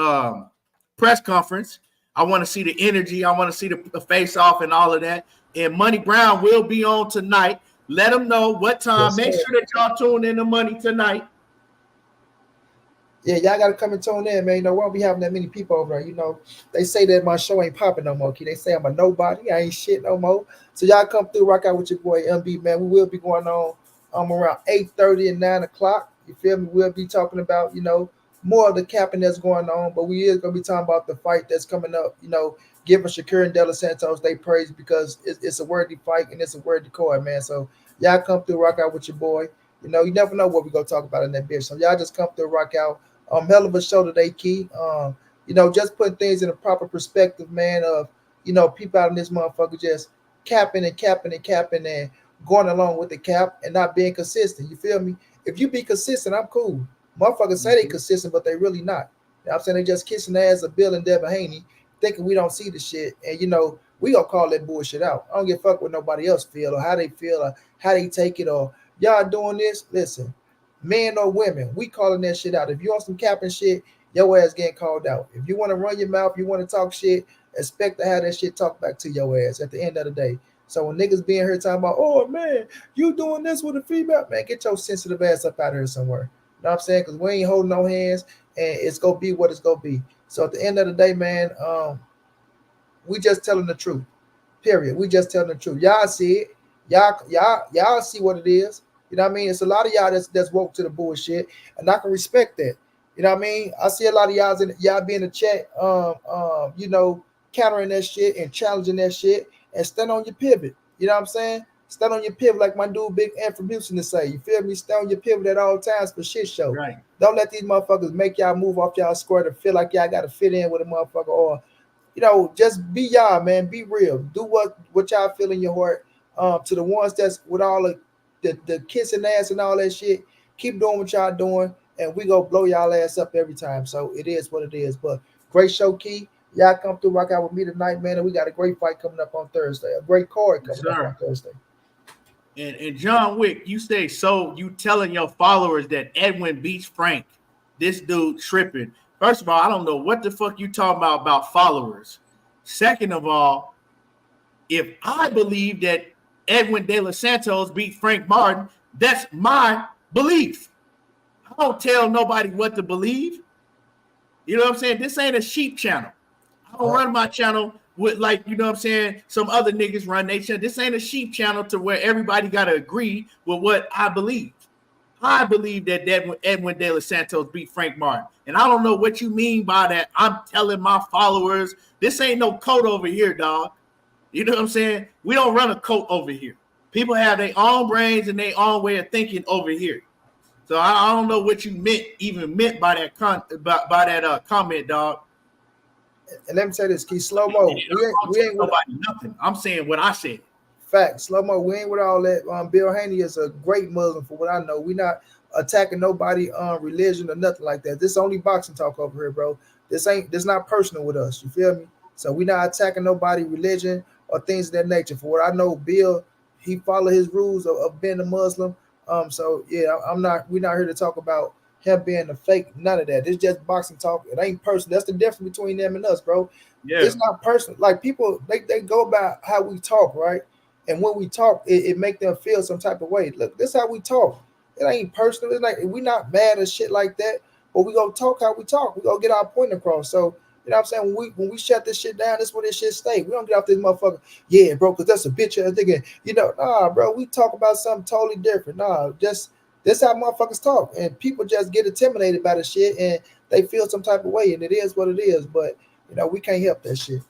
press conference. I want to see the energy. I want to see the face off and all of that. And Money Brown will be on tonight. Let them know what time. Yes, Make sir. sure that y'all tune in to Money tonight. Yeah, y'all gotta come and tune in, man. We won't be having that many people over there. They say that my show ain't popping no more. They say I'm a nobody. I ain't shit no more. So y'all come through, rock out with your boy MB, man. We will be going on around 8:30 and 9 o'clock. You feel me? We'll be talking about, more of the capping that's going on, but we is gonna be talking about the fight that's coming up, giving Shakur and De Los Santos they praise because it's a worthy fight and it's a worthy card, man. So y'all come through, rock out with your boy. You never know what we're gonna talk about in that bitch. So y'all just come through, rock out. Hell of a show today, Key. Just putting things in a proper perspective, man, of people out in this motherfucker just capping and going along with the cap and not being consistent. You feel me? If you be consistent, I'm cool. Motherfuckers say they consistent, but they really not. You know what I'm saying? They just kissing the ass of Bill and Devin Haney, thinking we don't see the shit. And we gonna call that bullshit out. I don't give a fuck what nobody else feel or how they feel or how they take it or y'all doing this. Listen, men or women, we calling that shit out. If you on some capping shit, your ass getting called out. If you want to run your mouth, you want to talk shit, expect to have that shit talk back to your ass at the end of the day. So when niggas being here talking about, oh man, you doing this with a female, man, get your sensitive ass up out of here somewhere. You know what I'm saying? Because we ain't holding no hands and it's gonna be what it's gonna be. So at the end of the day, man, we just telling the truth. Period. We just telling the truth. Y'all see it. Y'all see what it is. You know what I mean? It's a lot of y'all that's woke to the bullshit, and I can respect that. You know what I mean? I see a lot of y'all be in the chat, countering that shit and challenging that shit and stand on your pivot. You know what I'm saying? Stand on your pivot like my dude Big Ant from Houston to say. You feel me? Stand on your pivot at all times for shit show. Right. Don't let these motherfuckers make y'all move off y'all square to feel like y'all got to fit in with a motherfucker or, just be y'all, man. Be real. Do what y'all feel in your heart. To the ones that's with all the kissing ass and all that shit, keep doing what y'all doing, and we go blow y'all ass up every time. So it is what it is. But great show, Key. Y'all come through, rock out with me tonight, man. And we got a great fight coming up on Thursday. A great card coming up on Thursday. And John Wick, you say so. You telling your followers that Edwin beats Frank? This dude tripping. First of all, I don't know what the fuck you talking about followers. Second of all, if I believe that Edwin De Los Santos beat Frank Martin, that's my belief. I don't tell nobody what to believe. You know what I'm saying? This ain't a sheep channel. I don't run my channel with some other niggas run their channel. This ain't a sheep channel to where everybody got to agree with what I believe. I believe that Edwin De Los Santos beat Frank Martin. And I don't know what you mean by that. I'm telling my followers, this ain't no code over here, dog. You know what I'm saying? We don't run a cult over here. People have their own brains and their own way of thinking over here. So I don't know what you meant by that comment, dog. And let me say this, Key, slow mo. We ain't with nobody nothing. I'm saying what I said. Fact, slow mo. We ain't with all that. Bill Haney is a great Muslim, for what I know. We not attacking nobody religion or nothing like that. This is only boxing talk over here, bro. This not personal with us. You feel me? So we not attacking nobody religion or things of that nature. For what I know, Bill, he follow his rules of being a Muslim. So yeah, we're not here to talk about him being a fake, none of that. It's just boxing talk. It ain't personal. That's the difference between them and us, bro. Yeah. It's not personal. Like people, they go about how we talk, right? And when we talk, it make them feel some type of way. Look, this is how we talk. It ain't personal. It's like we not mad or shit like that, but we gonna talk how we talk. We gonna get our point across. So You know what I'm saying? When we shut this shit down, this where this shit stay. We don't get off this motherfucker. Yeah, bro, because that's a bitch ass nigga. You know, nah, bro. We talk about something totally different. Nah, just that's how motherfuckers talk, and people just get intimidated by the shit, and they feel some type of way, and it is what it is. But you know, we can't help that shit.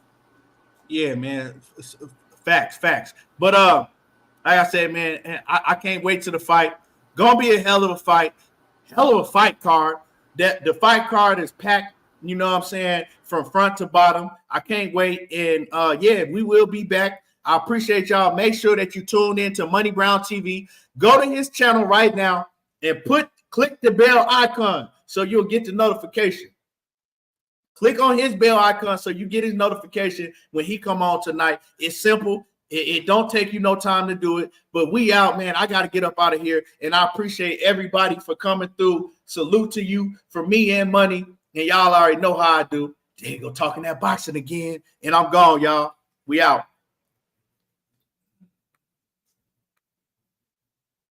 Yeah, man. Facts. But like I said, man, I can't wait to the fight. Gonna be a hell of a fight card. That the fight card is packed. You know what I'm saying, from front to bottom. I can't wait. And yeah, we will be back. I appreciate y'all. Make sure that you tune in to Money Brown TV. Go to his channel right now and click the bell icon so you'll get the notification. Click on his bell icon so you get his notification when he come on tonight. It's simple. It don't take you no time to do it. But we out, man. I got to get up out of here. And I appreciate everybody for coming through. Salute to you for me and Money. And y'all already know how I do. There you go, talking that boxing again. And I'm gone, y'all. We out.